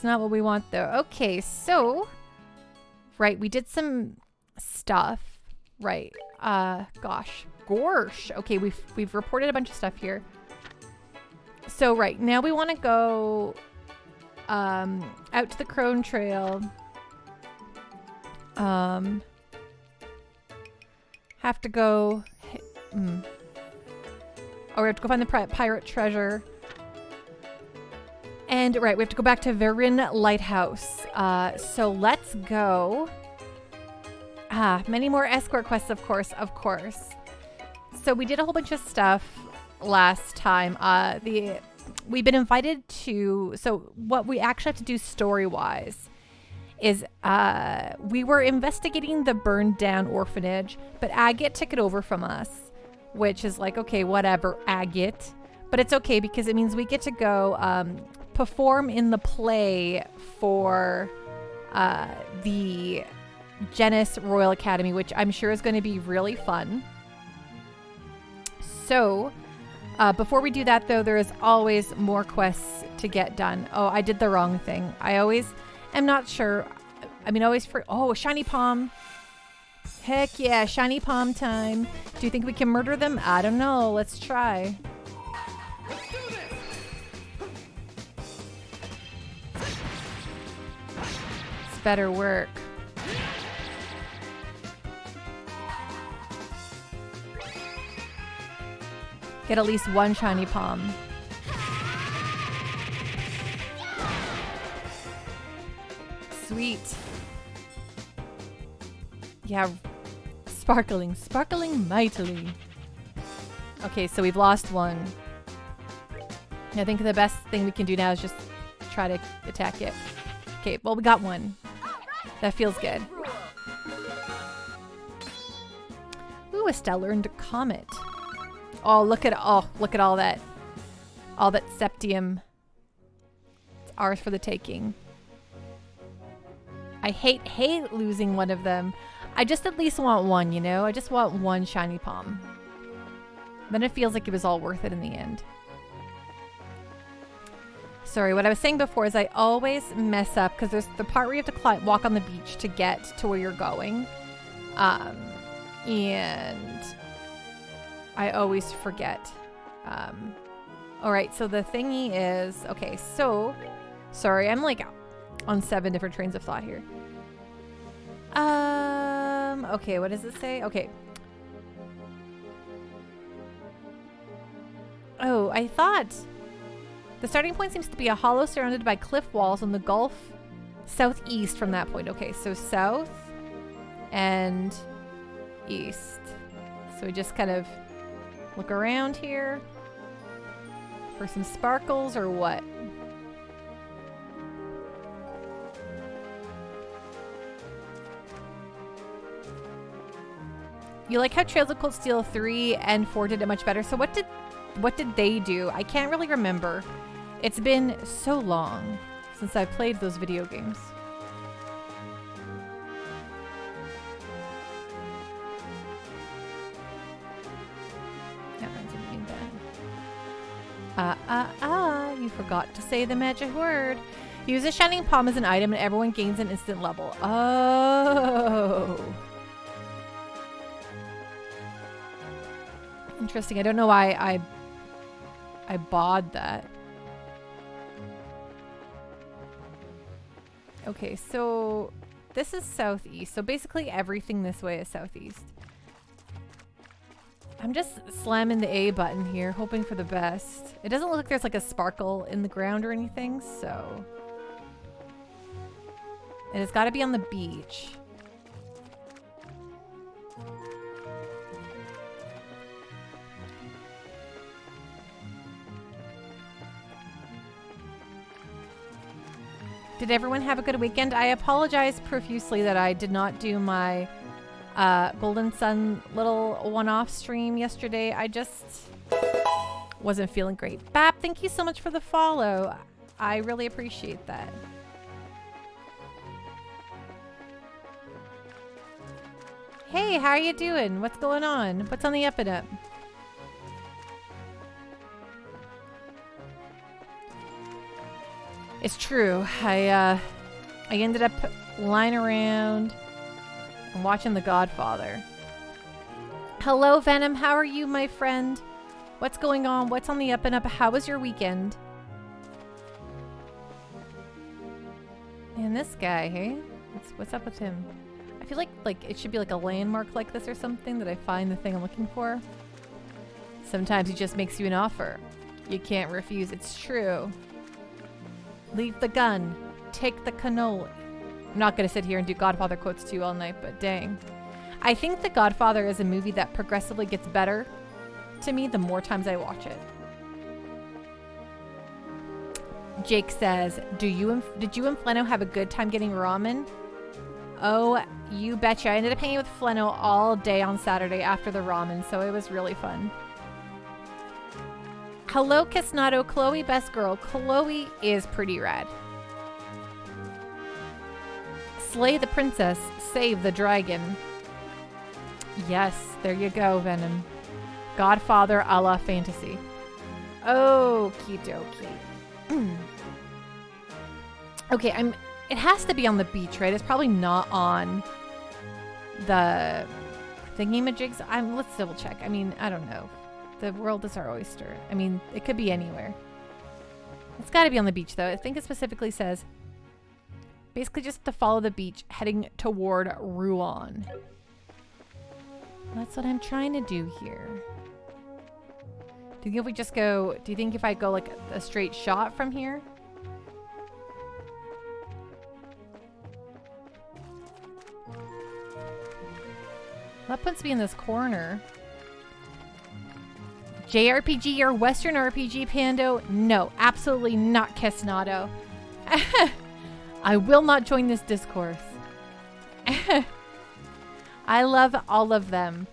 It's not what we want though. Okay, so right, we did some stuff. Right. Gosh. Gorsh. Okay, we've reported a bunch of stuff here. So right, now we want to go out to the Crone Trail. Have to go Oh, we have to go find the pirate treasure. And right, we have to go back to Verin Lighthouse. So let's go. Many more escort quests, of course. So we did a whole bunch of stuff last time. We've been invited to, so what we actually have to do story-wise is we were investigating the burned down orphanage, but Agate took it over from us, which is like, okay, whatever, Agate. But it's okay because it means we get to go perform in the play for the Genis Royal Academy, which I'm sure is going to be really fun. So before we do that, though, there is always more quests to get done. Oh, I did the wrong thing. I always am not sure. I mean, always for... Oh, Shiny Palm. Heck yeah, Shiny Palm time. Do you think we can murder them? I don't know. Let's try. Let's do this. It's better work. Get at least one Shiny Palm. Sweet. Yeah, sparkling mightily. Okay, so we've lost one. I think the best thing we can do now is just try to attack it. Okay, well, we got one. That feels good. Ooh, Estelle learned a comet. Oh, look at all that septium. It's ours for the taking. I hate losing one of them. I just at least want one, you know? I just want one Shiny Palm. Then it feels like it was all worth it in the end. Sorry, what I was saying before is I always mess up because there's the part where you have to walk on the beach to get to where you're going. And I always forget. All right, so the thingy is... Okay, so... Sorry, I'm like on 7 different trains of thought here. Okay, what does it say? Okay. Oh, I thought... The starting point seems to be a hollow surrounded by cliff walls on the Gulf southeast from that point. Okay, so south and east. So we just kind of look around here for some sparkles or what? You like how Trails of Cold Steel 3 and 4 did it much better. So what did they do? I can't really remember. It's been so long since I played those video games. You forgot to say the magic word. Use a Shining Palm as an item and everyone gains an instant level. Oh. Interesting. I don't know why I bought that. Okay, so this is southeast. So basically everything this way is southeast. I'm just slamming the A button here, hoping for the best. It doesn't look like there's like a sparkle in the ground or anything, so... And it's got to be on the beach. Did everyone have a good weekend? I apologize profusely that I did not do my Golden Sun little one-off stream yesterday. I just wasn't feeling great. Bap, thank you so much for the follow. I really appreciate that. Hey, how are you doing? What's going on? What's on the up and up? It's true. I ended up lying around and watching The Godfather. Hello, Venom. How are you, my friend? What's going on? What's on the up and up? How was your weekend? And this guy, hey? What's up with him? I feel like it should be like a landmark like this or something that I find the thing I'm looking for. Sometimes he just makes you an offer. You can't refuse. It's true. Leave the gun. Take the cannoli. I'm not going to sit here and do Godfather quotes to you all night, but dang. I think The Godfather is a movie that progressively gets better to me the more times I watch it. Jake says, did you and Fleno have a good time getting ramen? Oh, you betcha. I ended up hanging with Fleno all day on Saturday after the ramen, so it was really fun. Hello, Kisnato. Chloe, best girl. Chloe is pretty rad. Slay the princess. Save the dragon. Yes, there you go, Venom. Godfather a la fantasy. Okie dokie. Okay, it has to be on the beach, right? It's probably not on the thingamajigs. Let's double check. I mean, I don't know. The world is our oyster. I mean, it could be anywhere. It's got to be on the beach, though. I think it specifically says basically just to follow the beach heading toward Rouen. That's what I'm trying to do here. Do you think if we just go... Do you think if I go like a straight shot from here? That puts me in this corner. JRPG or Western RPG, Pando? No, absolutely not, Kesnado. I will not join this discourse. I love all of them.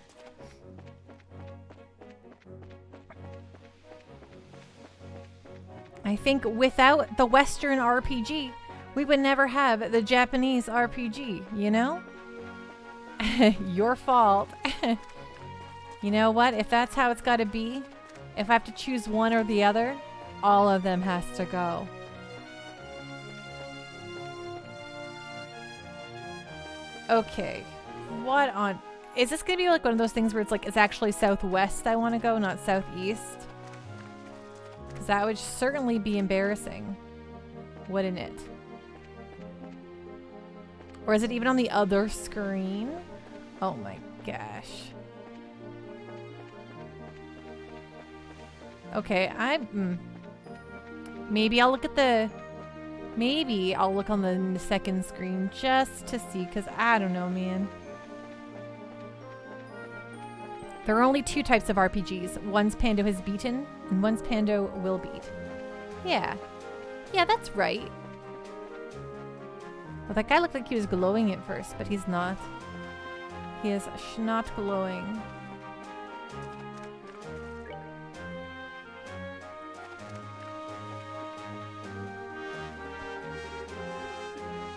I think without the Western RPG, we would never have the Japanese RPG, you know? Your fault. You know what? If that's how it's got to be, if I have to choose one or the other, all of them has to go. Okay. What on... Is this going to be like one of those things where it's like, it's actually southwest I want to go, not southeast? Because that would certainly be embarrassing. Wouldn't it? Or is it even on the other screen? Oh my gosh. Okay, maybe I'll look at the... Maybe I'll look on the second screen just to see, because I don't know, man. There are only two types of RPGs. One's Pando has beaten, and one's Pando will beat. Yeah. Yeah, that's right. Well, that guy looked like he was glowing at first, but he's not. He is not glowing.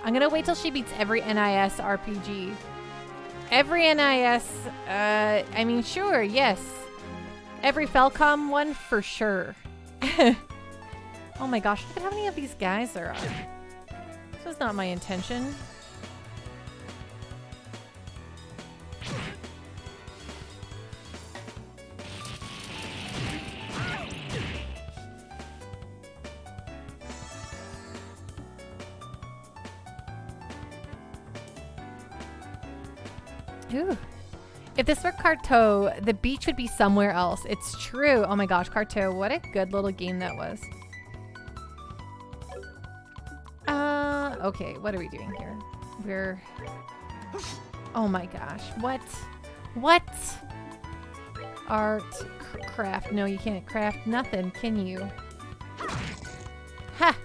I'm gonna wait till she beats every NIS RPG. Every NIS, I mean, sure, yes. Every Falcom one, for sure. Oh my gosh, look at how many of these guys there are. This was not my intention. Ooh. If this were Carto, the beach would be somewhere else. It's true. Oh my gosh, Carto, what a good little game that was. Okay, what are we doing here? We're... Oh my gosh, what? What? Art, craft. No, you can't craft nothing, can you? Ha!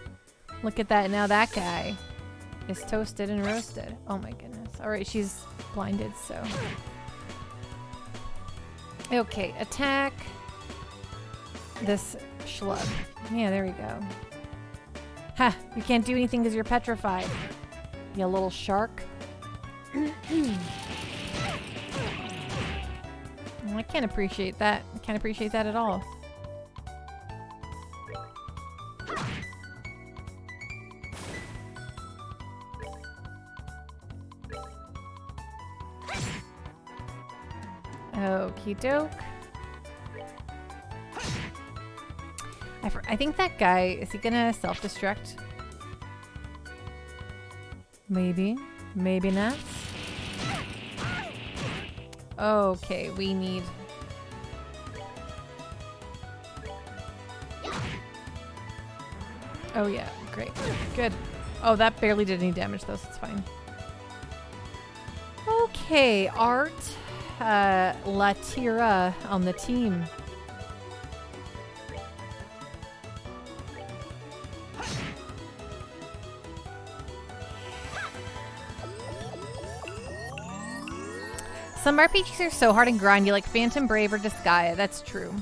Look at that, now that guy is toasted and roasted. Oh my goodness. Alright, she's blinded, so... Okay, attack this schlub. Yeah, there we go. Ha! You can't do anything because you're petrified. You little shark. I can't appreciate that. I can't appreciate that at all. Okie doke. I think that guy, is he gonna self-destruct? Maybe. Maybe not. Okay, we need... Oh yeah, great. Good. Oh, that barely did any damage though, so it's fine. Okay, Art, Latira on the team. Some RPGs are so hard and grindy, like Phantom Brave or Disgaea. That's true.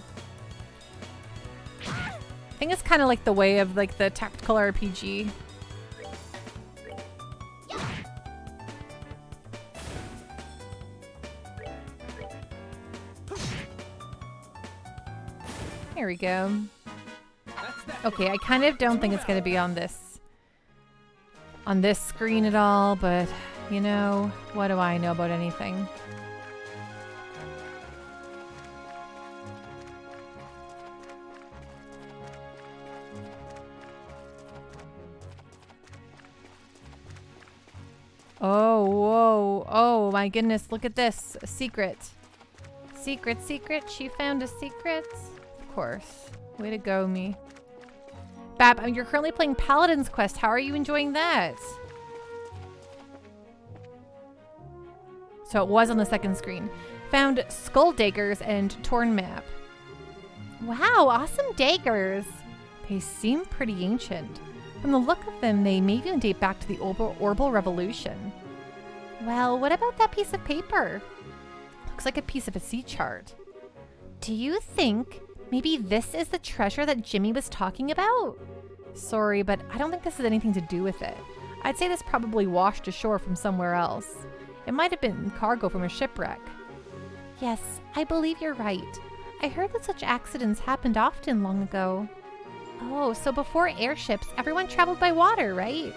I think it's kind of like the way of like the tactical RPG. There we go. Okay, I kind of don't think it's going to be on this screen at all, but you know, what do I know about anything? Oh, whoa. Oh my goodness, look at this. A secret. Secret, secret. She found a secret. Of course. Way to go, me. Bab, you're currently playing Paladin's Quest. How are you enjoying that? So it was on the second screen. Found skull daggers and torn map. Wow, awesome daggers. They seem pretty ancient. From the look of them, they may even date back to the Orbal Revolution. Well, what about that piece of paper? Looks like a piece of a sea chart. Do you think maybe this is the treasure that Jimmy was talking about? Sorry, but I don't think this has anything to do with it. I'd say this probably washed ashore from somewhere else. It might have been cargo from a shipwreck. Yes, I believe you're right. I heard that such accidents happened often long ago. Oh, so before airships, everyone traveled by water, right?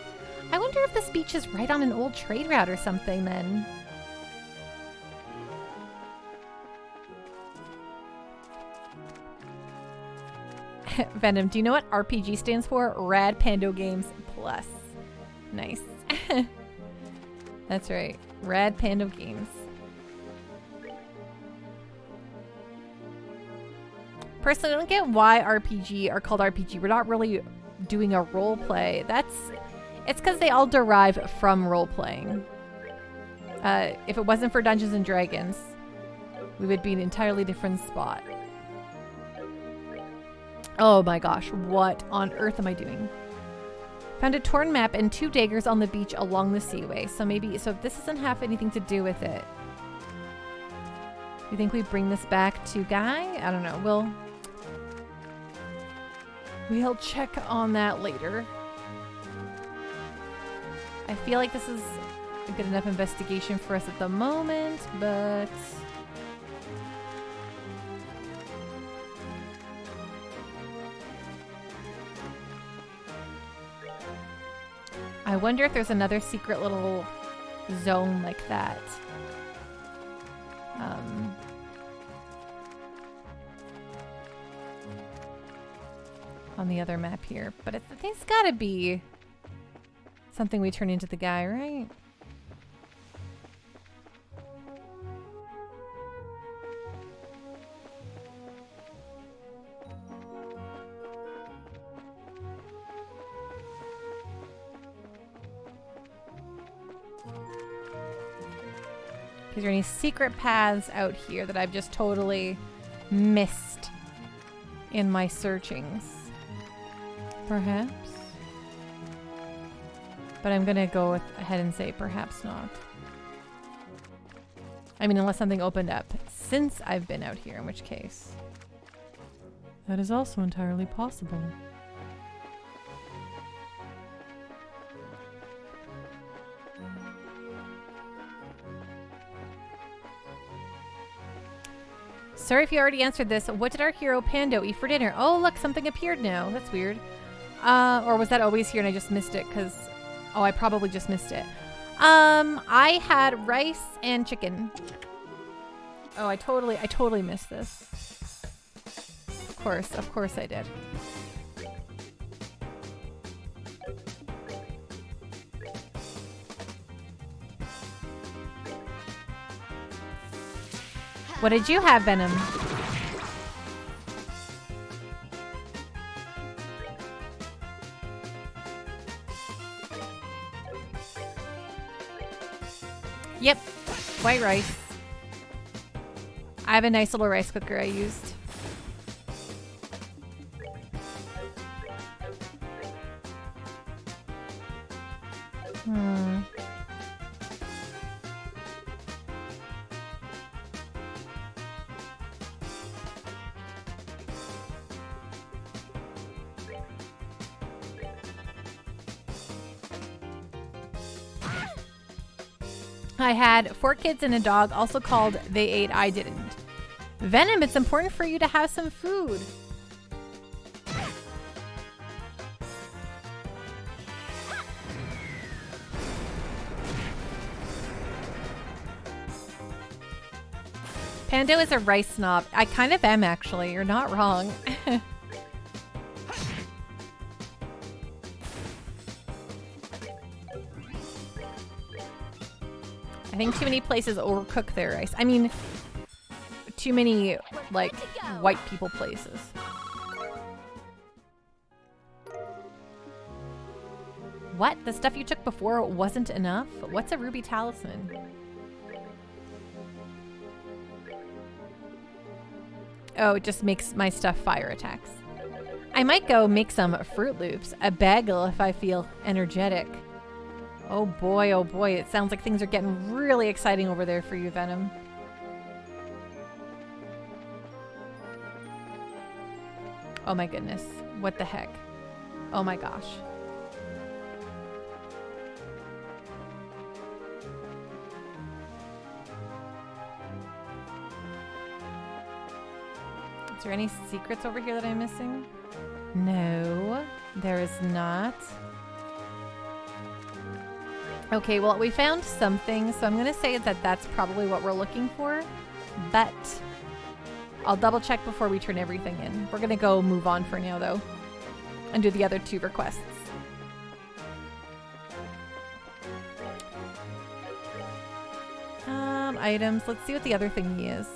I wonder if this beach is right on an old trade route or something then. Venom, do you know what RPG stands for? Rad Pando Games Plus. Nice. That's right. Rad Pando Games. Personally, I don't get why RPG are called RPG. We're not really doing a role play. It's because they all derive from role playing. If it wasn't for Dungeons and Dragons, we would be in an entirely different spot. Oh my gosh, what on earth am I doing? Found a torn map and 2 daggers on the beach along the seaway. So if this doesn't have anything to do with it. You think we bring this back to Guy? I don't know. We'll check on that later. I feel like this is a good enough investigation for us at the moment, but... I wonder if there's another secret little zone like that. On the other map here. But I think it's gotta be something we turn into the guy, right? Is there any secret paths out here that I've just totally missed in my searchings? Perhaps. But I'm gonna go ahead and say perhaps not. I mean, unless something opened up since I've been out here, in which case. That is also entirely possible. Sorry if you already answered this. What did our hero Pando eat for dinner? Oh, look, something appeared now. That's weird. Or was that always here and I just missed it? Oh, I probably just missed it. I had rice and chicken. Oh, I totally missed this. Of course I did. What did you have, Venom? Yep, white rice. I have a nice little rice cooker I used. I had 4 kids and a dog, also called They Ate, I Didn't. Venom, it's important for you to have some food. Pando is a rice snob. I kind of am, actually. You're not wrong. I think too many places overcook their rice. I mean, too many, like, white people places. What? The stuff you took before wasn't enough? What's a ruby talisman? Oh, it just makes my stuff fire attacks. I might go make some Fruit Loops, a bagel if I feel energetic. Oh boy, it sounds like things are getting really exciting over there for you, Venom. Oh my goodness, what the heck? Oh my gosh. Is there any secrets over here that I'm missing? No, there is not. Okay, well, we found something, so I'm going to say that that's probably what we're looking for, but I'll double check before we turn everything in. We're going to go move on for now, though, and do the other 2 requests. Items. Let's see what the other thingy is.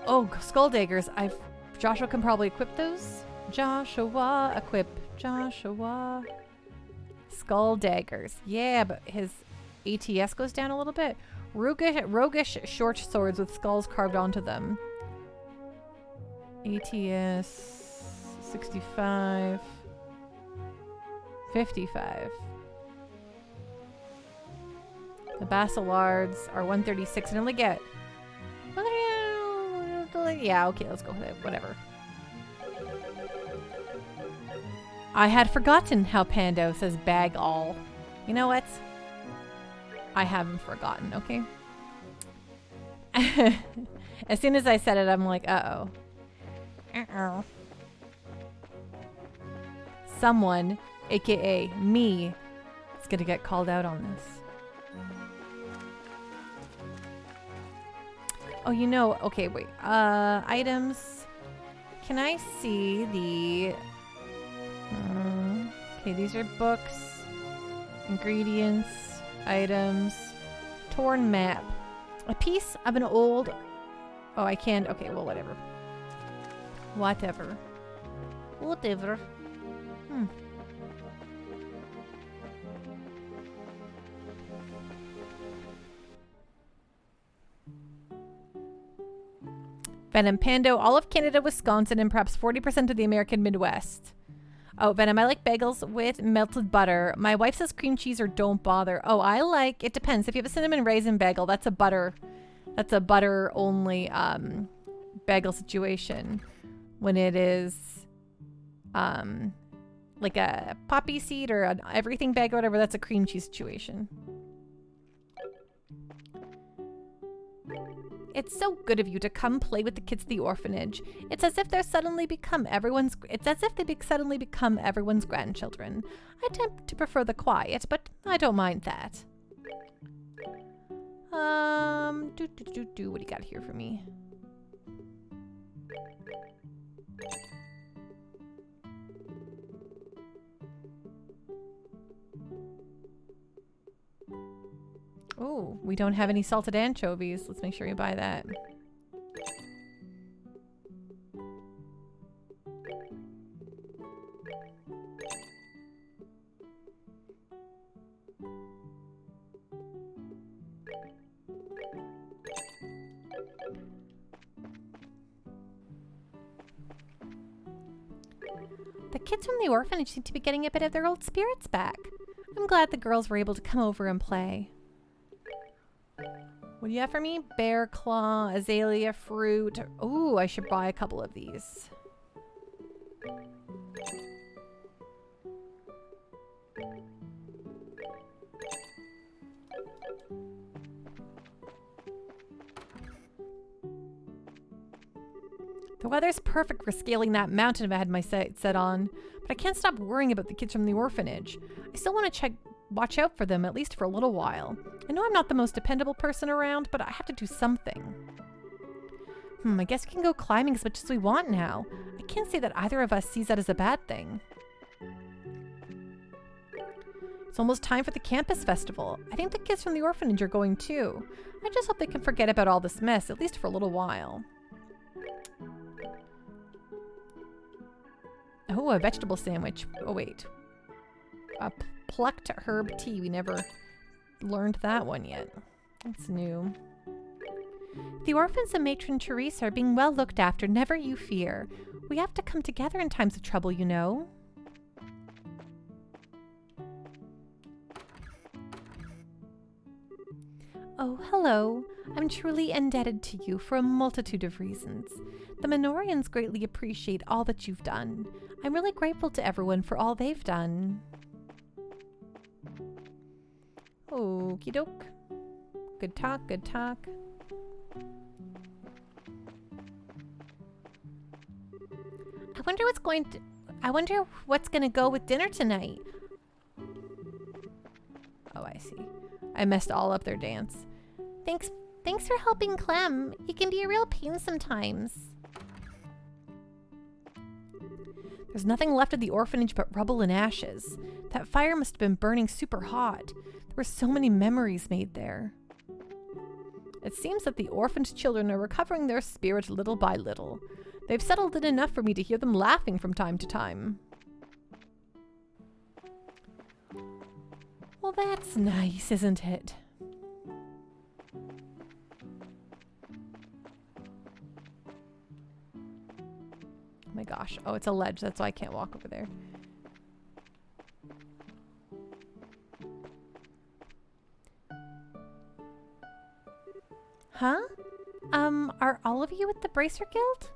Oh, skull daggers. Joshua can probably equip those. Joshua, equip. Joshua. Skull daggers. Yeah, but his ATS goes down a little bit. Roguish short swords with skulls carved onto them. ATS 65. 55. The Basilards are 136 and only get... Yeah, okay, let's go with it. Whatever. I had forgotten how Pando says bag all. You know what? I haven't forgotten, okay? As soon as I said it, I'm like, uh-oh. Uh-oh. Someone, aka me, is gonna get called out on this. Oh, you know, okay, wait. Items. Can I see the... okay, these are books, ingredients, items, torn map. A piece of an old... Oh, I can't... Okay, well, whatever. Whatever. Venom, Pando, all of Canada, Wisconsin, and perhaps 40% of the American Midwest. Oh, Venom, I like bagels with melted butter. My wife says cream cheese or don't bother. Oh, I like, it depends. If you have a cinnamon raisin bagel, that's a butter only bagel situation. When it is like a poppy seed or an everything bag or whatever, that's a cream cheese situation. It's so good of you to come play with the kids at the orphanage. It's as if they suddenly become everyone's grandchildren. I tend to prefer the quiet, but I don't mind that. What do you got here for me? Oh, we don't have any salted anchovies. Let's make sure we buy that. The kids from the orphanage seem to be getting a bit of their old spirits back. I'm glad the girls were able to come over and play. What do you have for me? Bear claw, azalea fruit. Ooh, I should buy a couple of these. The weather's perfect for scaling that mountain I had my sights set on, but I can't stop worrying about the kids from the orphanage. I still want to watch out for them, at least for a little while. I know I'm not the most dependable person around, but I have to do something. I guess we can go climbing as much as we want now. I can't say that either of us sees that as a bad thing. It's almost time for the campus festival. I think the kids from the orphanage are going too. I just hope they can forget about all this mess, at least for a little while. Oh, a vegetable sandwich. Oh, wait. A plucked herb tea. We never learned that one yet. That's new. The orphans and Matron Teresa are being well looked after, never you fear. We have to come together in times of trouble, you know. Oh, hello. I'm truly indebted to you for a multitude of reasons. The Minorians greatly appreciate all that you've done. I'm really grateful to everyone for all they've done. Okie doke. Good talk, good talk. I wonder what's gonna go with dinner tonight. Oh, I see. I messed all up their dance. Thanks for helping Clem. He can be a real pain sometimes. There's nothing left of the orphanage but rubble and ashes. That fire must have been burning super hot. There were so many memories made there. It seems that the orphaned children are recovering their spirit little by little. They've settled in enough for me to hear them laughing from time to time. Well, that's nice, isn't it? Oh my gosh. Oh, it's a ledge. That's why I can't walk over there. Huh? Are all of you at the Bracer Guild?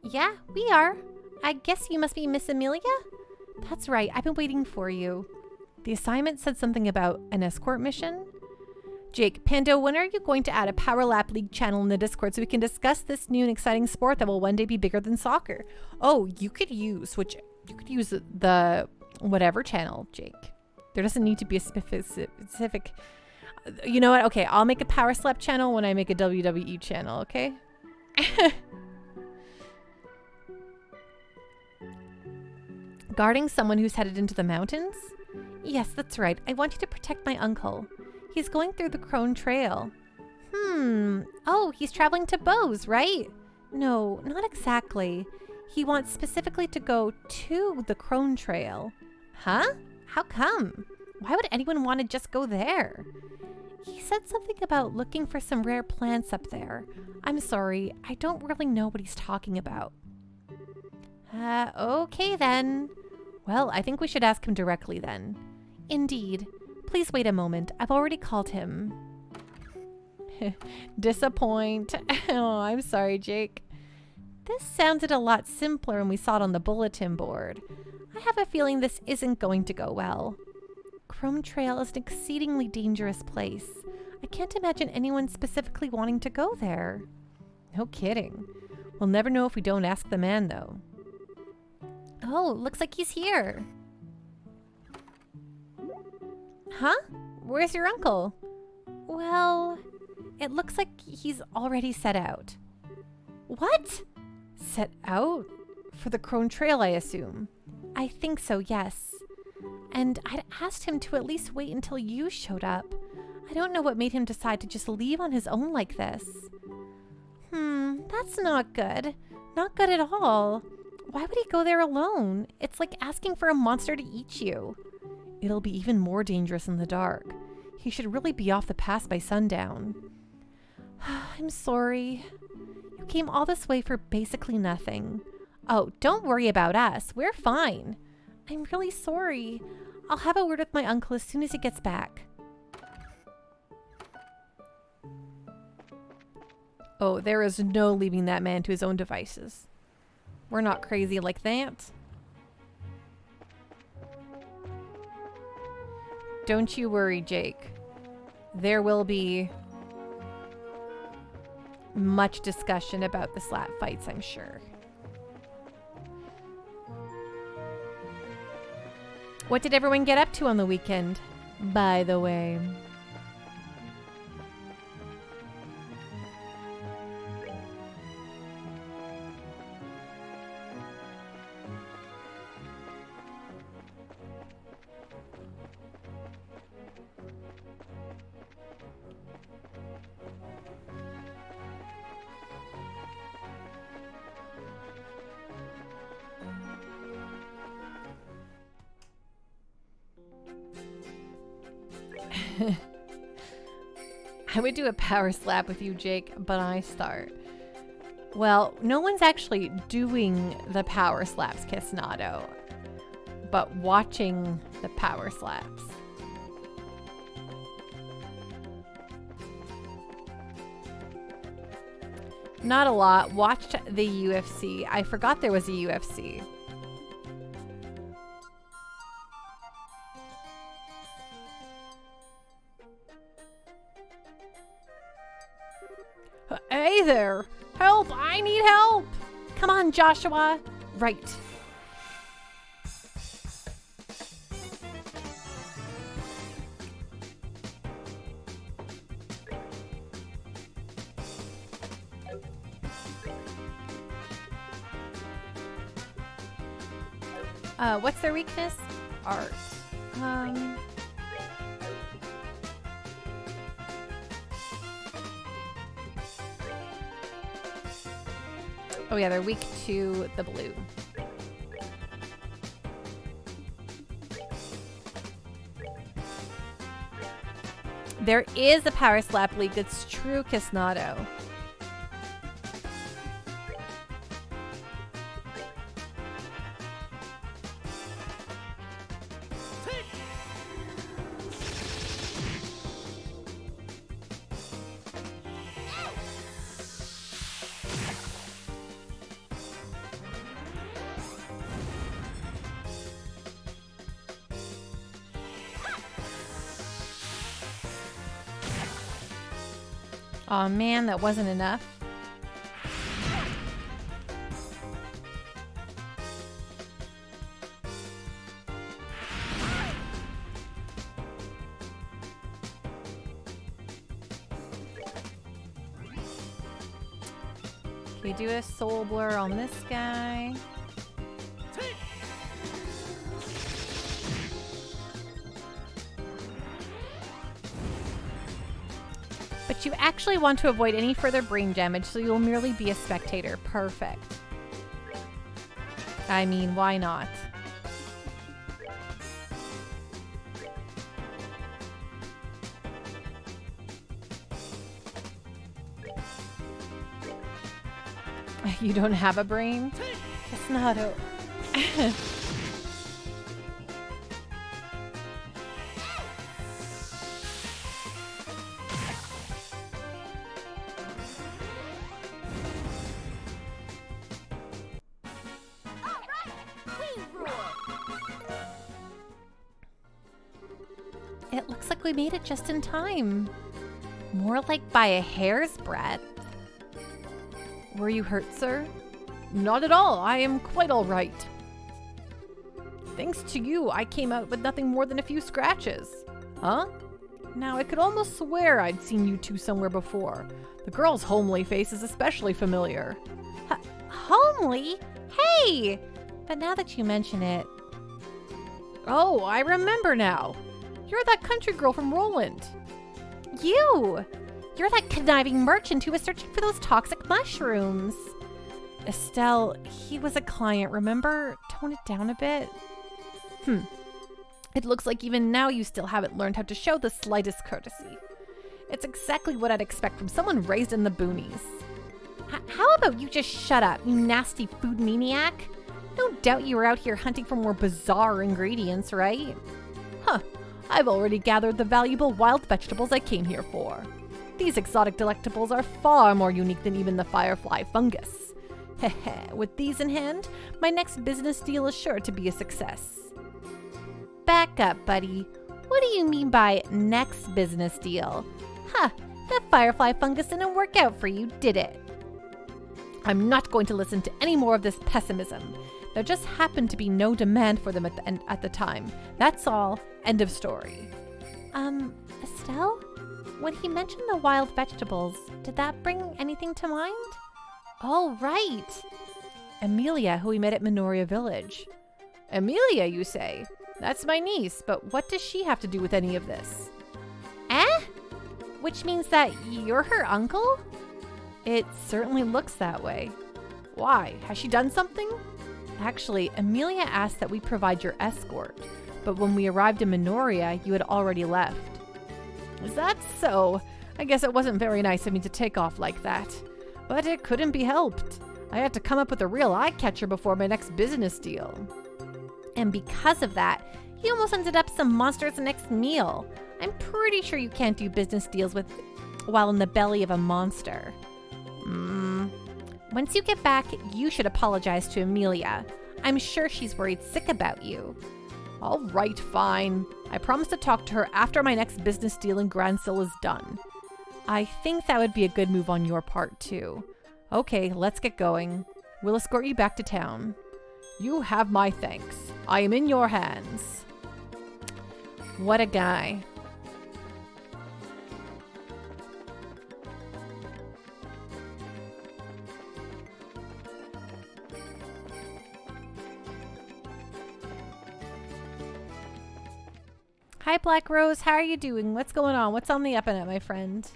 Yeah, we are. I guess you must be Miss Amelia? That's right. I've been waiting for you. The assignment said something about an escort mission. Jake, Pando, when are you going to add a Power Lap League channel in the Discord so we can discuss this new and exciting sport that will one day be bigger than soccer? Oh, you could use the whatever channel, Jake. There doesn't need to be a specific. You know what? Okay, I'll make a Power Slap channel when I make a WWE channel, okay? Guarding someone who's headed into the mountains? Yes, that's right. I want you to protect my uncle. He's going through the Crone Trail. Oh, he's traveling to Bose, right? No, not exactly. He wants specifically to go to the Crone Trail. Huh? How come? Why would anyone want to just go there? He said something about looking for some rare plants up there. I'm sorry, I don't really know what he's talking about. Okay then. Well, I think we should ask him directly then. Indeed. Please wait a moment. I've already called him. Disappoint. Oh, I'm sorry, Jake. This sounded a lot simpler when we saw it on the bulletin board. I have a feeling this isn't going to go well. Crone Trail is an exceedingly dangerous place. I can't imagine anyone specifically wanting to go there. No kidding. We'll never know if we don't ask the man, though. Oh, looks like he's here. Huh? Where's your uncle? Well, it looks like he's already set out. What? Set out? For the Crone Trail, I assume. I think so, yes. And I'd asked him to at least wait until you showed up. I don't know what made him decide to just leave on his own like this. That's not good. Not good at all. Why would he go there alone? It's like asking for a monster to eat you. It'll be even more dangerous in the dark. He should really be off the pass by sundown. I'm sorry. You came all this way for basically nothing. Oh, don't worry about us. We're fine. I'm really sorry. I'll have a word with my uncle as soon as he gets back. Oh, there is no leaving that man to his own devices. We're not crazy like that. Don't you worry, Jake. There will be much discussion about the slap fights, I'm sure. What did everyone get up to on the weekend, by the way? I would do a power slap with you, Jake, but I start. Well, no one's actually doing the power slaps, Kisnado, but watching the power slaps. Not a lot. Watched the UFC. I forgot there was a UFC. Hey there! Help! I need help! Come on, Joshua! Right. What's their weakness? Art. Oh yeah, they're weak to the blue. There is a power slap league. That's true, Kisnado. Aw, man, that wasn't enough. Can we do a soul blur on this guy? But you actually want to avoid any further brain damage, so you'll merely be a spectator. Perfect. I mean, why not? You don't have a brain? It's not a... It looks like we made it just in time. More like by a hair's breadth. Were you hurt, sir? Not at all. I am quite all right. Thanks to you, I came out with nothing more than a few scratches. Huh? Now, I could almost swear I'd seen you two somewhere before. The girl's homely face is especially familiar. Homely? Hey! But now that you mention it... Oh, I remember now. You're that country girl from Roland. You! You're that conniving merchant who was searching for those toxic mushrooms. Estelle, he was a client, remember? Tone it down a bit. It looks like even now you still haven't learned how to show the slightest courtesy. It's exactly what I'd expect from someone raised in the boonies. How about you just shut up, you nasty food maniac? No doubt you were out here hunting for more bizarre ingredients, right? I've already gathered the valuable wild vegetables I came here for. These exotic delectables are far more unique than even the firefly fungus. With these in hand, my next business deal is sure to be a success. Back up, buddy. What do you mean by next business deal? That firefly fungus didn't work out for you, did it? I'm not going to listen to any more of this pessimism. There just happened to be no demand for them at the time. That's all. End of story. Estelle? When he mentioned the wild vegetables, did that bring anything to mind? Oh, right. Amelia, who we met at Minoria Village. Amelia, you say? That's my niece, but what does she have to do with any of this? Which means that you're her uncle? It certainly looks that way. Why? Has she done something? Actually, Amelia asked that we provide your escort, but when we arrived in Minoria, you had already left. Is that so? I guess it wasn't very nice of me to take off like that. But it couldn't be helped. I had to come up with a real eye-catcher before my next business deal. And because of that, you almost ended up some monster's next meal. I'm pretty sure you can't do business deals while in the belly of a monster. Once you get back, you should apologize to Amelia. I'm sure she's worried sick about you. All right, fine. I promise to talk to her after my next business deal in Gransil is done. I think that would be a good move on your part, too. Okay, let's get going. We'll escort you back to town. You have my thanks. I am in your hands. What a guy. Hi, Black Rose. How are you doing? What's going on? What's on the up and up, my friend?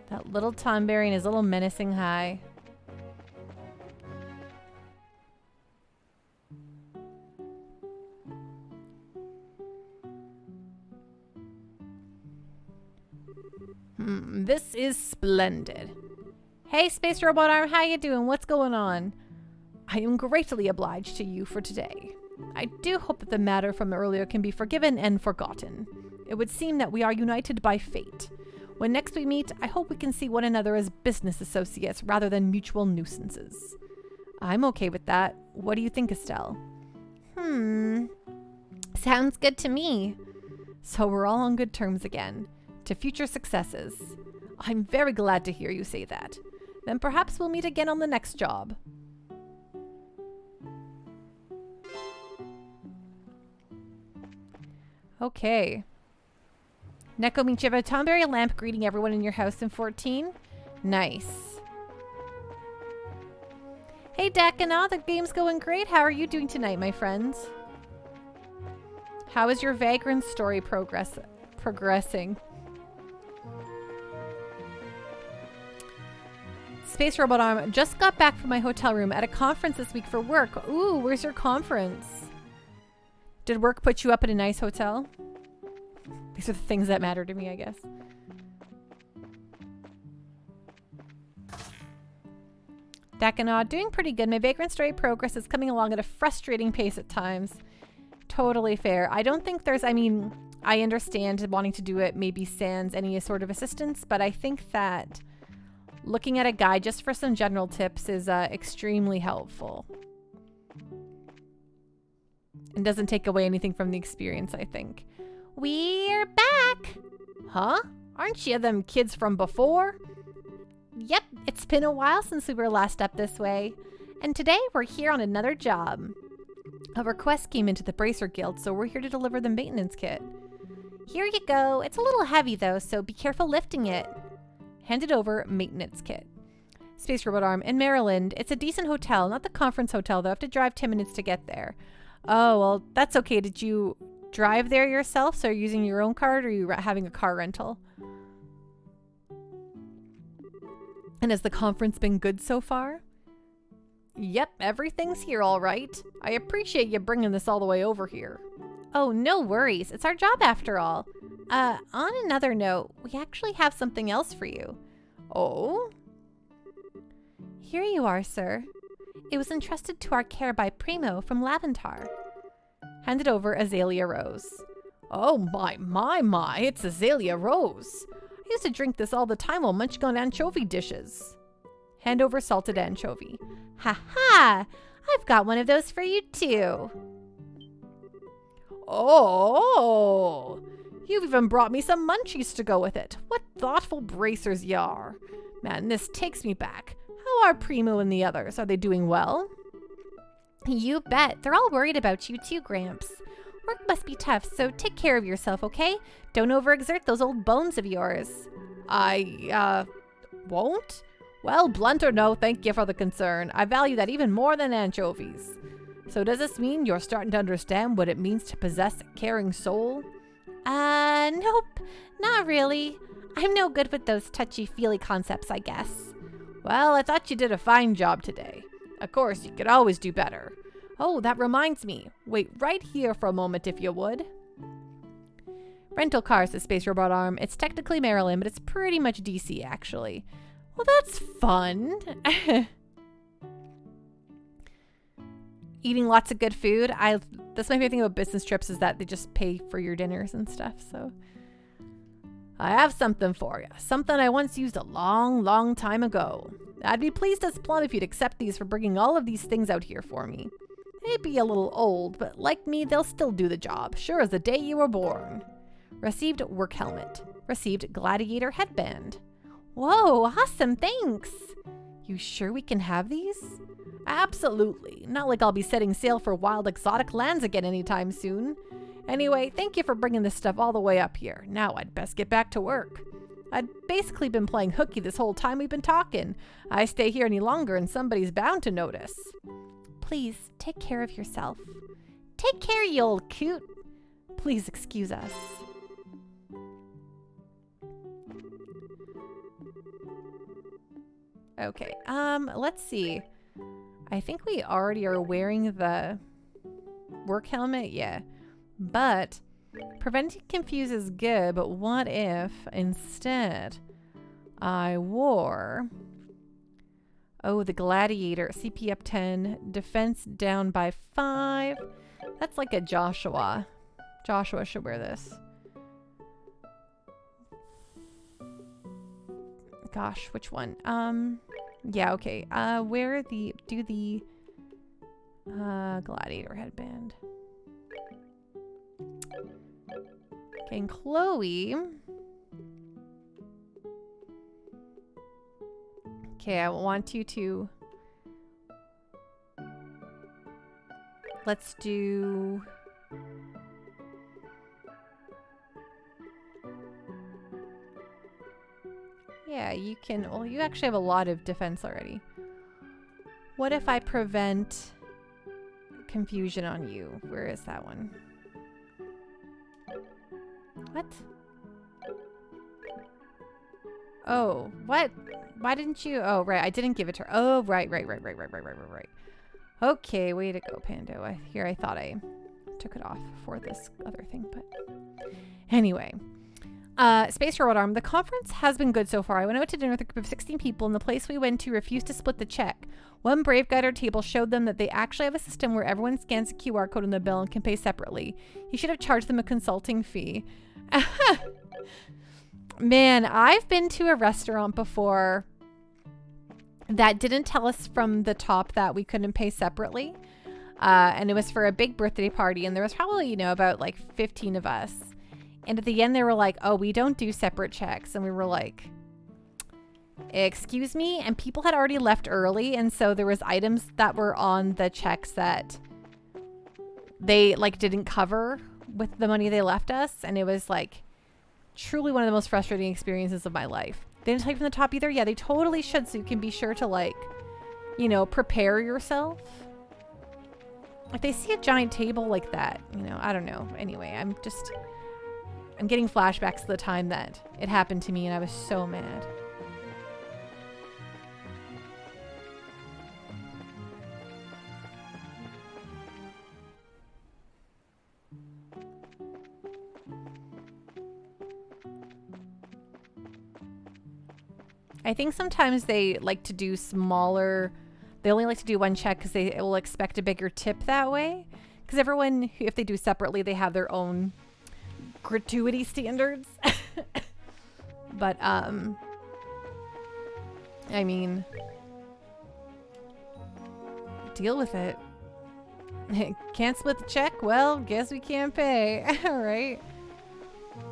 That little Tonberry and his little menacing high. This is splendid. Hey, Space Robot Arm, how you doing? What's going on? I am greatly obliged to you for today. I do hope that the matter from earlier can be forgiven and forgotten. It would seem that we are united by fate. When next we meet, I hope we can see one another as business associates rather than mutual nuisances. I'm okay with that. What do you think, Estelle? Sounds good to me. So we're all on good terms again. To future successes. I'm very glad to hear you say that. Then perhaps we'll meet again on the next job. Okay. Neko means you have a Tonberry lamp greeting everyone in your house in 14? Nice. Hey, Dakana, the game's going great. How are you doing tonight, my friends? How is your Vagrant story progressing? Space Robot Arm, just got back from my hotel room at a conference this week for work. Ooh, where's your conference? Did work put you up in a nice hotel? These are the things that matter to me, I guess. Dakana, doing pretty good. My Vagrant story progress is coming along at a frustrating pace at times. Totally fair. I don't think there's, I mean, I understand wanting to do it maybe sans any sort of assistance, but I think that looking at a guide just for some general tips is extremely helpful. And doesn't take away anything from the experience, I think. We're back! Huh? Aren't you them kids from before? Yep, it's been a while since we were last up this way. And today we're here on another job. A request came into the Bracer Guild, so we're here to deliver the maintenance kit. Here you go. It's a little heavy though, so be careful lifting it. Handed over maintenance kit. Space Robot Arm in Maryland. It's a decent hotel, not the conference hotel though. I have to drive 10 minutes to get there. Oh, well, that's okay. Did you drive there yourself? So you're using your own card, or are you having a car rental? And has the conference been good so far? Yep, everything's here all right. I appreciate you bringing this all the way over here. Oh, no worries. It's our job after all. On another note, we actually have something else for you. Oh? Here you are, sir. It was entrusted to our care by Primo from Laventar. Handed over Azalea Rose. Oh my, it's Azalea Rose. I used to drink this all the time while munching on anchovy dishes. Hand over salted anchovy. Ha ha! I've got one of those for you too. Oh! You've even brought me some munchies to go with it. What thoughtful bracers you are. Man, this takes me back. How are Primo and the others? Are they doing well? You bet. They're all worried about you too, Gramps. Work must be tough, so take care of yourself, okay? Don't overexert those old bones of yours. I, won't? Well, blunt or no, thank you for the concern. I value that even more than anchovies. So does this mean you're starting to understand what it means to possess a caring soul? Nope, not really. I'm no good with those touchy-feely concepts, I guess. Well, I thought you did a fine job today. Of course, you could always do better. Oh, that reminds me. Wait right here for a moment, if you would. Rental car, says Space Robot Arm. It's technically Maryland, but it's pretty much DC, actually. Well, that's fun. Eating lots of good food. That's my favorite thing about business trips is that they just pay for your dinners and stuff, so. I have something for you. Something I once used a long time ago. I'd be pleased as plum if you'd accept these for bringing all of these things out here for me. They'd be a little old, but like me, they'll still do the job, sure as the day you were born. Received work helmet. Received gladiator headband. Whoa, awesome, thanks. You sure we can have these? Absolutely. Not like I'll be setting sail for wild exotic lands again anytime soon. Anyway, thank you for bringing this stuff all the way up here. Now I'd best get back to work. I'd basically been playing hooky this whole time we've been talking. I stay here any longer and somebody's bound to notice. Please, take care of yourself. Take care, you old coot. Please excuse us. Okay, let's see. I think we already are wearing the work helmet, yeah. But preventing confuse is good, but what if instead I wore, oh, the gladiator, CP up 10, defense down by 5. That's like a Joshua. Joshua should wear this. Gosh, which one? Yeah, okay. Do the gladiator headband. Okay, and Chloe. Okay, I want you to. Let's do. Yeah, you can. Well, you actually have a lot of defense already. What if I prevent confusion on you? Where is that one? What? Oh, what? Why didn't you? Oh, right. I didn't give it to her. Oh, right. Okay, way to go, Pando. I thought I took it off for this other thing, but anyway. Space Robot Arm, the conference has been good so far. I went out to dinner with a group of 16 people, and the place we went to refused to split the check. One brave guy at our table showed them that they actually have a system where everyone scans a QR code on the bill and can pay separately. He should have charged them a consulting fee. Man, I've been to a restaurant before that didn't tell us from the top that we couldn't pay separately. And it was for a big birthday party, and there was probably, about like 15 of us. And at the end, they were like, oh, we don't do separate checks. And we were like, excuse me? And people had already left early. And so there was items that were on the checks that they like didn't cover with the money they left us. And it was like truly one of the most frustrating experiences of my life. They didn't tell you from the top either. Yeah, they totally should. So you can be sure to like, prepare yourself. If they see a giant table like that, I don't know. Anyway, I'm getting flashbacks to the time that it happened to me and I was so mad. I think sometimes they like to do smaller, they only like to do one check because they will expect a bigger tip that way. Because everyone, if they do separately, they have their own gratuity standards. But I mean, deal with it. Can't split the check? Well, guess we can't pay. All right.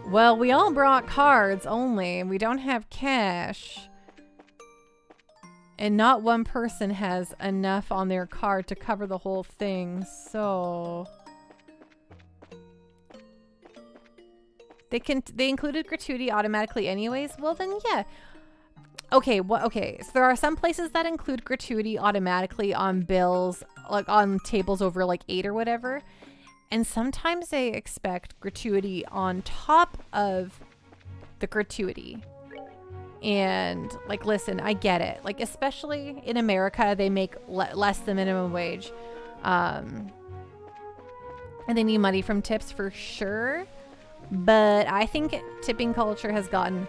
Well, we all brought cards only, and we don't have cash. And not one person has enough on their card to cover the whole thing, so they included gratuity automatically anyways. Well then, yeah. Okay, okay. So there are some places that include gratuity automatically on bills, like on tables over like 8 or whatever. And sometimes they expect gratuity on top of the gratuity. And like, listen, I get it. Like, especially in America, they make less than minimum wage. And they need money from tips for sure. But I think tipping culture has gotten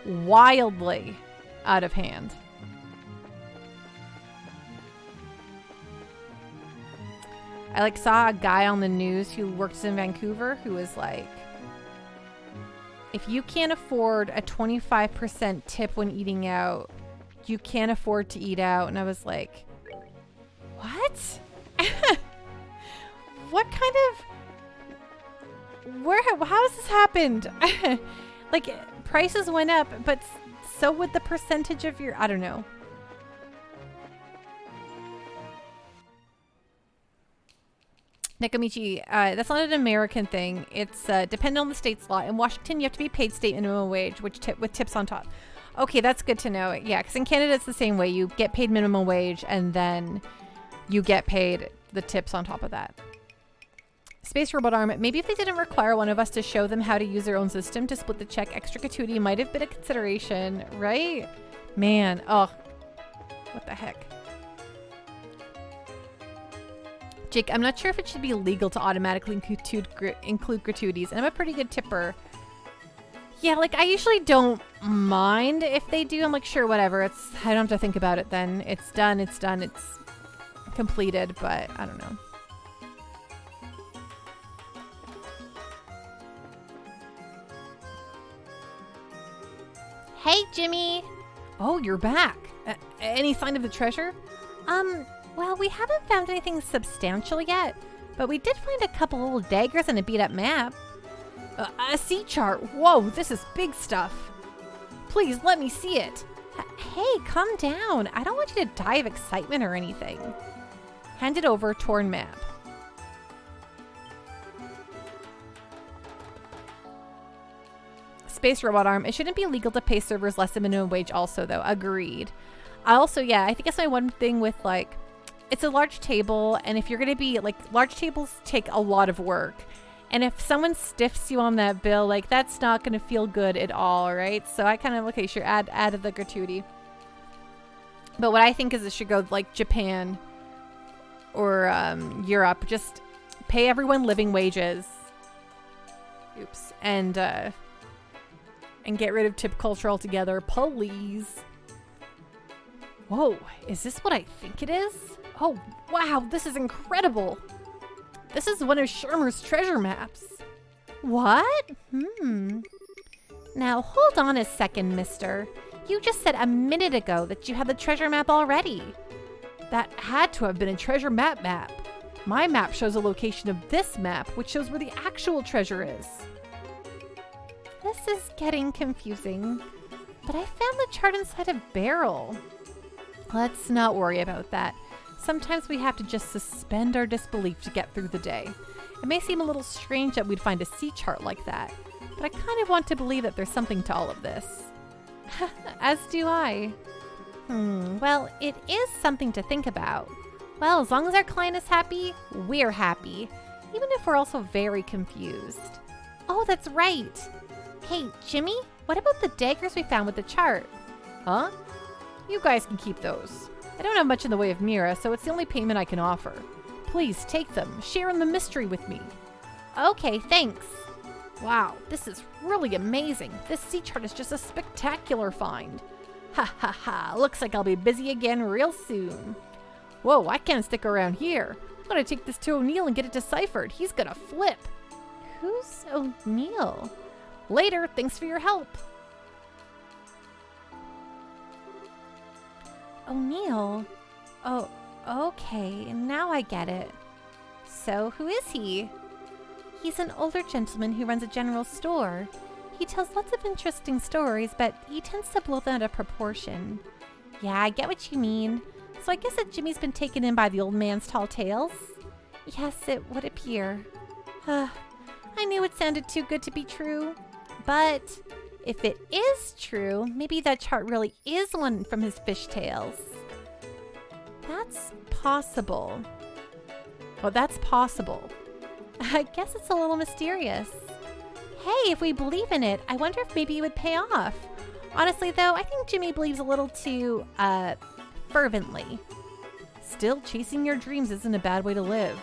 wildly out of hand. I like saw a guy on the news who works in Vancouver who was like, if you can't afford a 25% tip when eating out, you can't afford to eat out. And I was like, what? What kind of, how has this happened? Like, prices went up, but so would the percentage of your, I don't know. Nekamichi, that's not an American thing. It's dependent on the state's law. In Washington, you have to be paid state minimum wage, with tips on top. Okay, that's good to know. Yeah, because in Canada, it's the same way. You get paid minimum wage, and then you get paid the tips on top of that. Space Robot Arm, maybe if they didn't require one of us to show them how to use their own system to split the check, extra gratuity might have been a consideration, right? Man, oh, what the heck. Jake, I'm not sure if it should be legal to automatically include gratuities, and I'm a pretty good tipper. Yeah, like, I usually don't mind if they do. I'm like, sure, whatever. I don't have to think about it then. It's done, it's completed, but I don't know. Hey, Jimmy. Oh, you're back. Any sign of the treasure? Well, we haven't found anything substantial yet, but we did find a couple little daggers and a beat-up map. A sea chart. Whoa, this is big stuff. Please, let me see it. Hey, calm down. I don't want you to die of excitement or anything. Hand it over, torn map. Space Robot Arm. It shouldn't be legal to pay servers less than minimum wage also, though. Agreed. I think that's my one thing with, like, it's a large table, and if you're going to be, like, large tables take a lot of work. And if someone stiffs you on that bill, like, that's not going to feel good at all, right? So I kind of, okay, sure, add the gratuity. But what I think is it should go, like, Japan or Europe. Just pay everyone living wages. Oops. And and get rid of tip culture altogether, please. Whoa, is this what I think it is? Oh, wow, this is incredible. This is one of Shermer's treasure maps. What? Now, hold on a second, mister. You just said a minute ago that you had the treasure map already. That had to have been a treasure map. My map shows the location of this map, which shows where the actual treasure is. This is getting confusing, but I found the chart inside a barrel. Let's not worry about that. Sometimes we have to just suspend our disbelief to get through the day. It may seem a little strange that we'd find a sea chart like that, but I kind of want to believe that there's something to all of this. As do I. Well, it is something to think about. Well, as long as our client is happy, we're happy, even if we're also very confused. Oh, that's right. Hey, Jimmy, what about the daggers we found with the chart? Huh? You guys can keep those. I don't have much in the way of Mira, so it's the only payment I can offer. Please take them, share in the mystery with me. Okay, thanks. Wow, this is really amazing. This sea chart is just a spectacular find. Ha ha ha, looks like I'll be busy again real soon. Whoa, I can't stick around here. I'm gonna take this to O'Neill and get it deciphered. He's gonna flip. Who's O'Neill? Later, thanks for your help. O'Neill? Oh, okay, now I get it. So, who is he? He's an older gentleman who runs a general store. He tells lots of interesting stories, but he tends to blow them out of proportion. Yeah, I get what you mean. So I guess that Jimmy's been taken in by the old man's tall tales? Yes, it would appear. I knew it sounded too good to be true. But if it is true, maybe that chart really is one from his fish tales. That's possible. Oh, that's possible. I guess it's a little mysterious. Hey, if we believe in it, I wonder if maybe it would pay off. Honestly, though, I think Jimmy believes a little too, fervently. Still, chasing your dreams isn't a bad way to live.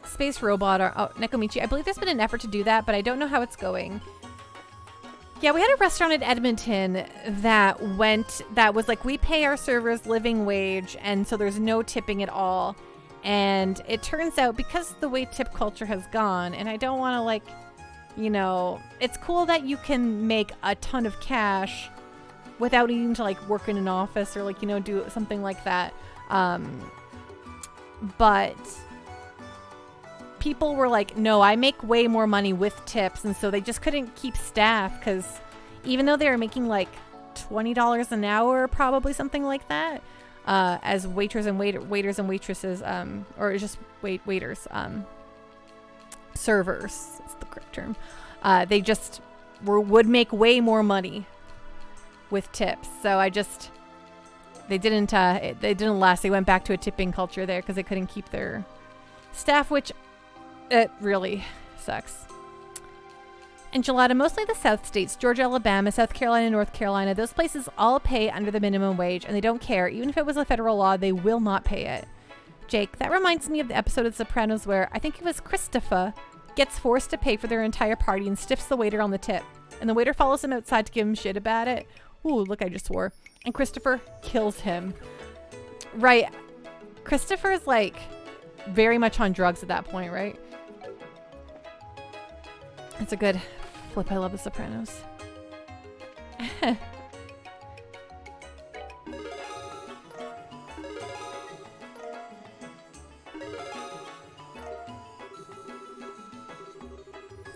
Space robot or Nekomichi. I believe there's been an effort to do that, but I don't know how it's going. Yeah, we had a restaurant in Edmonton that was like, we pay our servers living wage, and so there's no tipping at all. And it turns out, because the way tip culture has gone, and I don't want to, like, you know, it's cool that you can make a ton of cash without needing to, like, work in an office or, like, you know, do something like that. But people were like, no, I make way more money with tips. And so they just couldn't keep staff, because even though they were making like $20 an hour, probably something like that, as waiters and waiters and waitresses, or just waiters, servers, that's the correct term. They just would make way more money with tips. So they didn't last. They went back to a tipping culture there because they couldn't keep their staff, which it really sucks. Enchilada, mostly the South states, Georgia, Alabama, South Carolina, North Carolina, those places all pay under the minimum wage, and they don't care. Even if it was a federal law, they will not pay it. Jake, that reminds me of the episode of The Sopranos where I think it was Christopher gets forced to pay for their entire party and stiffs the waiter on the tip. And the waiter follows him outside to give him shit about it. Ooh, look, I just swore. And Christopher kills him. Right. Christopher's like very much on drugs at that point, right? It's a good flip. I love The Sopranos.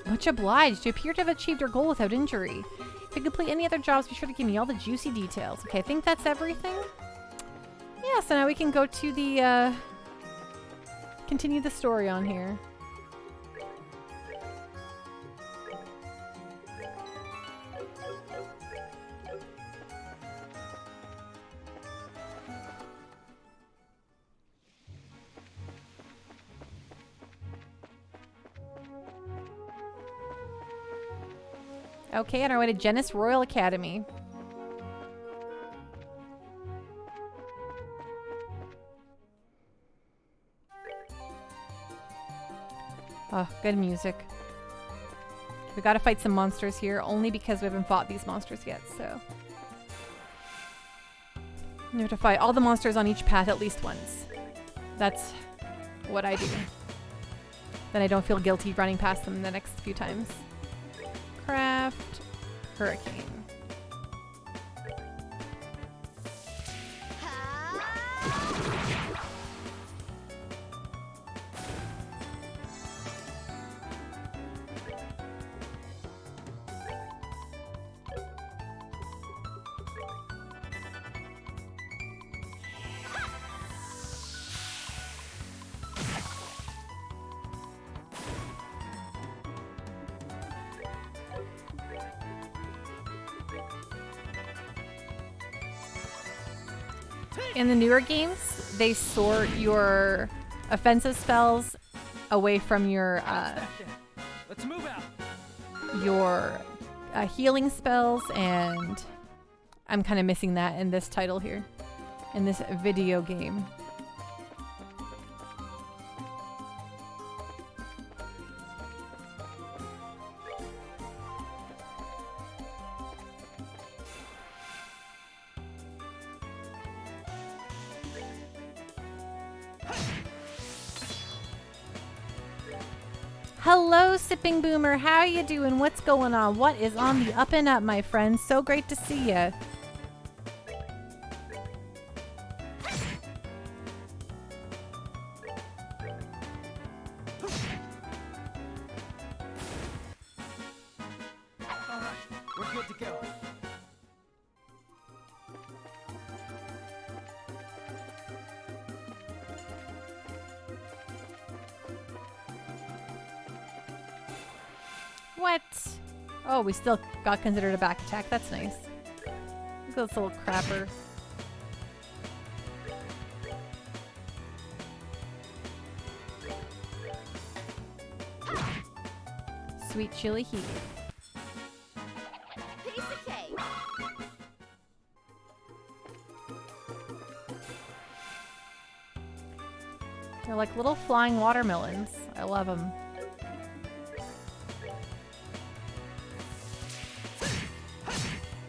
Much obliged. You appear to have achieved your goal without injury. If you complete any other jobs, be sure to give me all the juicy details. Okay, I think that's everything. Yeah, so now we can go to the, continue the story on here. Okay, on our way to Genis Royal Academy. Oh, good music. We gotta fight some monsters here, only because we haven't fought these monsters yet, so. We have to fight all the monsters on each path at least once. That's what I do. Then I don't feel guilty running past them the next few times. Craft. Hurricane. In the newer games, they sort your offensive spells away from your Let's move out. your healing spells, and I'm kind of missing that in this title here, in this video game. Hello, Sipping Boomer. How you doing? What's going on? What is on the up and up, my friend? So great to see ya. All right, we're good to go. What? Oh, we still got considered a back attack. That's nice. Look at this little crapper. Sweet chili heat. Piece of cake. They're like little flying watermelons. I love them.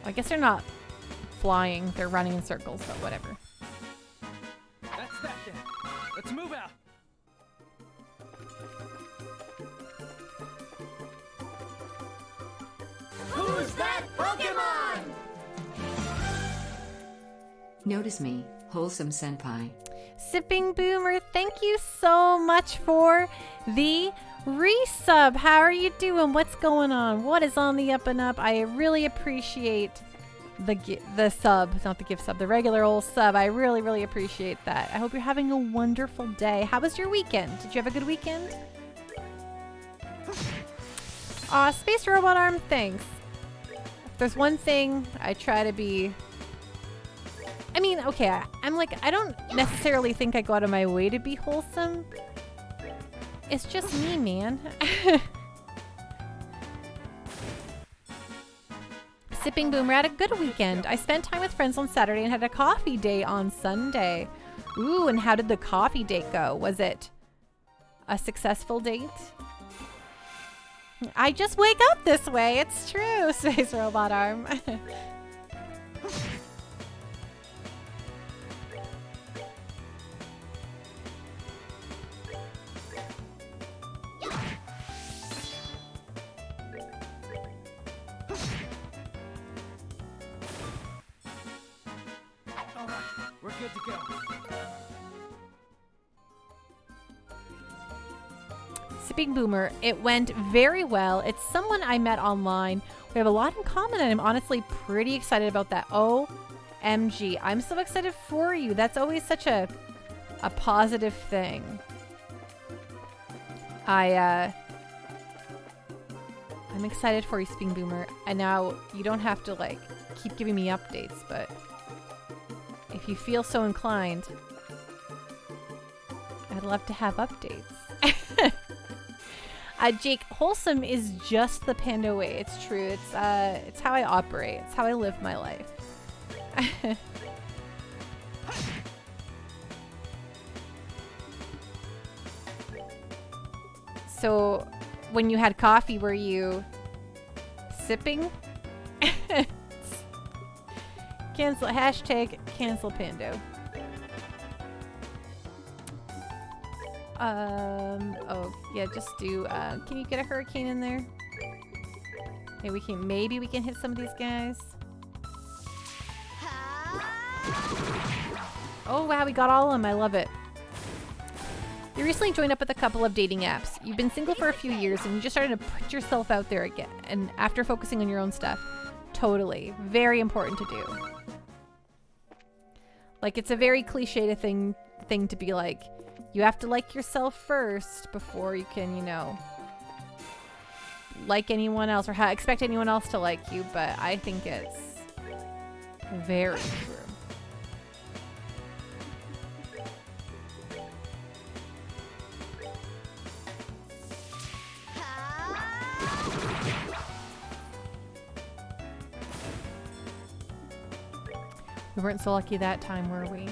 I guess they're not flying, they're running in circles, but whatever. That's that then. Let's move out. Who's that Pokemon? Notice me, Wholesome Senpai. Sipping Boomer, thank you so much for the resub. How are you doing? What's going on? What is on the up and up? I really appreciate the sub, not the gift sub, the regular old sub. I really, really appreciate that. I hope you're having a wonderful day. How was your weekend? Did you have a good weekend? Aw, Space Robot Arm, thanks. If there's one thing I try to be... I mean, okay, I'm like, I don't necessarily think I go out of my way to be wholesome. It's just me, man. Sipping Boomer had a good weekend. I spent time with friends on Saturday and had a coffee date on Sunday. Ooh, and how did the coffee date go? Was it a successful date? I just wake up this way. It's true, Space Robot Arm. All right, we're good to go. Sipping Boomer, it went very well. It's someone I met online. We have a lot in common, and I'm honestly pretty excited about that. OMG, I'm so excited for you. That's always such a positive thing. I'm excited for you, Sipping Boomer. And now you don't have to like keep giving me updates, but if you feel so inclined, I'd love to have updates. Jake, wholesome is just the panda way. It's true. It's how I operate. It's how I live my life. So, when you had coffee, were you Sipping? Cancel. Hashtag cancel Pando. Oh, yeah, just do, can you get a hurricane in there? Okay, maybe we can hit some of these guys. Oh, wow, we got all of them. I love it. You recently joined up with a couple of dating apps. You've been single for a few years and you just started to put yourself out there again. And after focusing on your own stuff. Totally. Very important to do. Like, it's a very cliche thing to be like, you have to like yourself first before you can, you know, like anyone else or expect anyone else to like you. But I think it's very true. We weren't so lucky that time, were we?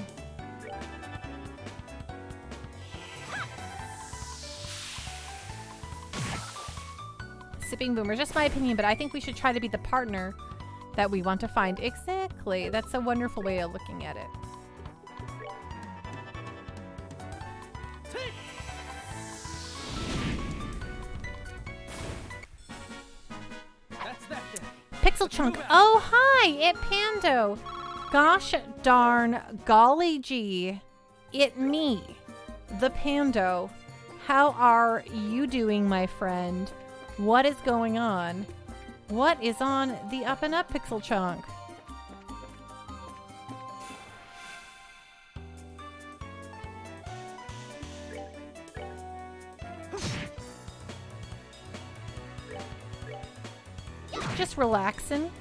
Sipping boomer, just my opinion, but I think we should try to be the partner that we want to find. Exactly. That's a wonderful way of looking at it. That's that then. Pixel Chunk. Oh, hi, it Pando. Gosh darn golly gee. It me, the Pando. How are you doing, my friend? What is going on? What is on the up and up, Pixel Chunk? Just relaxing.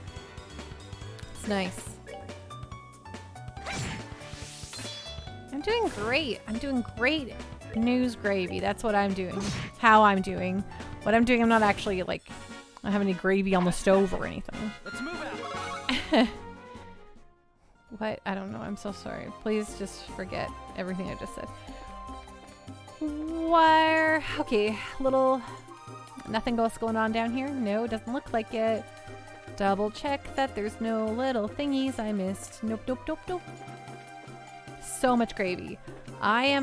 It's nice. I'm doing great. I'm doing great. News gravy. That's what I'm doing. How I'm doing. What I'm doing, I'm not actually like, I don't have any gravy on the stove or anything. Let's move out. What? I don't know. I'm so sorry. Please just forget everything I just said. Wire. Okay. Nothing else going on down here? No, doesn't look like it. Double check that there's no little thingies I missed. Nope, nope, nope, nope. So much gravy. I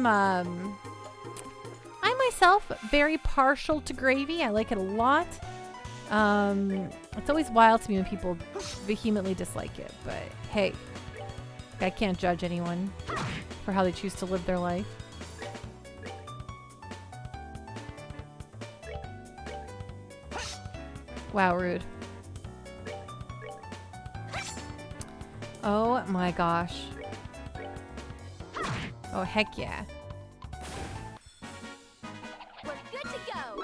myself very partial to gravy. I like it a lot. It's always wild to me when people vehemently dislike it, but hey, I can't judge anyone for how they choose to live their life. Wow, rude. Oh my gosh. Oh, heck yeah. We're good to go.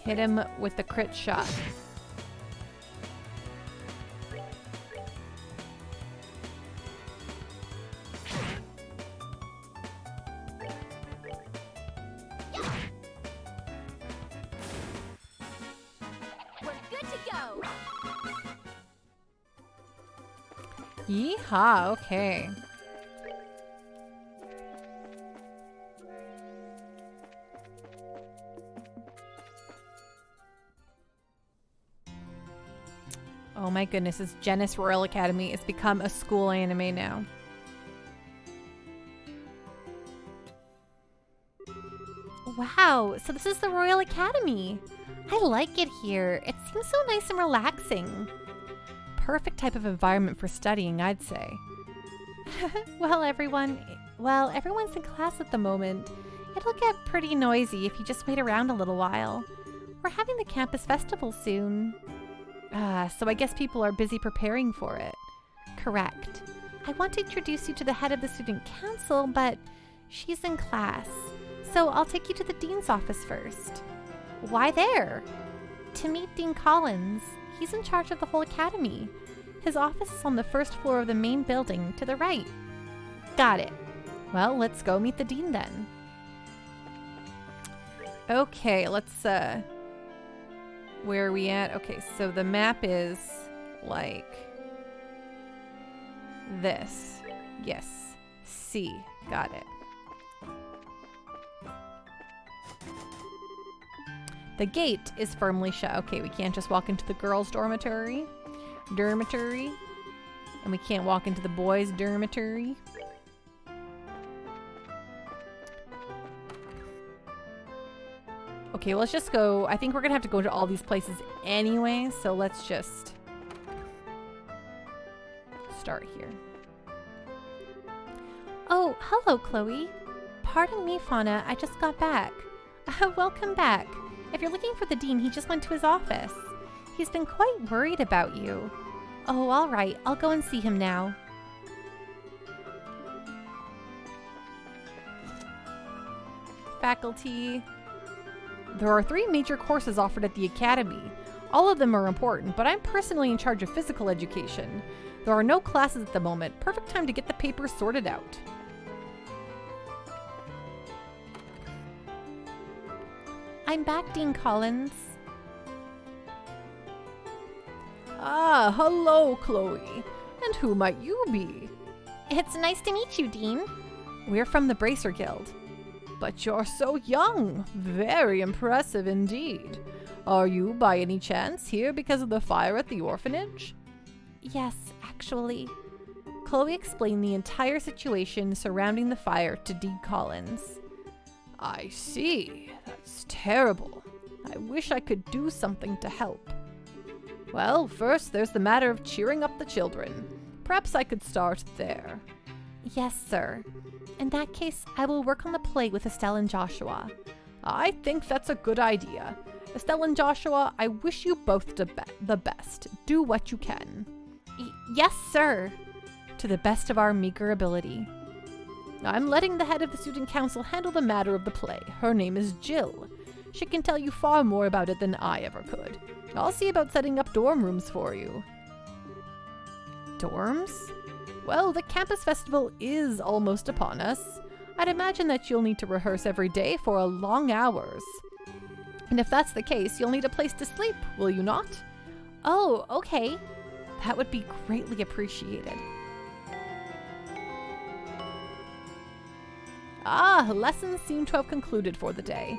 Hit him with the crit shot. Yeehaw, okay. Oh my goodness, this Genis Royal Academy has become a school anime now. Wow, so this is the Royal Academy. I like it here. It seems so nice and relaxing. Perfect type of environment for studying, I'd say. Well, everyone's in class at the moment. It'll get pretty noisy if you just wait around a little while. We're having the campus festival soon. So I guess people are busy preparing for it. Correct. I want to introduce you to the head of the student council, but she's in class. So I'll take you to the dean's office first. Why there? To meet Dean Collins. He's in charge of the whole academy. His office is on the first floor of the main building to the right. Got it. Well, let's go meet the dean then. Okay, let's, where are we at? Okay, so the map is like this. Yes. C. Got it. The gate is firmly shut. Okay, we can't just walk into the girls' dormitory. And we can't walk into the boys' dormitory. Okay, well, let's just go. I think we're gonna have to go to all these places anyway, so let's just start here. Oh, hello, Chloe. Pardon me, Fauna. I just got back. Welcome back. If you're looking for the dean, he just went to his office. He's been quite worried about you. Oh, all right. I'll go and see him now. Faculty. There are 3 major courses offered at the academy. All of them are important, but I'm personally in charge of physical education. There are no classes at the moment. Perfect time to get the papers sorted out. I'm back, Dean Collins. Ah, hello, Chloe. And who might you be? It's nice to meet you, Dean. We're from the Bracer Guild. But you're so young. Very impressive indeed. Are you, by any chance, here because of the fire at the orphanage? Yes, actually. Chloe explained the entire situation surrounding the fire to Dean Collins. I see. That's terrible. I wish I could do something to help. Well, first there's the matter of cheering up the children. Perhaps I could start there. Yes, sir. In that case, I will work on the play with Estelle and Joshua. I think that's a good idea. Estelle and Joshua, I wish you both the best. Do what you can. Yes, sir. To the best of our meager ability. I'm letting the head of the student council handle the matter of the play. Her name is Jill. She can tell you far more about it than I ever could. I'll see about setting up dorm rooms for you. Dorms? Well, the campus festival is almost upon us. I'd imagine that you'll need to rehearse every day for a long hours. And if that's the case, you'll need a place to sleep, will you not? Oh, okay. That would be greatly appreciated. Ah, lessons seem to have concluded for the day.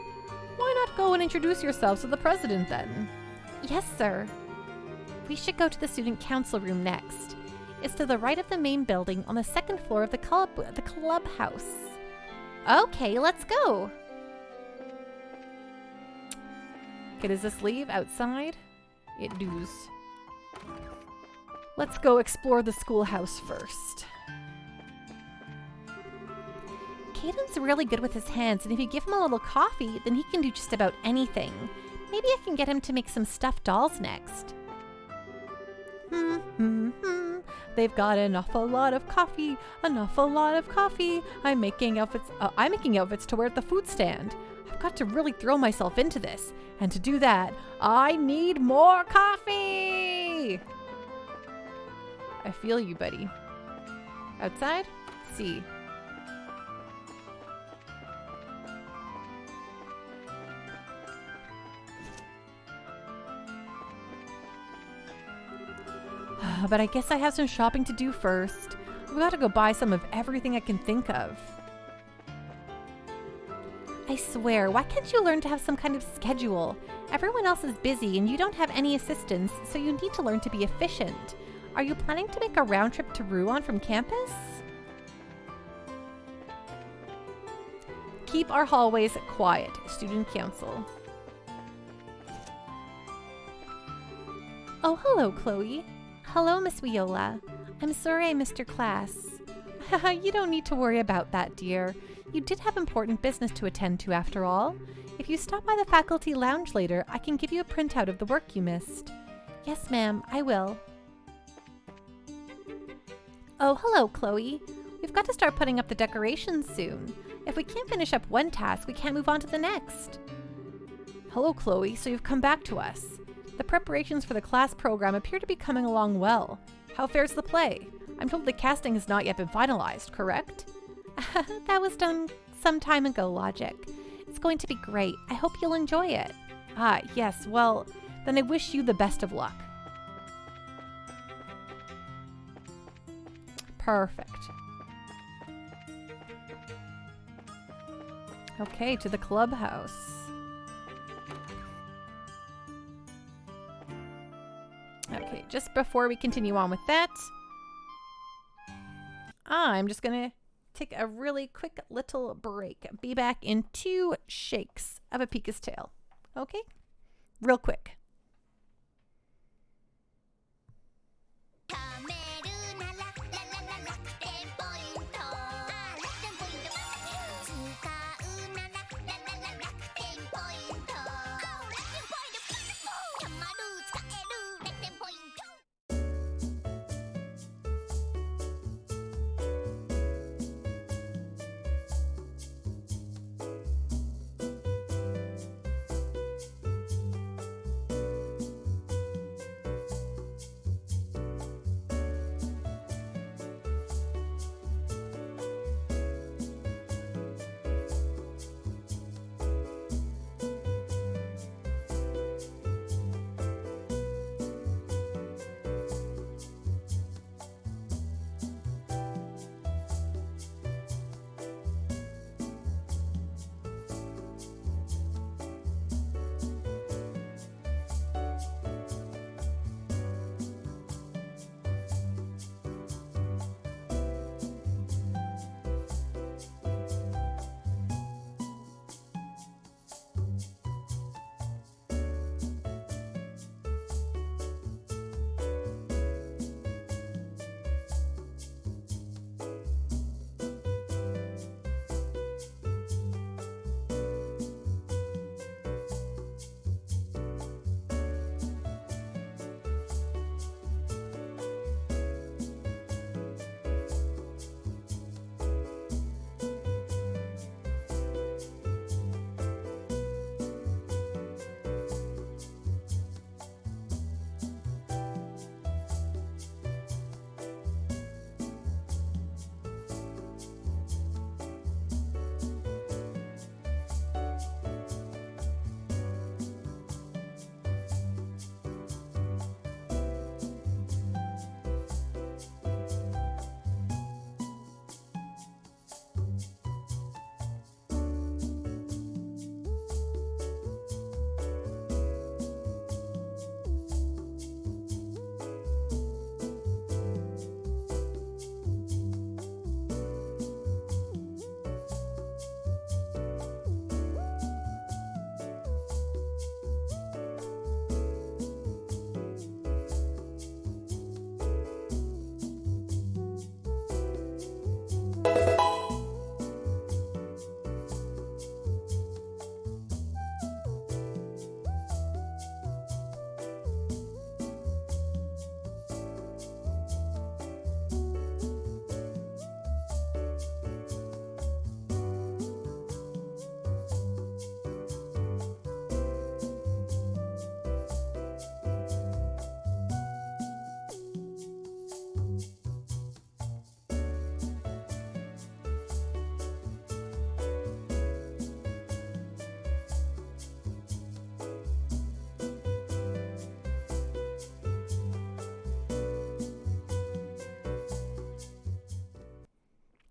Why not go and introduce yourselves to the president then? Yes, sir. We should go to the student council room next. It's to the right of the main building on the 2nd floor of the clubhouse. Okay, let's go. Okay, does this leave outside? It does. Let's go explore the schoolhouse first. Caden's really good with his hands, and if you give him a little coffee, then he can do just about anything. Maybe I can get him to make some stuffed dolls next. They've got an awful lot of coffee, an awful lot of coffee. I'm making outfits to wear at the food stand. I've got to really throw myself into this, and to do that, I need more coffee. I feel you, buddy. Outside? See. But I guess I have some shopping to do first. I've got to go buy some of everything I can think of. I swear, why can't you learn to have some kind of schedule? Everyone else is busy and you don't have any assistants, so you need to learn to be efficient. Are you planning to make a round trip to Rouen from campus? Keep our hallways quiet, student council. Oh, hello, Chloe. Hello, Miss Viola. I'm sorry I missed your class. You don't need to worry about that, dear. You did have important business to attend to after all. If you stop by the faculty lounge later, I can give you a printout of the work you missed. Yes, ma'am, I will. Oh, hello, Chloe. We've got to start putting up the decorations soon. If we can't finish up one task, we can't move on to the next. Hello, Chloe. So you've come back to us. The preparations for the class program appear to be coming along well. How fares the play? I'm told the casting has not yet been finalized, correct? That was done some time ago, Logic. It's going to be great. I hope you'll enjoy it. Ah, yes. Well, then I wish you the best of luck. Perfect. Okay, to the clubhouse. Okay, just before we continue on with that, I'm just going to take a really quick little break. Be back in 2 shakes of a Pika's tail. Okay? Real quick.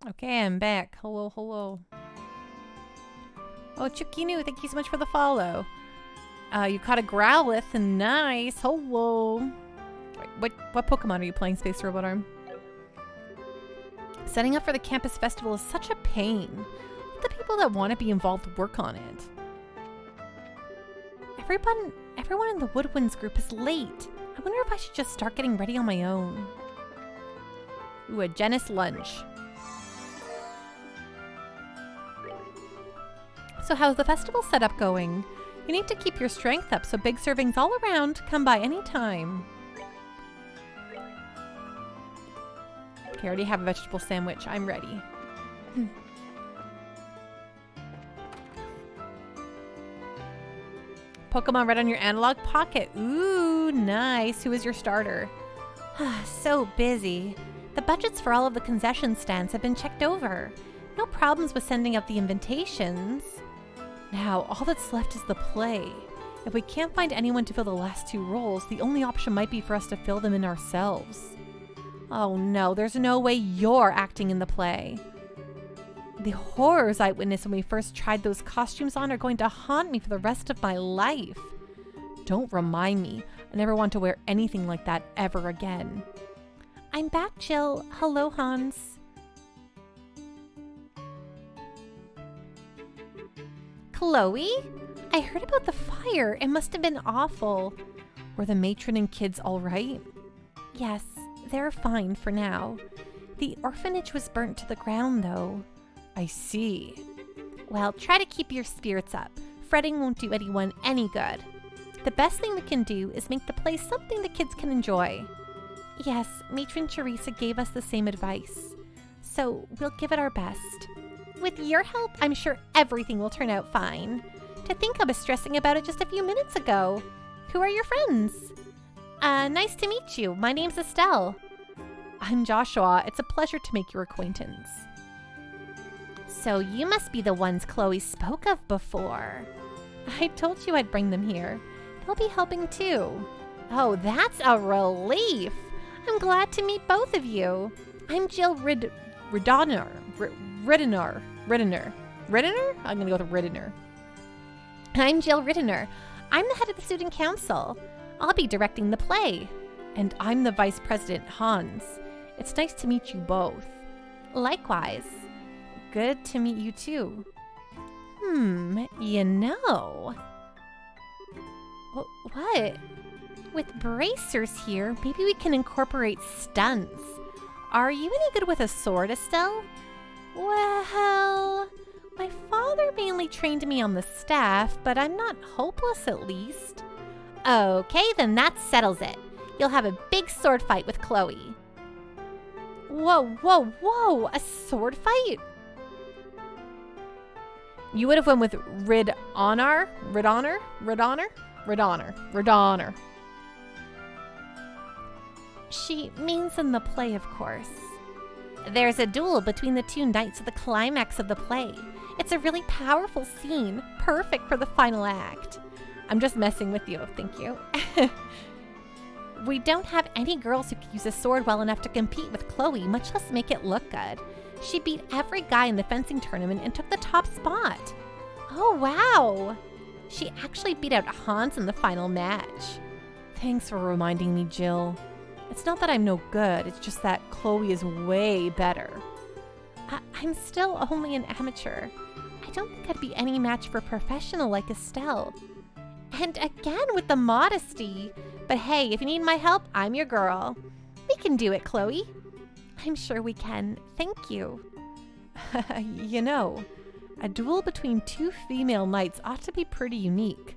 Okay, I'm back. Hello, hello. Oh, Chukinu, thank you so much for the follow. You caught a Growlithe. Nice. Hello. Wait, what Pokemon are you playing, Space Robot Arm? Setting up for the campus festival is such a pain. Let the people that want to be involved work on it. Everyone in the Woodwinds group is late. I wonder if I should just start getting ready on my own. Ooh, a Genis lunch. So how's the festival setup going? You need to keep your strength up, so big servings all around. Come by any time. Okay, I already have a vegetable sandwich. I'm ready. Pokemon Red on your analog pocket. Ooh, nice. Who is your starter? So busy. The budgets for all of the concession stands have been checked over. No problems with sending out the invitations. Now, all that's left is the play. If we can't find anyone to fill the last 2 roles, the only option might be for us to fill them in ourselves. Oh no, there's no way you're acting in the play. The horrors I witnessed when we first tried those costumes on are going to haunt me for the rest of my life. Don't remind me. I never want to wear anything like that ever again. I'm back, Jill. Hello, Hans. Chloe? I heard about the fire. It must have been awful. Were the matron and kids all right? Yes, they're fine for now. The orphanage was burnt to the ground, though. I see. Well, try to keep your spirits up. Fretting won't do anyone any good. The best thing we can do is make the place something the kids can enjoy. Yes, Matron Teresa gave us the same advice. So we'll give it our best. With your help, I'm sure everything will turn out fine. To think I was stressing about it just a few minutes ago. Who are your friends? Nice to meet you. My name's Estelle. I'm Joshua. It's a pleasure to make your acquaintance. So you must be the ones Chloe spoke of before. I told you I'd bring them here. They'll be helping too. Oh, that's a relief. I'm glad to meet both of you. I'm Jill Riddener? I'm gonna go with Riddener. I'm Jill Riddener. I'm the head of the student council. I'll be directing the play. And I'm the vice president, Hans. It's nice to meet you both. Likewise. Good to meet you too. You know. What? With bracers here, maybe we can incorporate stunts. Are you any good with a sword, Estelle? Well, my father mainly trained me on the staff, but I'm not hopeless at least. Okay, then that settles it. You'll have a big sword fight with Chloe. Whoa! A sword fight? You would have went with Ridhonour? She means in the play, of course. There's a duel between the two knights at the climax of the play. It's a really powerful scene, perfect for the final act. I'm just messing with you, thank you. We don't have any girls who can use a sword well enough to compete with Chloe, much less make it look good. She beat every guy in the fencing tournament and took the top spot. Oh, wow! She actually beat out Hans in the final match. Thanks for reminding me, Jill. It's not that I'm no good, it's just that Chloe is way better. I'm still only an amateur. I don't think I'd be any match for a professional like Estelle. And again with the modesty. But hey, if you need my help, I'm your girl. We can do it, Chloe. I'm sure we can. Thank you. You know, a duel between two female knights ought to be pretty unique.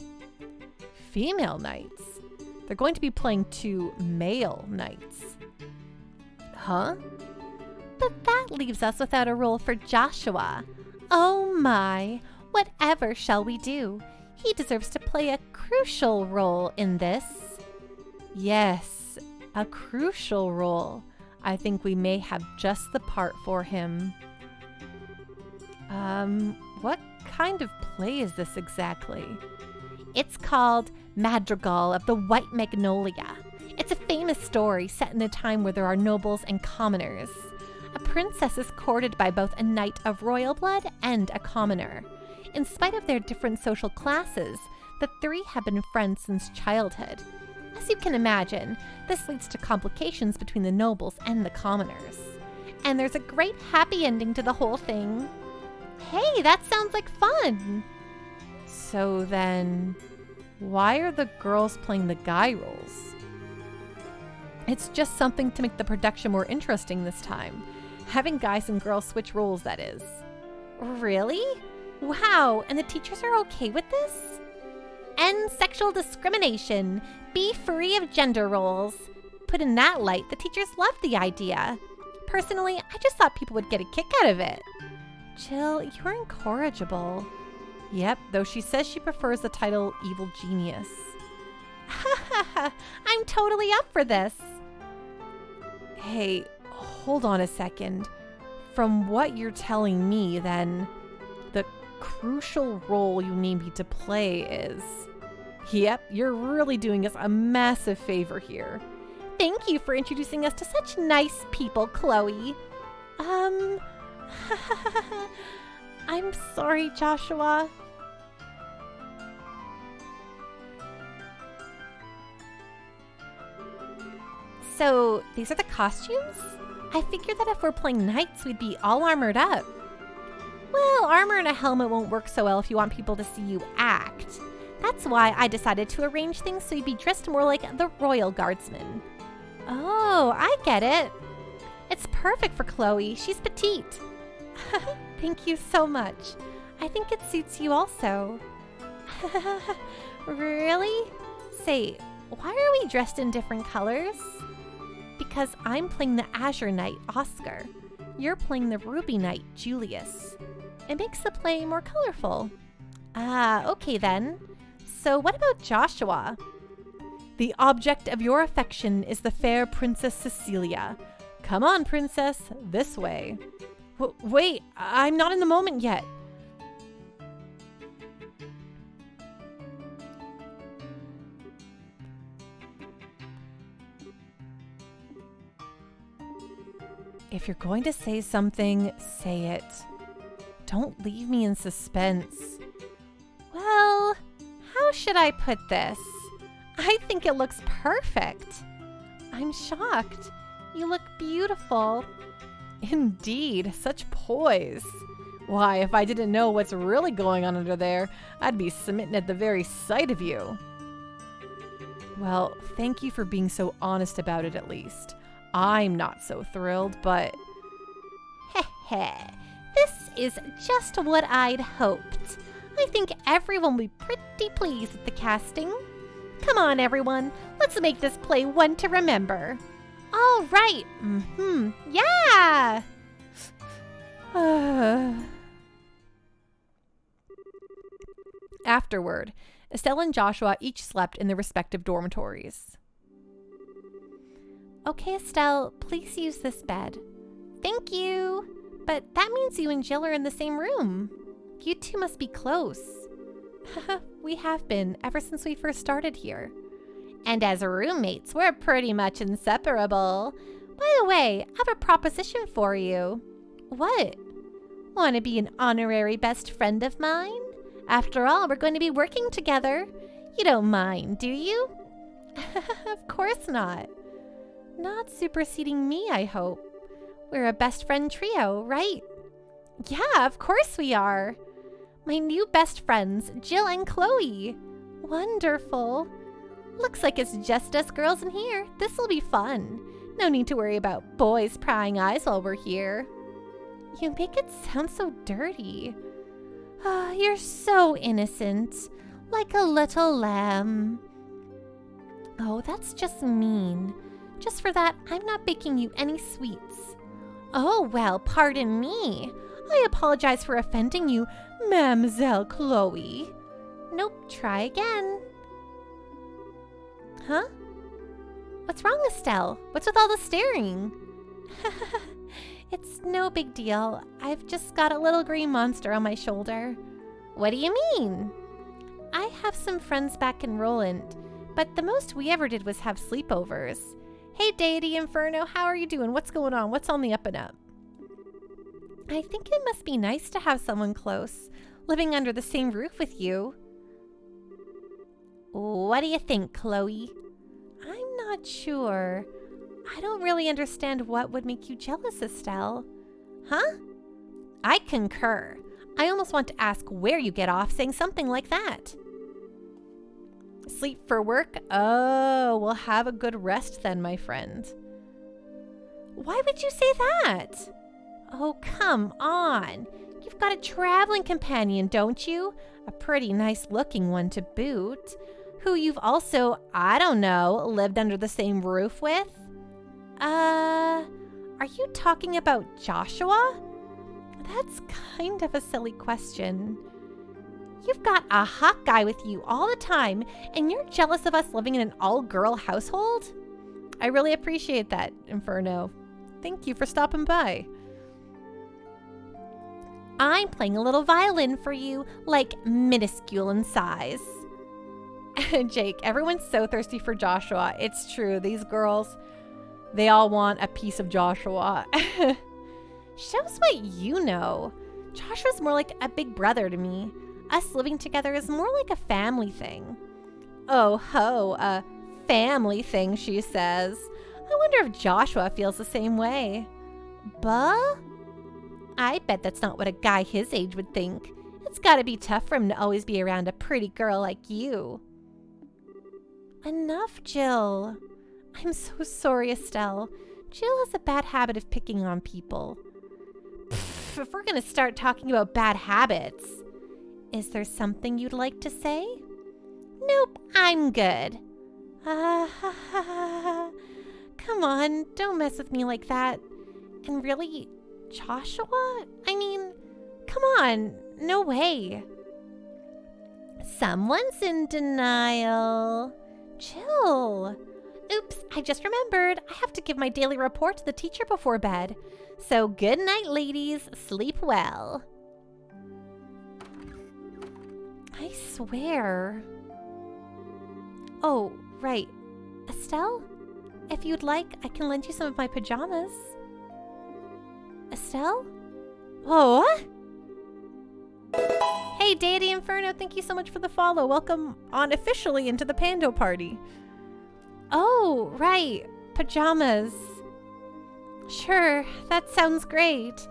Female knights? They're going to be playing two male knights. Huh? But that leaves us without a role for Joshua. Oh my, whatever shall we do? He deserves to play a crucial role in this. Yes, a crucial role. I think we may have just the part for him. What kind of play is this exactly? It's called Madrigal of the White Magnolia. It's a famous story set in a time where there are nobles and commoners. A princess is courted by both a knight of royal blood and a commoner. In spite of their different social classes, the three have been friends since childhood. As you can imagine, this leads to complications between the nobles and the commoners. And there's a great happy ending to the whole thing. Hey, that sounds like fun! So then, why are the girls playing the guy roles? It's just something to make the production more interesting this time. Having guys and girls switch roles, that is. Really? Wow, and the teachers are okay with this? End sexual discrimination. Be free of gender roles. Put in that light, the teachers loved the idea. Personally, I just thought people would get a kick out of it. Jill, you're incorrigible. Yep, though she says she prefers the title Evil Genius. I'm totally up for this. Hey, hold on a second. From what you're telling me, then, the crucial role you need me to play is... Yep, you're really doing us a massive favor here. Thank you for introducing us to such nice people, Chloe. I'm sorry, Joshua. So, these are the costumes? I figured that if we're playing knights, we'd be all armored up. Well, armor and a helmet won't work so well if you want people to see you act. That's why I decided to arrange things so you'd be dressed more like the royal guardsman. Oh, I get it. It's perfect for Chloe. She's petite. Thank you so much. I think it suits you also. Really? Say, why are we dressed in different colors? Because I'm playing the Azure Knight, Oscar. You're playing the Ruby Knight, Julius. It makes the play more colorful. Ah, okay then. So what about Joshua? The object of your affection is the fair Princess Cecilia. Come on, princess, this way. Wait, I'm not in the moment yet. If you're going to say something, say it. Don't leave me in suspense. Well, how should I put this? I think it looks perfect. I'm shocked. You look beautiful. Indeed, such poise. Why, if I didn't know what's really going on under there, I'd be smitten at the very sight of you. Well, thank you for being so honest about it at least. I'm not so thrilled, but... Heh. This is just what I'd hoped. I think everyone will be pretty pleased with the casting. Come on, everyone. Let's make this play one to remember. All right. Yeah. Afterward, Estelle and Joshua each slept in their respective dormitories. Okay, Estelle, please use this bed. Thank you. But that means you and Jill are in the same room. You two must be close. We have been ever since we first started here. And as roommates, we're pretty much inseparable. By the way, I have a proposition for you. What? Want to be an honorary best friend of mine? After all, we're going to be working together. You don't mind, do you? Of course not. Not superseding me, I hope. We're a best friend trio, right? Yeah, of course we are. My new best friends, Jill and Chloe. Wonderful. Looks like it's just us girls in here. This'll be fun. No need to worry about boys prying eyes while we're here. You make it sound so dirty. You're so innocent. Like a little lamb. Oh, that's just mean. Just for that, I'm not baking you any sweets. Oh, well, pardon me. I apologize for offending you, Mademoiselle Chloe. Nope, try again. Huh? What's wrong, Estelle? What's with all the staring? It's no big deal. I've just got a little green monster on my shoulder. What do you mean? I have some friends back in Roland, but the most we ever did was have sleepovers. Hey, Deity Inferno, how are you doing? What's going on? What's on the up and up? I think it must be nice to have someone close, living under the same roof with you. What do you think, Chloe? I'm not sure. I don't really understand what would make you jealous, Estelle. Huh? I concur. I almost want to ask where you get off saying something like that. Sleep for work? Oh, well, have a good rest then, my friend. Why would you say that? Oh, come on. You've got a traveling companion, don't you? A pretty nice looking one to boot. Who you've also, I don't know, lived under the same roof with? Are you talking about Joshua? That's kind of a silly question. You've got a hot guy with you all the time, and you're jealous of us living in an all-girl household? I really appreciate that, Inferno. Thank you for stopping by. I'm playing a little violin for you, like minuscule in size. Jake, everyone's so thirsty for Joshua. It's true. These girls, they all want a piece of Joshua. Shows what you know. Joshua's more like a big brother to me. Us living together is more like a family thing. Oh ho, a family thing, she says. I wonder if Joshua feels the same way. Buh? I bet that's not what a guy his age would think. It's gotta be tough for him to always be around a pretty girl like you. Enough, Jill. I'm so sorry, Estelle. Jill has a bad habit of picking on people. Pfft, if we're gonna start talking about bad habits, is there something you'd like to say? Nope, I'm good. Come on, don't mess with me like that. And really, Joshua? I mean, come on, no way. Someone's in denial. Jill. Oops, I just remembered. I have to give my daily report to the teacher before bed. So good night, ladies. Sleep well. I swear. Oh, right. Estelle? If you'd like, I can lend you some of my pajamas. Estelle? Oh? Hey, Deity Inferno, thank you so much for the follow. Welcome unofficially into the Pando Party. Oh, right. Pajamas. Sure, that sounds great.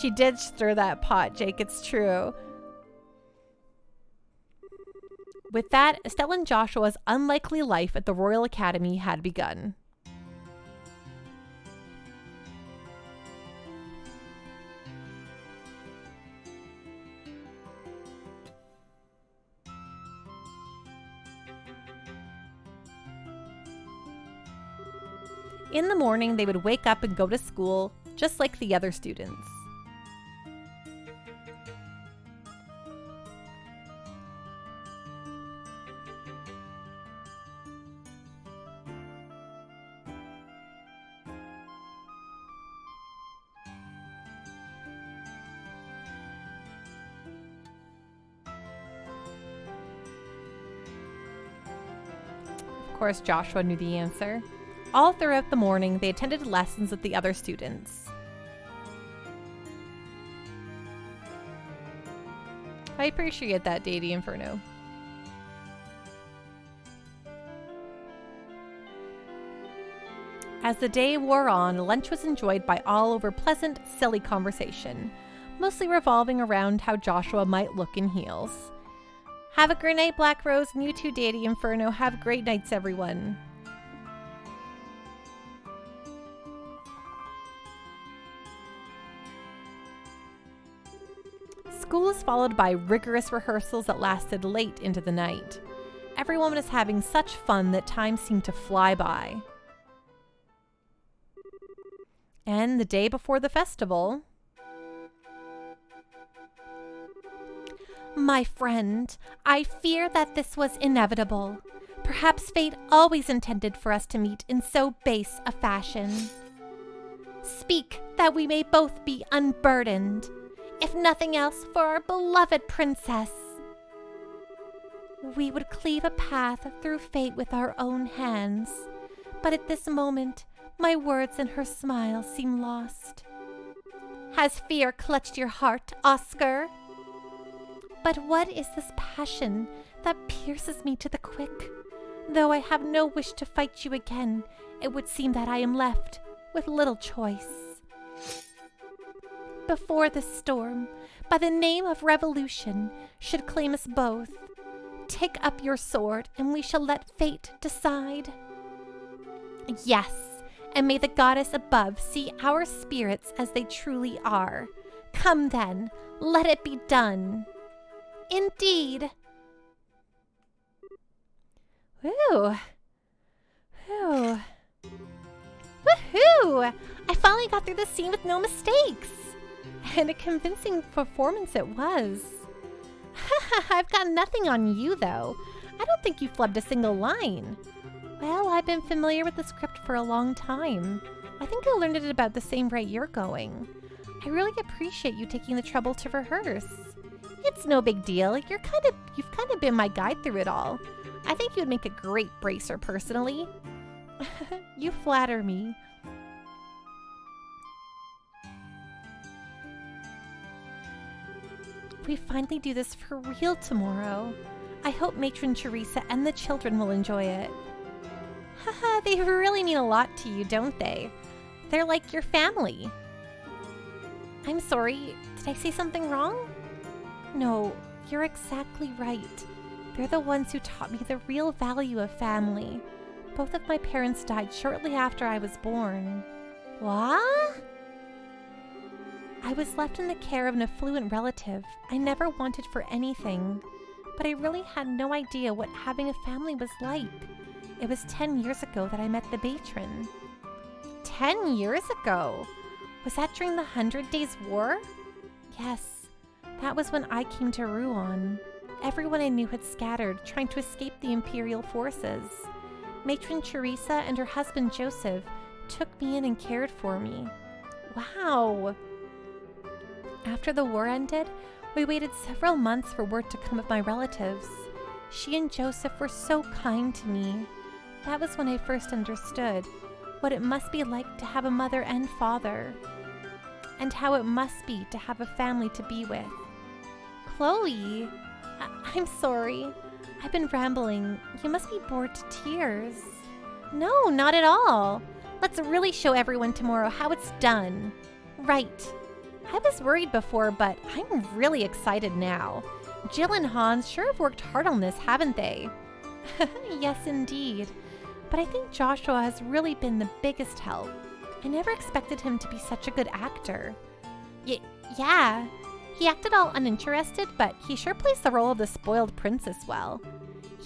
She did stir that pot, Jake, it's true. With that, Estelle and Joshua's unlikely life at the Royal Academy had begun. In the morning, they would wake up and go to school, just like the other students. Of course, Joshua knew the answer. All throughout the morning, they attended lessons with the other students. I appreciate that, Deity Inferno. As the day wore on, lunch was enjoyed by all over pleasant, silly conversation, mostly revolving around how Joshua might look in heels. Have a great night, Black Rose, and you too, Deity Inferno. Have great nights, everyone. School is followed by rigorous rehearsals that lasted late into the night. Everyone was having such fun that time seemed to fly by. And the day before the festival... My friend, I fear that this was inevitable. Perhaps fate always intended for us to meet in so base a fashion. Speak, that we may both be unburdened. If nothing else, for our beloved princess. We would cleave a path through fate with our own hands, but at this moment, my words and her smile seem lost. Has fear clutched your heart, Oscar? But what is this passion that pierces me to the quick? Though I have no wish to fight you again, it would seem that I am left with little choice. Before this storm, by the name of revolution, should claim us both. Take up your sword, and we shall let fate decide. Yes, and may the goddess above see our spirits as they truly are. Come then, let it be done. Indeed. Woo. Whew. Woohoo! I finally got through the scene with no mistakes. And a convincing performance it was. I've got nothing on you, though. I don't think you flubbed a single line. Well, I've been familiar with the script for a long time. I think I learned it at about the same rate you're going. I really appreciate you taking the trouble to rehearse. It's no big deal. You've kind of been my guide through it all. I think you'd make a great bracer, personally. You flatter me. we finally do this for real tomorrow. I hope Matron Teresa and the children will enjoy it. Haha, they really mean a lot to you, don't they? They're like your family. I'm sorry, did I say something wrong? No, you're exactly right. They're the ones who taught me the real value of family. Both of my parents died shortly after I was born. What? I was left in the care of an affluent relative I never wanted for anything, but I really had no idea what having a family was like. It was 10 years ago that I met the matron. 10 years ago? Was that during the 100 Days War? Yes, that was when I came to Rouen. Everyone I knew had scattered, trying to escape the Imperial forces. Matron Teresa and her husband Joseph took me in and cared for me. Wow! After the war ended, we waited several months for word to come of my relatives. She and Joseph were so kind to me. That was when I first understood what it must be like to have a mother and father, and how it must be to have a family to be with. Chloe, I'm sorry. I've been rambling. You must be bored to tears. No, not at all. Let's really show everyone tomorrow how it's done. Right. I was worried before, but I'm really excited now. Jill and Hans sure have worked hard on this, haven't they? Yes, indeed. But I think Joshua has really been the biggest help. I never expected him to be such a good actor. Yeah. He acted all uninterested, but he sure plays the role of the spoiled princess well.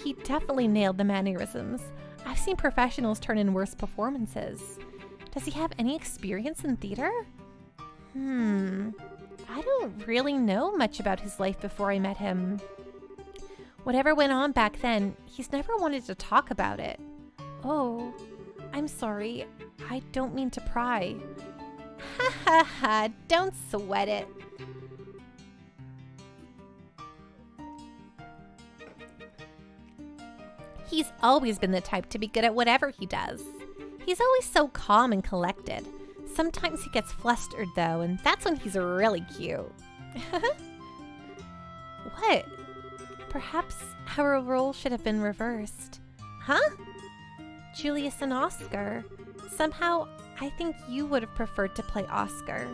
He definitely nailed the mannerisms. I've seen professionals turn in worse performances. Does he have any experience in theater? I don't really know much about his life before I met him. Whatever went on back then, he's never wanted to talk about it. Oh, I'm sorry. I don't mean to pry. Ha ha ha, don't sweat it. He's always been the type to be good at whatever he does. He's always so calm and collected. Sometimes he gets flustered though, and that's when he's really cute. What? Perhaps our role should have been reversed. Huh? Julius and Oscar. Somehow, I think you would have preferred to play Oscar.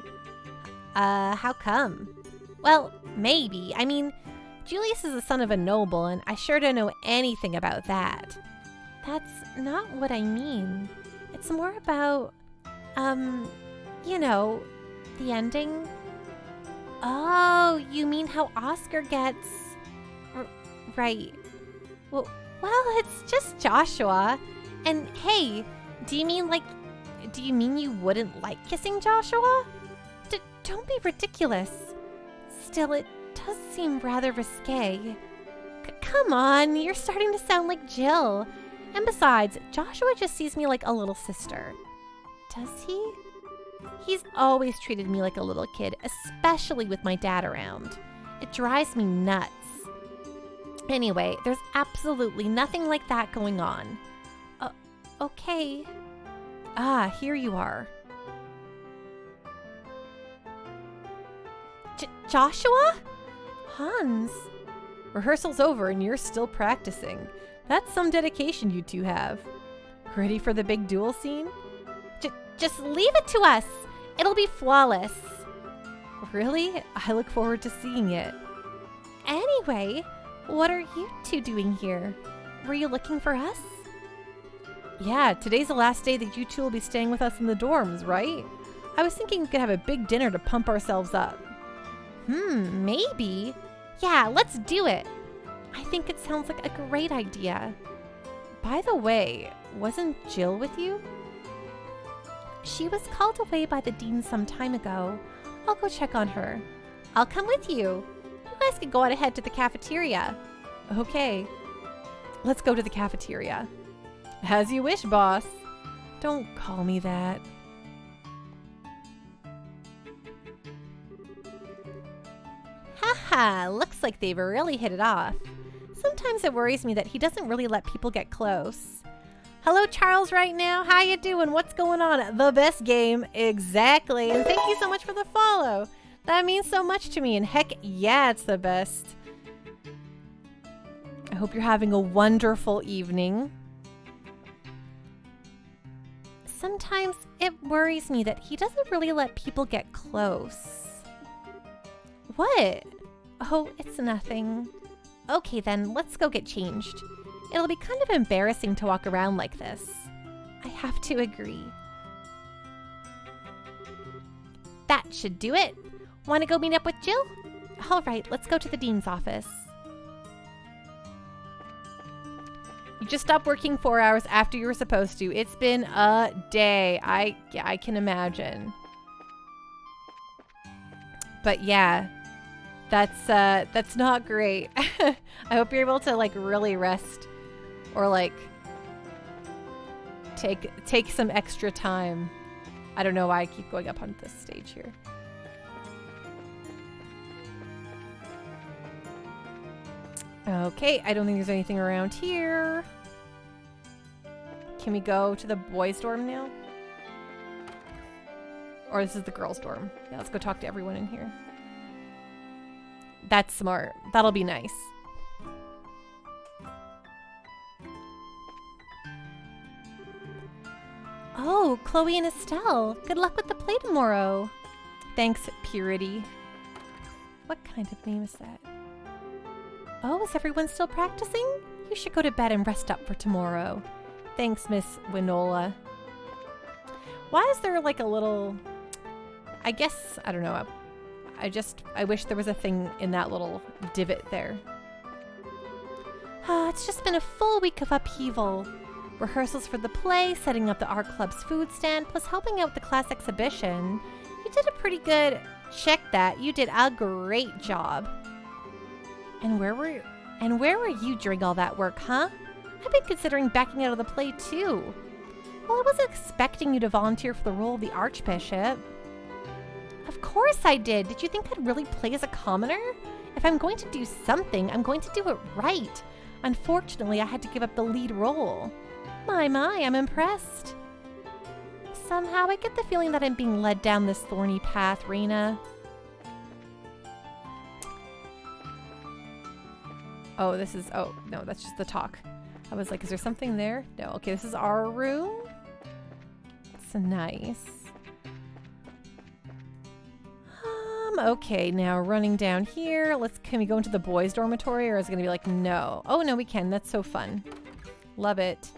How come? Well, maybe. I mean, Julius is the son of a noble, and I sure don't know anything about that. That's not what I mean. It's more about, you know, the ending. Oh, you mean how Oscar gets... right. Well, it's just Joshua. And hey, do you mean you wouldn't like kissing Joshua? Don't be ridiculous. Still, it does seem rather risque. Come on, you're starting to sound like Jill. And besides, Joshua just sees me like a little sister. Does he? He's always treated me like a little kid, especially with my dad around. It drives me nuts. Anyway, there's absolutely nothing like that going on. Okay. Ah, here you are. Joshua? Hans? Rehearsal's over and you're still practicing. That's some dedication you two have. Ready for the big duel scene? Just leave it to us. It'll be flawless. Really? I look forward to seeing it. Anyway, what are you two doing here? Were you looking for us? Yeah, today's the last day that you two will be staying with us in the dorms, right? I was thinking we could have a big dinner to pump ourselves up. Maybe. Yeah, let's do it. I think it sounds like a great idea. By the way, wasn't Jill with you? She was called away by the dean some time ago. I'll go check on her. I'll come with you. You guys can go on ahead to the cafeteria. Okay. Let's go to the cafeteria. As you wish, boss. Don't call me that. Haha, looks like they've really hit it off. Sometimes it worries me that he doesn't really let people get close. Hello, Charles, right now. How you doing? What's going on? The best game. Exactly. And thank you so much for the follow. That means so much to me, and heck yeah, it's the best. I hope you're having a wonderful evening. Sometimes it worries me that he doesn't really let people get close. What? Oh, it's nothing. Okay then, let's go get changed. It'll be kind of embarrassing to walk around like this. I have to agree. That should do it. Want to go meet up with Jill? All right, let's go to the dean's office. You just stopped working 4 hours after you were supposed to. It's been a day. I can imagine. But yeah, that's not great. I hope you're able to like really rest or like take some extra time. I don't know why I keep going up onto this stage here. Okay, I don't think there's anything around here. Can we go to the boys' dorm now? Or this is the girls' dorm. Yeah, let's go talk to everyone in here. That's smart. That'll be nice. Oh, Chloe and Estelle. Good luck with the play tomorrow. Thanks, Purity. What kind of name is that? Oh, is everyone still practicing? You should go to bed and rest up for tomorrow. Thanks, Miss Winola. Why is there like a little... I guess, I don't know. I wish there was a thing in that little divot there. It's just been a full week of upheaval. Rehearsals for the play, setting up the art club's food stand, plus helping out with the class exhibition. You did a pretty good... Check that. You did a great job. And where were you during all that work, huh? I've been considering backing out of the play too. Well, I wasn't expecting you to volunteer for the role of the Archbishop. Of course I did. Did you think I'd really play as a commoner? If I'm going to do something, I'm going to do it right. Unfortunately, I had to give up the lead role. My, I'm impressed. Somehow, I get the feeling that I'm being led down this thorny path, Reina. Oh, no, that's just the talk. I was like, is there something there? No, okay, this is our room. It's nice. Okay, now running down here. Can we go into the boys' dormitory, or is it gonna be like, no? Oh, no, we can. That's so fun. Love it.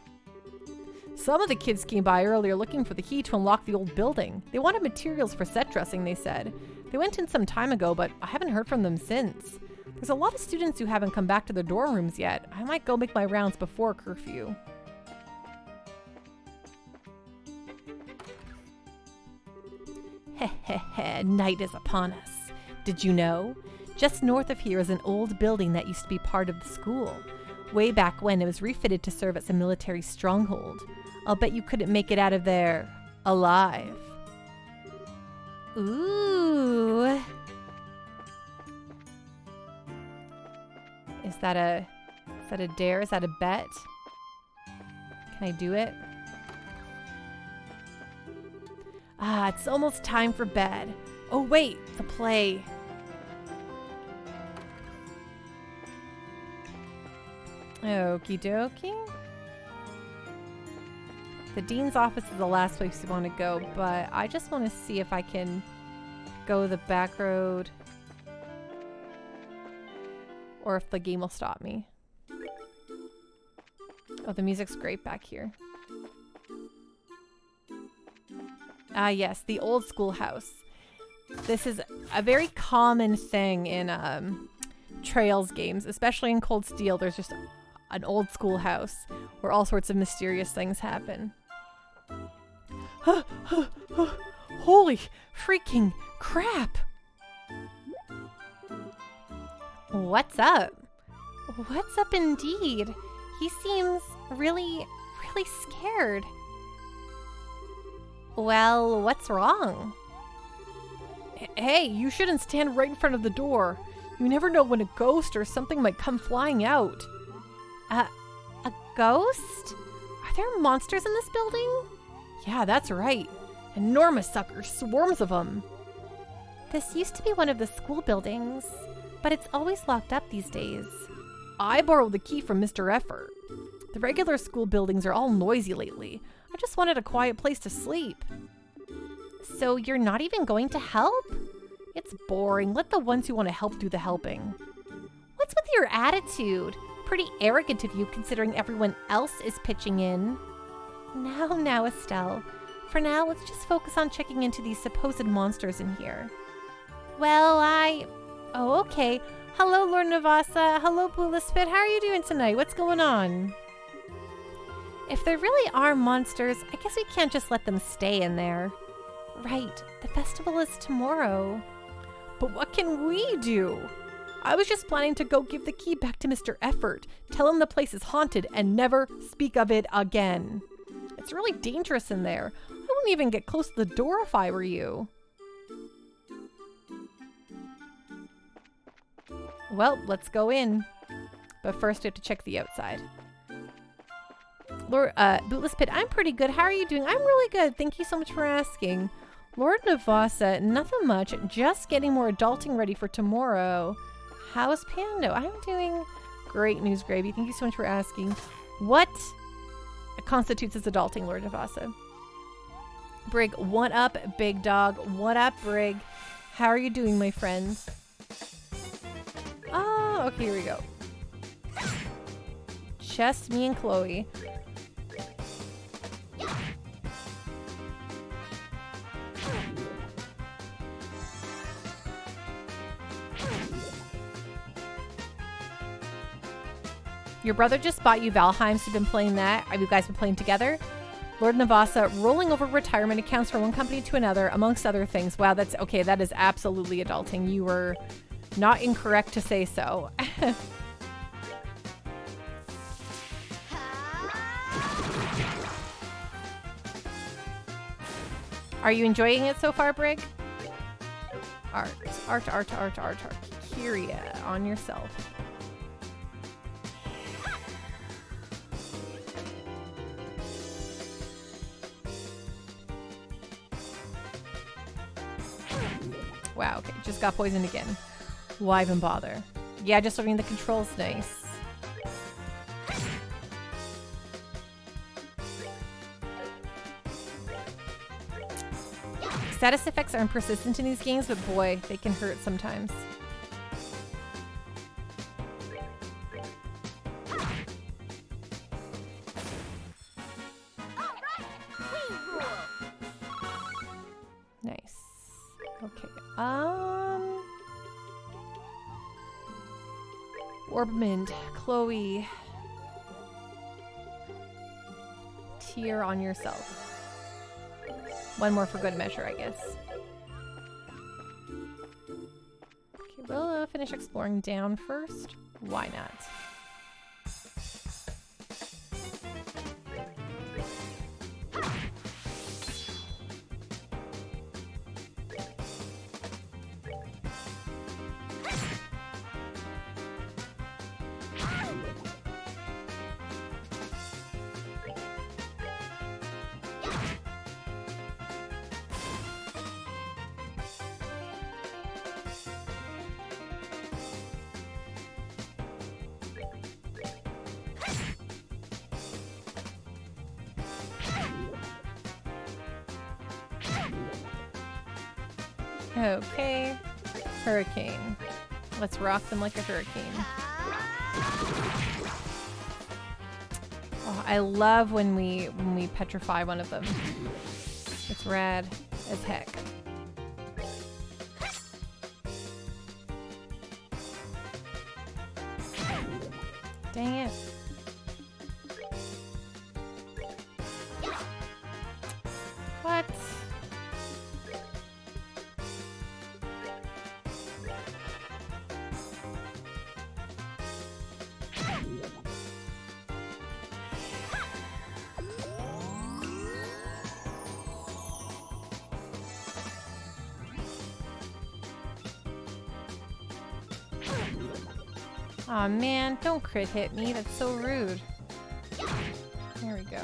Some of the kids came by earlier looking for the key to unlock the old building. They wanted materials for set dressing, they said. They went in some time ago, but I haven't heard from them since. There's a lot of students who haven't come back to their dorm rooms yet. I might go make my rounds before curfew. Heh, night is upon us. Did you know? Just north of here is an old building that used to be part of the school. Way back when, it was refitted to serve as a military stronghold. I'll bet you couldn't make it out of there alive. Ooh. Is that a dare? Is that a bet? Can I do it? It's almost time for bed. Oh wait, the play. Okie dokie. The dean's office is the last place we want to go, but I just want to see if I can go the back road or if the game will stop me. Oh, the music's great back here. Yes, the old schoolhouse. This is a very common thing in Trails games, especially in Cold Steel. There's just an old schoolhouse where all sorts of mysterious things happen. Holy freaking crap! What's up? What's up indeed? He seems really scared. Well, what's wrong? Hey, you shouldn't stand right in front of the door. You never know when a ghost or something might come flying out. A ghost? Are there monsters in this building? Yeah, that's right. Enormous suckers, swarms of them. This used to be one of the school buildings, but it's always locked up these days. I borrowed the key from Mr. Effort. The regular school buildings are all noisy lately. I just wanted a quiet place to sleep. So you're not even going to help? It's boring. Let the ones who want to help do the helping. What's with your attitude? Pretty arrogant of you considering everyone else is pitching in. Now, Estelle. For now, let's just focus on checking into these supposed monsters in here. Well, Oh, okay. Hello, Lord Navasa. Hello, Bulispit. How are you doing tonight? What's going on? If there really are monsters, I guess we can't just let them stay in there. Right. The festival is tomorrow. But what can we do? I was just planning to go give the key back to Mr. Effort, tell him the place is haunted, and never speak of it again. It's really dangerous in there. I wouldn't even get close to the door if I were you. Well, let's go in. But first we have to check the outside. Lord, Bootless Pit, I'm pretty good. How are you doing? I'm really good. Thank you so much for asking. Lord Navasa, nothing much. Just getting more adulting ready for tomorrow. How's Pando? I'm doing great, News Gravy. Thank you so much for asking. What constitutes as adulting, Lord Navasa? Brig, what up, big dog? What up, Brig? How are you doing, my friends? Oh, okay, here we go. Just me and Chloe. Your brother just bought you Valheim, so you've been playing that. Have you guys been playing together? Lord Navasa, rolling over retirement accounts from one company to another, amongst other things. Wow, that's okay. That is absolutely adulting. You were not incorrect to say so. Are you enjoying it so far, Brig? Art. Kyria on yourself. Wow, okay, just got poisoned again. Why even bother? Yeah, just learning the controls, nice. Status effects aren't persistent in these games, but boy, they can hurt sometimes. Nice. Okay. Orbmond, Chloe. Tear on yourself. One more for good measure, I guess. Okay, we'll finish exploring down first. Why not? Okay, hurricane. Let's rock them like a hurricane. Oh, I love when we petrify one of them. It's rad as heck. Dang it. What? Aw, man, don't crit hit me. That's so rude. There we go.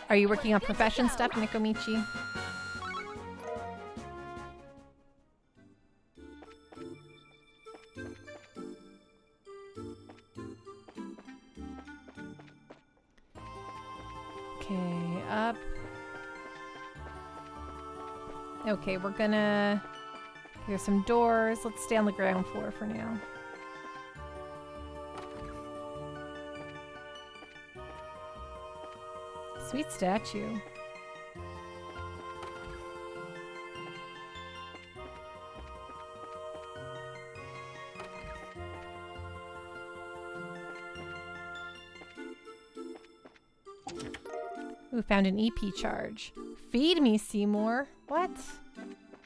Are you working on profession stuff, Nikomichi? Okay, up. Okay, we're gonna... There's some doors. Let's stay on the ground floor for now. Sweet statue. Ooh, found an EP charge. Feed me, Seymour. What?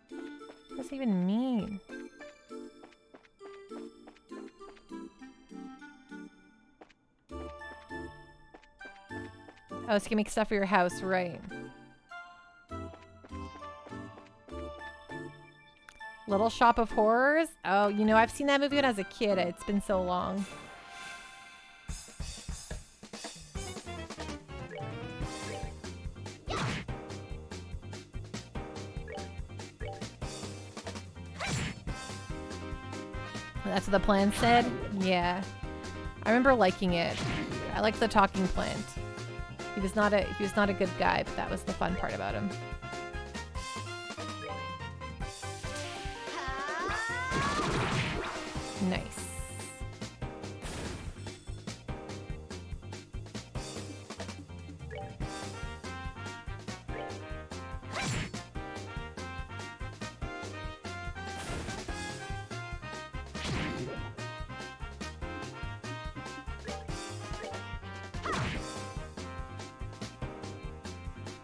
What does it even mean? Oh, it's gonna make stuff for your house, right? Little Shop of Horrors? Oh, you know, I've seen that movie when I was a kid. It's been so long. That's what the plant said? Yeah. I remember liking it. I liked the talking plant. He was not a good guy, but that was the fun part about him. Nice.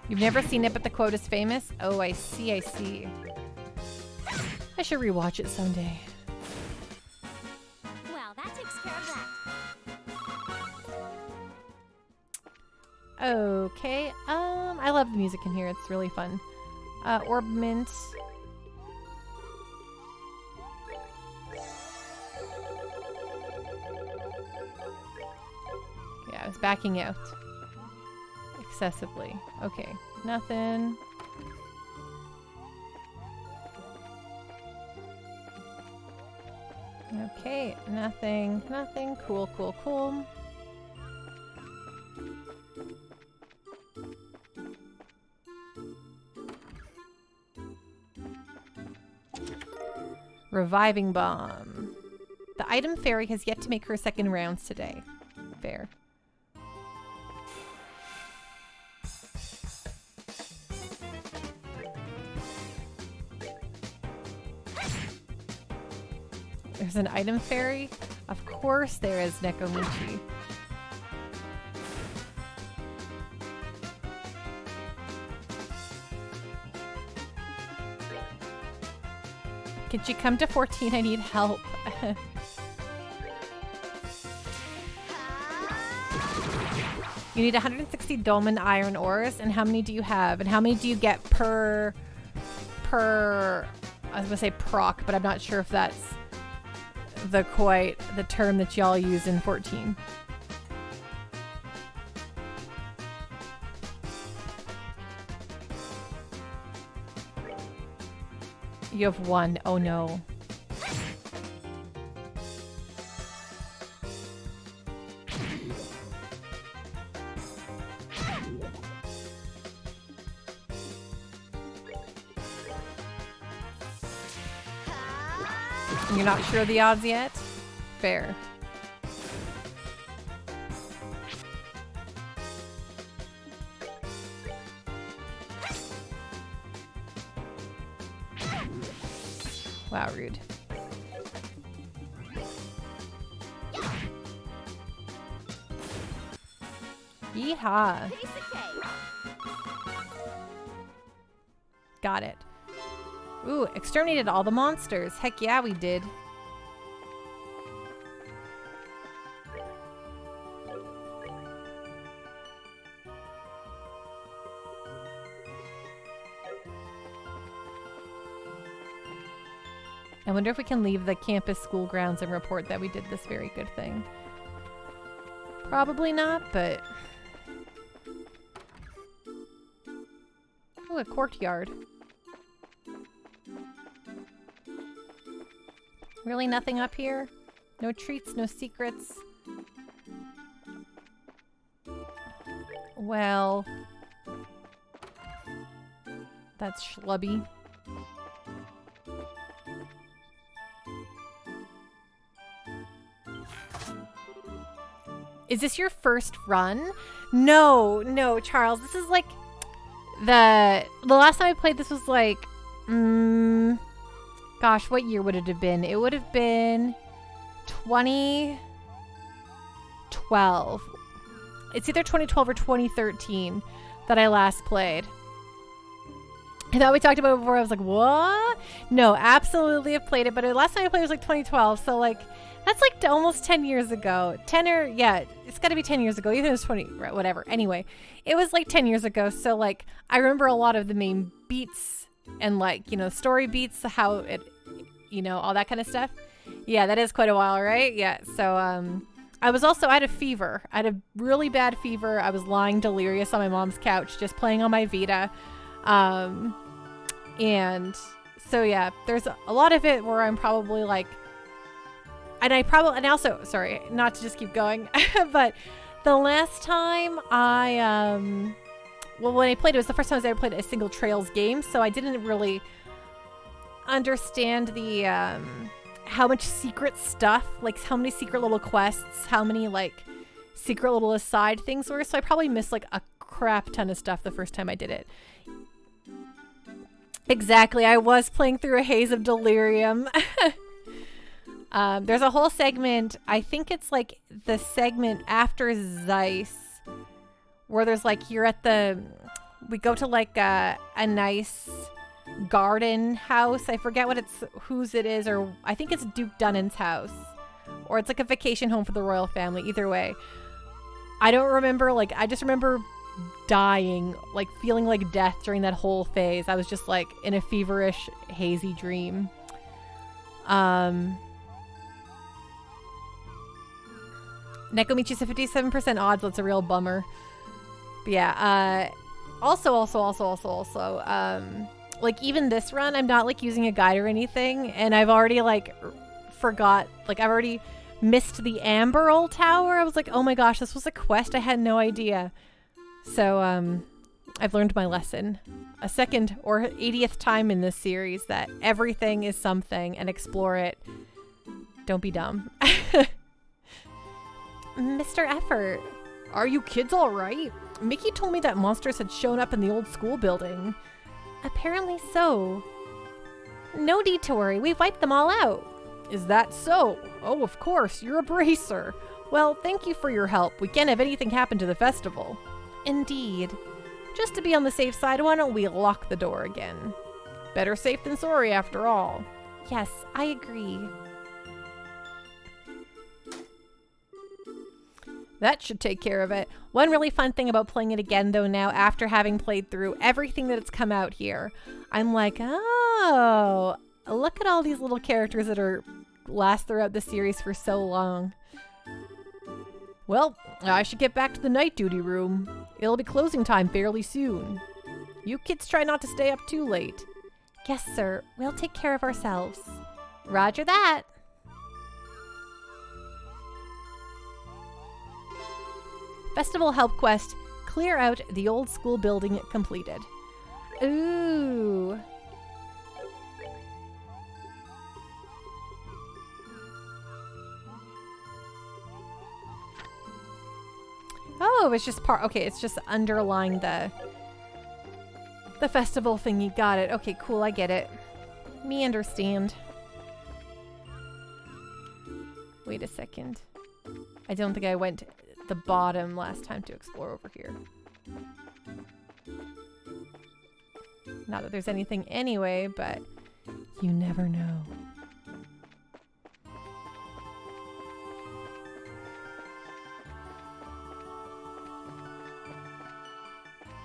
You've never seen it, but the quote is famous? Oh, I see, I see. I should rewatch it someday. Well, that takes care of that. Okay, I love the music in here. It's really fun. Orb mint. Yeah, I was backing out. Excessively. Okay, nothing. Okay, nothing. Nothing. Cool, cool, cool. Reviving bomb. The item fairy has yet to make her second rounds today. Fair. There's an item fairy? Of course there is, Nekomichi. Could you come to 14? I need help. You need 160 dolmen iron ores, and how many do you have? And how many do you get per... I was gonna say proc, but I'm not sure if that's the term that y'all use in 14. You have one. Oh no. You're not sure of the odds yet? Fair. Wow, rude. Yeehaw. Got it. Ooh, exterminated all the monsters. Heck yeah, we did. I wonder if we can leave the campus school grounds and report that we did this very good thing. Ooh, a courtyard. Really nothing up here? No treats, no secrets? Well... That's schlubby. Is this your first run? No, no, Charles. This is like the last time I played this was like gosh, what year would it have been? It would have been 2012. It's either 2012 or 2013 that I last played. I thought we talked about it before. I was like, what? No, absolutely have played it. But the last time I played was like 2012. So like, that's like almost 10 years ago. 10 or, yeah, it's got to be 10 years ago. Even if it was 20, right, whatever. Anyway, it was like 10 years ago. So like, I remember a lot of the main beats and like, you know, story beats, how it, you know, all that kind of stuff. Yeah, that is quite a while, right? Yeah. So, I had a fever. I had a really bad fever. I was lying delirious on my mom's couch, just playing on my Vita. And so yeah, there's a lot of it where I'm probably like, and also, sorry, not to just keep going, but the last time when I played, it was the first time I ever played a single Trails game. So I didn't really understand the, how much secret stuff, like how many secret little quests, how many like secret little aside things were. So I probably missed like a crap ton of stuff the first time I did it. Exactly. I was playing through a haze of delirium. There's a whole segment. I think it's like the segment after Zeiss where there's like, we go to like a nice garden house. I forget whose it is, or I think it's Duke Dunnan's house, or it's like a vacation home for the royal family. Either way, I don't remember. Like, I just remember dying, like feeling like death during that whole phase. I was just like in a feverish, hazy dream. Nekomichi said 57% odds. That's a real bummer. But yeah. Also, like even this run, I'm not like using a guide or anything, and I've already like forgot. Like I've already missed the Amberol Tower. I was like, oh my gosh, this was a quest. I had no idea. So, I've learned my lesson. A second or 80th time in this series that everything is something, and explore it. Don't be dumb. Mr. Effort. Are you kids all right? Mickey told me that monsters had shown up in the old school building. Apparently so. No need to worry. We've wiped them all out. Is that so? Oh, of course. You're a bracer. Well, thank you for your help. We can't have anything happen to the festival. Indeed. Just to be on the safe side, why don't we lock the door again? Better safe than sorry, after all. Yes, I agree. That should take care of it. One really fun thing about playing it again, though, now, after having played through everything that it's come out here, I'm like, oh, look at all these little characters that last throughout the series for so long. Well, I should get back to the night duty room. It'll be closing time fairly soon. You kids try not to stay up too late. Yes, sir. We'll take care of ourselves. Roger that. Festival Help Quest. Clear out the old school building completed. Ooh. Oh, it's just okay, it's just underlying the festival thingy. Got it. Okay, cool, I get it. Me understand. Wait a second. I don't think I went the bottom last time to explore over here. Not that there's anything anyway, but you never know.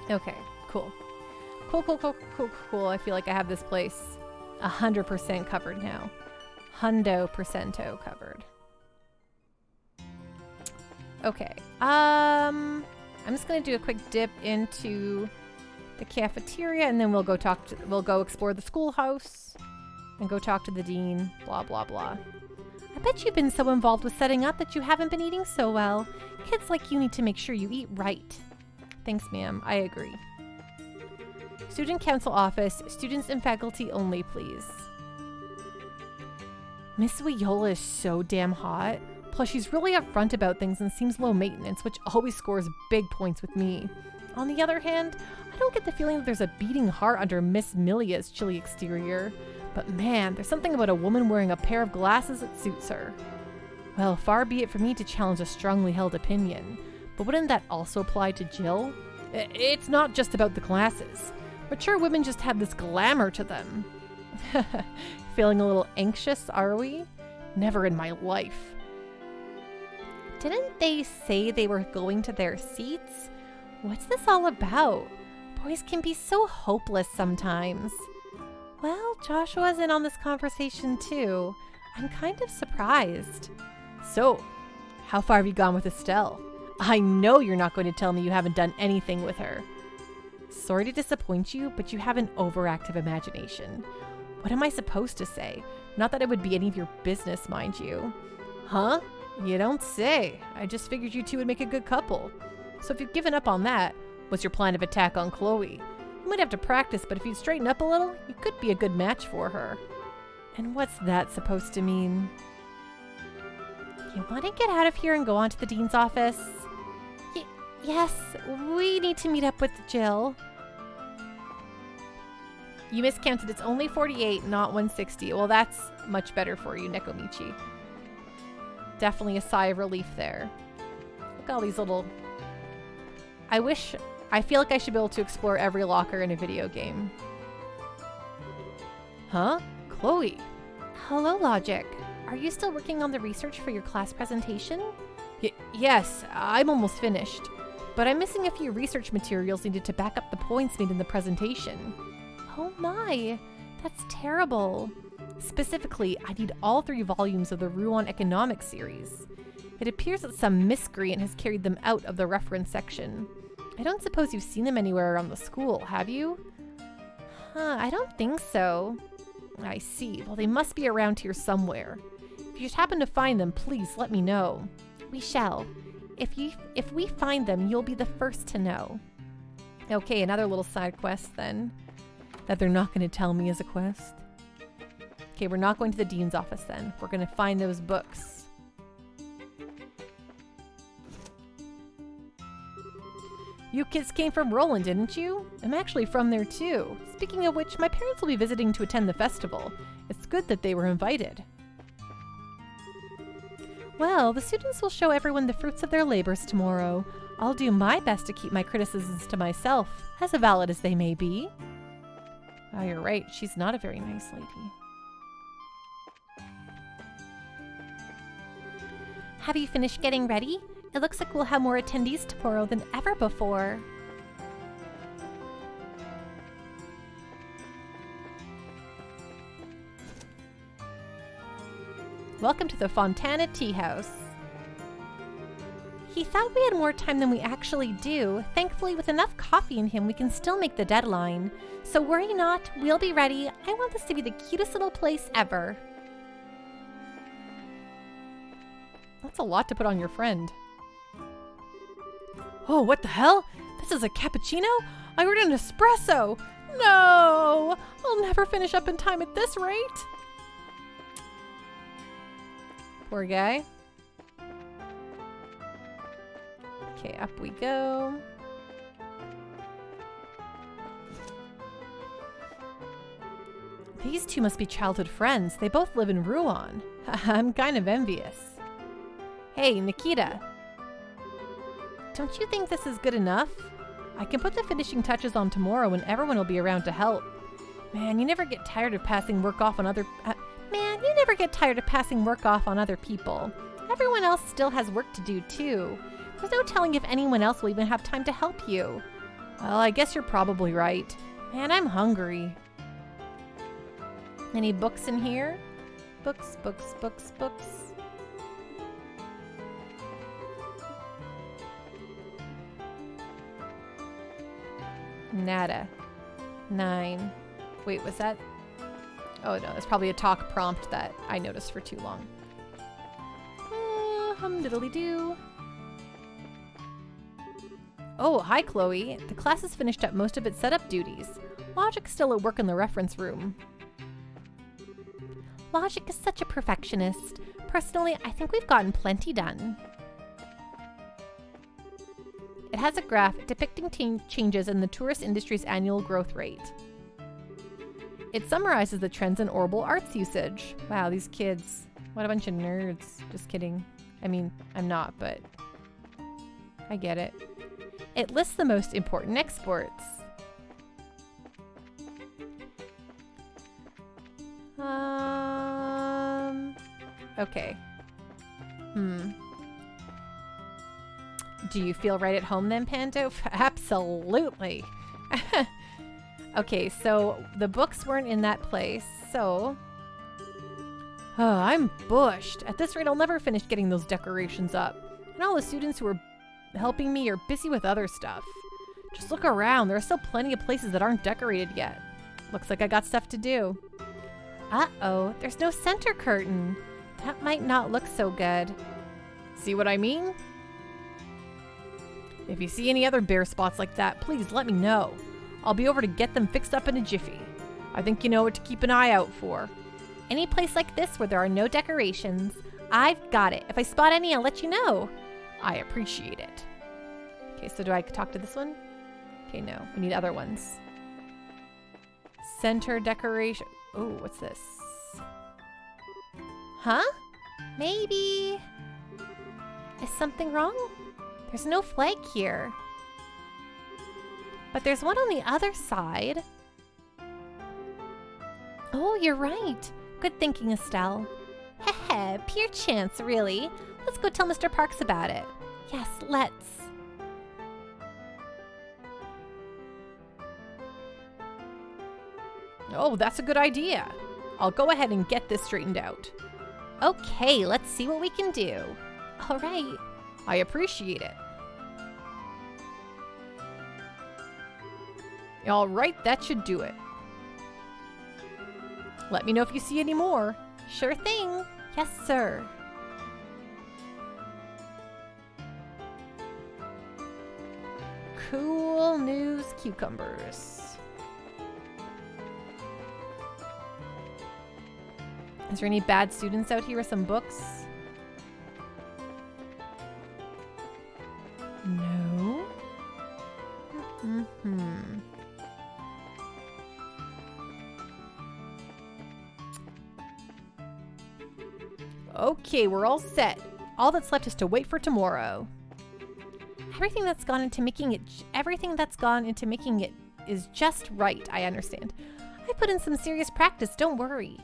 Okay, cool. Cool. I feel like I have this place 100% covered now. Hundo percento covered. Okay. I'm just gonna do a quick dip into the cafeteria, and then we'll go explore the schoolhouse and go talk to the dean, blah, blah, blah. I bet you've been so involved with setting up that you haven't been eating so well. Kids like you need to make sure you eat right. Thanks, ma'am. I agree. Student council office. Students and faculty only, please. Miss Viola is so damn hot. Plus, she's really upfront about things and seems low maintenance, which always scores big points with me. On the other hand, I don't get the feeling that there's a beating heart under Miss Milia's chilly exterior. But man, there's something about a woman wearing a pair of glasses that suits her. Well, far be it for me to challenge a strongly held opinion. But wouldn't that also apply to Jill? It's not just about the glasses. Mature women just have this glamour to them. Feeling a little anxious, are we? Never in my life. Didn't they say they were going to their seats? What's this all about? Boys can be so hopeless sometimes. Well, Joshua's in on this conversation too. I'm kind of surprised. So, how far have you gone with Estelle? I know you're not going to tell me you haven't done anything with her. Sorry to disappoint you, but you have an overactive imagination. What am I supposed to say? Not that it would be any of your business, mind you. Huh? You don't say. I just figured you two would make a good couple. So if you've given up on that, what's your plan of attack on Chloe? You might have to practice, but if you straighten up a little, you could be a good match for her. And what's that supposed to mean? You want to get out of here and go on to the dean's office? Yes, we need to meet up with Jill. You miscounted. It's only 48, not 160. Well, that's much better for you, Nekomichi. Definitely a sigh of relief there. Look at all these little... I feel like I should be able to explore every locker in a video game. Huh? Chloe. Hello, Logic. Are you still working on the research for your class presentation? Yes, I'm almost finished. But I'm missing a few research materials needed to back up the points made in the presentation. Oh my, that's terrible. Specifically, I need all 3 volumes of the Ruan Economics series. It appears that some miscreant has carried them out of the reference section. I don't suppose you've seen them anywhere around the school, have you? I don't think so. I see. Well, they must be around here somewhere. If you happen to find them, please let me know. We shall. If we find them, you'll be the first to know. Okay, another little side quest then. That they're not going to tell me is a quest. Okay, we're not going to the dean's office then. We're going to find those books. You kids came from Roland, didn't you? I'm actually from there too. Speaking of which, my parents will be visiting to attend the festival. It's good that they were invited. Well, the students will show everyone the fruits of their labors tomorrow. I'll do my best to keep my criticisms to myself, as valid as they may be. Oh, you're right. She's not a very nice lady. Have you finished getting ready? It looks like we'll have more attendees tomorrow than ever before. Welcome to the Fontana Tea House. He thought we had more time than we actually do. Thankfully, with enough coffee in him, we can still make the deadline. So worry not, we'll be ready. I want this to be the cutest little place ever. That's a lot to put on your friend. Oh, what the hell? This is a cappuccino? I ordered an espresso! No! I'll never finish up in time at this rate! Poor guy. Okay, up we go. These two must be childhood friends. They both live in Ruan. I'm kind of envious. Hey, Nikita. Don't you think this is good enough? I can put the finishing touches on tomorrow and everyone will be around to help. Man, you never get tired of passing work off on other... You never get tired of passing work off on other people. Everyone else still has work to do too. There's no telling if anyone else will even have time to help you. Well, I guess you're probably right. Man, I'm hungry. Any books in here? Books, books, books, books. Nada. 9. Wait, was that? Oh no, that's probably a talk prompt that I noticed for too long. Hum-diddly-doo. Oh, hi Chloe. The class has finished up most of its setup duties. Logic's still at work in the reference room. Logic is such a perfectionist. Personally, I think we've gotten plenty done. It has a graph depicting changes in the tourist industry's annual growth rate. It summarizes the trends in Orbital arts usage. Wow, these kids. What a bunch of nerds. Just kidding. I mean, I'm not, but I get it. It lists the most important exports. Okay. Do you feel right at home then, Panto? Absolutely. Okay, so the books weren't in that place, so... Oh, I'm bushed. At this rate, I'll never finish getting those decorations up. And all the students who are helping me are busy with other stuff. Just look around. There are still plenty of places that aren't decorated yet. Looks like I got stuff to do. Uh-oh, there's no center curtain. That might not look so good. See what I mean? If you see any other bare spots like that, please let me know. I'll be over to get them fixed up in a jiffy. I think you know what to keep an eye out for. Any place like this where there are no decorations, I've got it. If I spot any, I'll let you know. I appreciate it. Okay, so do I talk to this one? Okay, no. We need other ones. Center decoration. Oh, what's this? Huh? Maybe... Is something wrong? There's no flag here. But there's one on the other side. Oh, you're right. Good thinking, Estelle. Heh, pure chance, really. Let's go tell Mr. Parks about it. Yes, let's. Oh, that's a good idea. I'll go ahead and get this straightened out. Okay, let's see what we can do. All right. I appreciate it. All right, that should do it. Let me know if you see any more. Sure thing. Yes, sir. Cool news cucumbers. Is there any bad students out here with some books? No. Okay, we're all set. All that's left is to wait for tomorrow. Everything that's gone into making it is just right, I understand. I put in some serious practice, don't worry.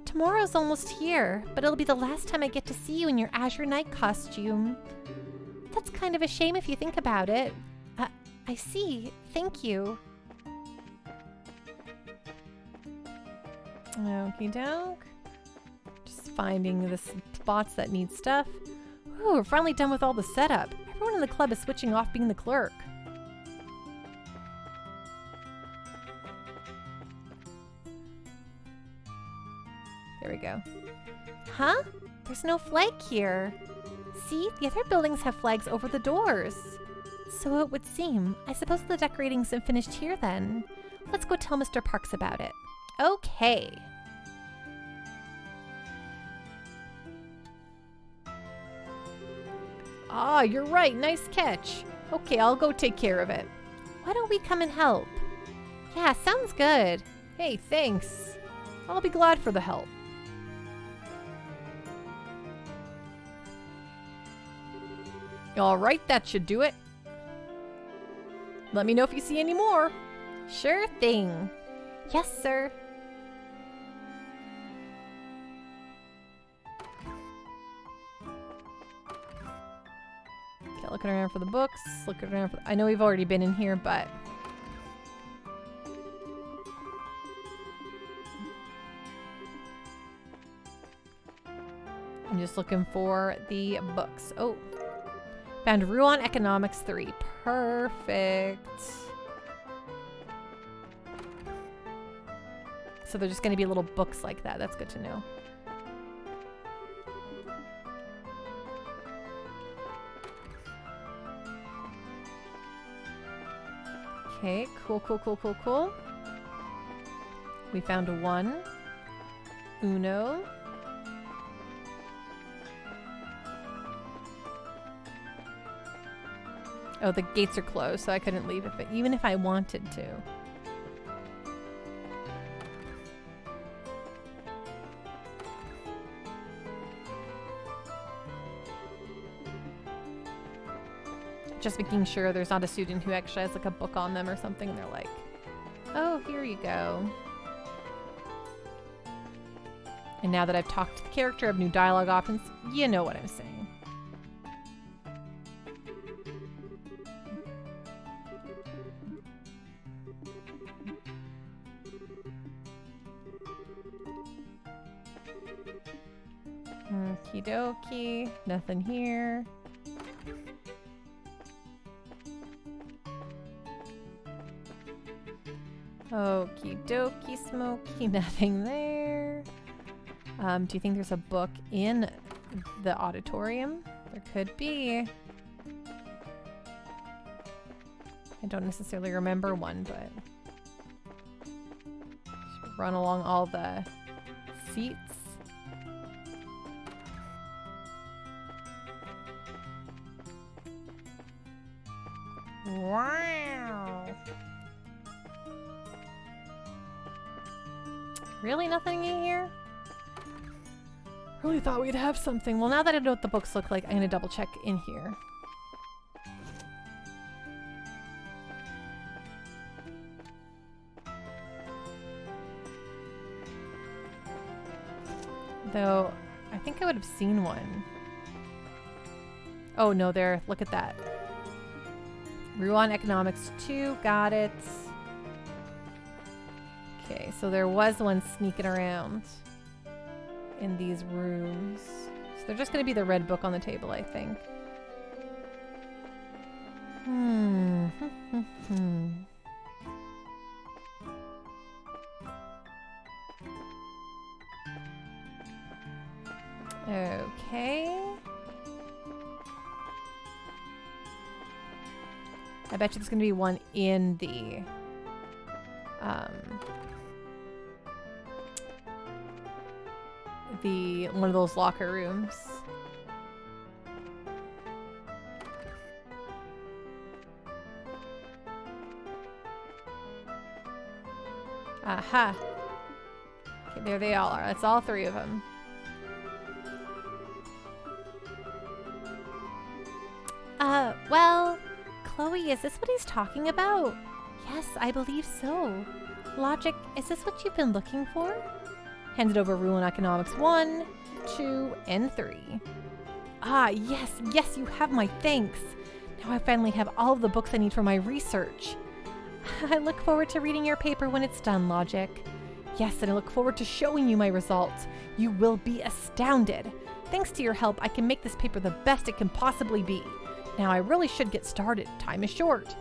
Tomorrow's almost here, but it'll be the last time I get to see you in your Azure Knight costume. That's kind of a shame if you think about it. I see. Thank you. Okie doke. Just finding the spots that need stuff. Ooh, we're finally done with all the setup. Everyone in the club is switching off being the clerk. There we go. Huh? There's no flag here. See, the other buildings have flags over the doors. So it would seem. I suppose the decorating's been finished here then. Let's go tell Mr. Parks about it. Okay. Ah, you're right. Nice catch. Okay, I'll go take care of it. Why don't we come and help? Yeah, sounds good. Hey, thanks. I'll be glad for the help. All right, that should do it. Let me know if you see any more. Sure thing. Yes, sir. Okay, looking around for the books. Looking around for... I know we've already been in here, but... I'm just looking for the books. Oh. Found Ruan Economics 3. Perfect. So they're just going to be little books like that. That's good to know. Okay, cool, cool, cool, cool, cool. We found one. Uno. Oh, the gates are closed, so I couldn't leave it, even if I wanted to. Just making sure there's not a student who actually has like a book on them or something, and they're like, oh, here you go. And now that I've talked to the character of new dialogue options, you know what I'm saying. Okie dokie, nothing here. Okie dokie, smoky, nothing there. Do you think there's a book in the auditorium? There could be. I don't necessarily remember one, but should run along all the seats. Wow. Really nothing in here? Really thought we'd have something. Well, now that I know what the books look like, I'm gonna double check in here. Though, I think I would have seen one. Oh no, there. Look at that. Ruan Economics 2, got it. Okay, so there was one sneaking around in these rooms. So they're just going to be the red book on the table, I think. Okay. I bet you there's going to be one in the one of those locker rooms. Aha. Okay, there they all are. That's all three of them. Well, Chloe, is this what he's talking about? Yes, I believe so. Logic, is this what you've been looking for? Handed over Ruin Economics 1, 2, and 3. Ah, yes, yes, you have my thanks. Now I finally have all of the books I need for my research. I look forward to reading your paper when it's done, Logic. Yes, and I look forward to showing you my results. You will be astounded. Thanks to your help, I can make this paper the best it can possibly be. Now I really should get started. Time is short.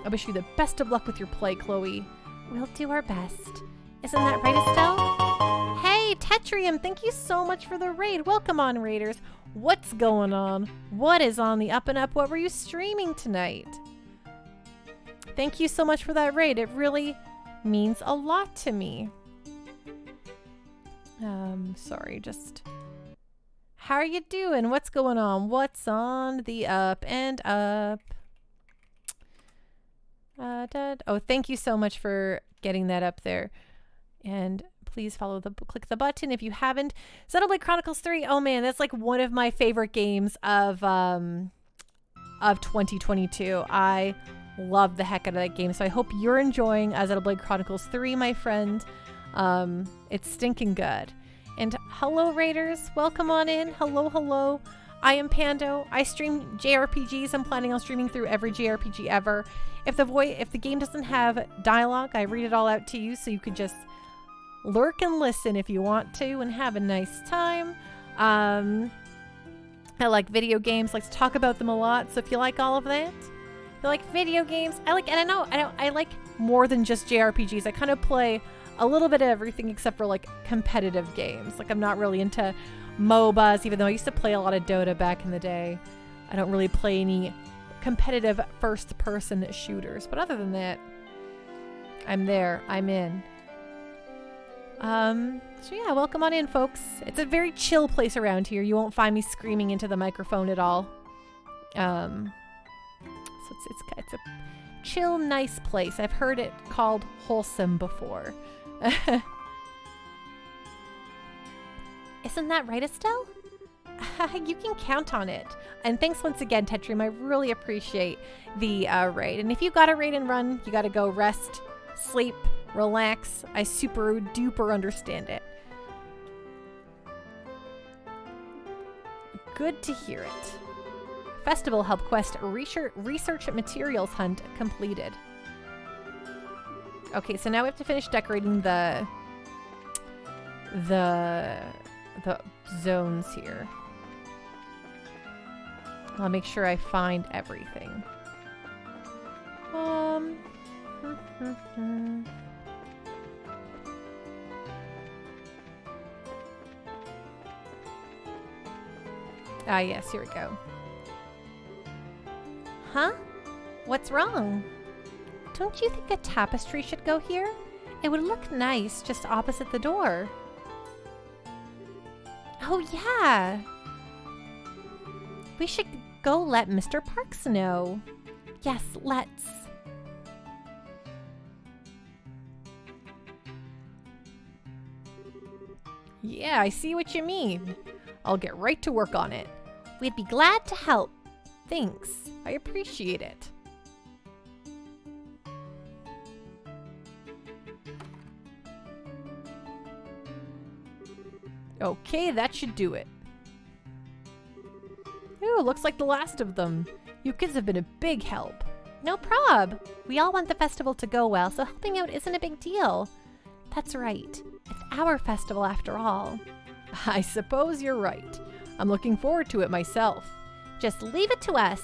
I wish you the best of luck with your play, Chloe. We'll do our best. Isn't that right, Estelle? Hey, Tetrium, thank you so much for the raid. Welcome on, Raiders. What's going on? What is on the up and up? What were you streaming tonight? Thank you so much for that raid. It really means a lot to me. Sorry, just... How are you doing? What's going on? What's on the up and up? Oh, thank you so much for getting that up there. And please click the button if you haven't. Xenoblade Chronicles 3. Oh man, that's like one of my favorite games of 2022. I love the heck out of that game. So I hope you're enjoying Xenoblade Chronicles 3, my friend. It's stinking good. And hello, Raiders. Welcome on in. Hello, hello. I am Pando. I stream JRPGs. I'm planning on streaming through every JRPG ever. If the game doesn't have dialogue, I read it all out to you, so you could just lurk and listen if you want to and have a nice time. I like video games, like to talk about them a lot. So if you like all of that, if you like video games, I like more than just JRPGs. I kind of play a little bit of everything except for like competitive games. Like I'm not really into MOBAs, even though I used to play a lot of Dota back in the day. I don't really play any competitive first-person shooters. But other than that, I'm there. I'm in. So yeah, welcome on in, folks. It's a very chill place around here. You won't find me screaming into the microphone at all. So it's a chill, nice place. I've heard it called wholesome before. Isn't that right, Estelle? You can count on it. And thanks once again, Tetrium. I really appreciate the raid. And if you got a raid and run, you got to go rest, sleep, relax. I super duper understand it. Good to hear it. Festival help quest research materials hunt completed. Okay, so now we have to finish decorating the zones here. I'll make sure I find everything. Ah, yes, here we go. Huh? What's wrong? Don't you think a tapestry should go here? It would look nice just opposite the door. Oh, yeah. We should go let Mr. Parks know. Yes, let's. Yeah, I see what you mean. I'll get right to work on it. We'd be glad to help. Thanks. I appreciate it. Okay, that should do it. Ooh, looks like the last of them. You kids have been a big help. No prob. We all want the festival to go well, so helping out isn't a big deal. That's right. It's our festival after all. I suppose you're right. I'm looking forward to it myself. Just leave it to us.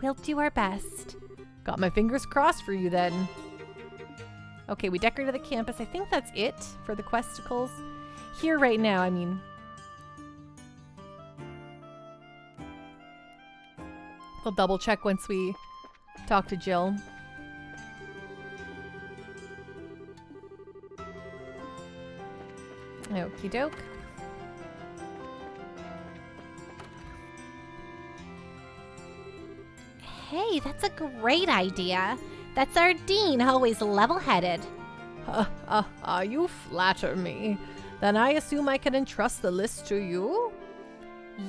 We'll do our best. Got my fingers crossed for you then. Okay, we decorated the campus. I think that's it for the questicles. Here right now, I mean. We'll double check once we talk to Jill. Okie doke. Hey, that's a great idea. That's our dean, always level-headed. You flatter me. Then I assume I can entrust the list to you?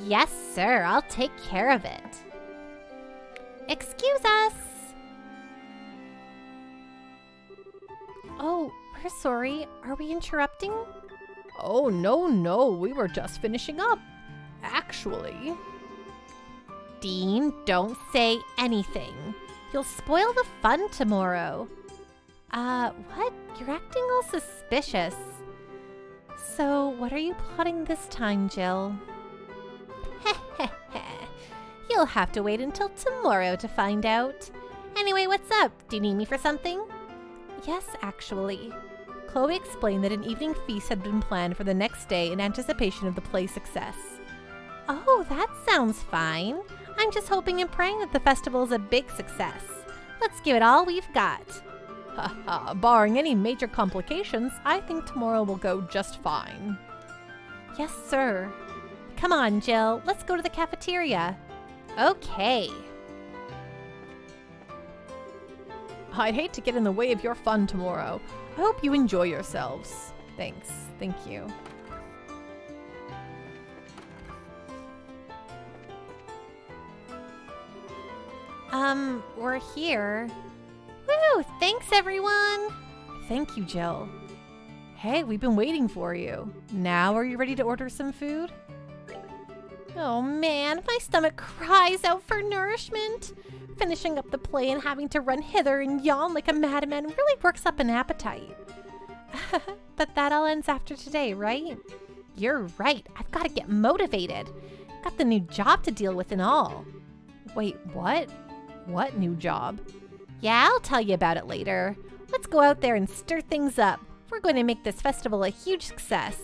Yes, sir. I'll take care of it. Excuse us. Oh, we're sorry. Are we interrupting? Oh, no. We were just finishing up. Actually. Dean, don't say anything. You'll spoil the fun tomorrow. What? You're acting all suspicious. So, what are you plotting this time, Jill? You'll have to wait until tomorrow to find out. Anyway, what's up? Do you need me for something? Yes, actually. Chloe explained that an evening feast had been planned for the next day in anticipation of the play's success. Oh, that sounds fine. I'm just hoping and praying that the festival is a big success. Let's give it all we've got. Barring any major complications, I think tomorrow will go just fine. Yes, sir. Come on, Jill. Let's go to the cafeteria. Okay. I'd hate to get in the way of your fun tomorrow. I hope you enjoy yourselves. Thanks. Thank you. We're here. Woo! Thanks, everyone! Thank you, Jill. Hey, we've been waiting for you. Now are you ready to order some food? Oh man, my stomach cries out for nourishment. Finishing up the play and having to run hither and yon like a madman really works up an appetite. But that all ends after today, right? You're right. I've got to get motivated. Got the new job to deal with and all. Wait, what? What new job? Yeah, I'll tell you about it later. Let's go out there and stir things up. We're going to make this festival a huge success.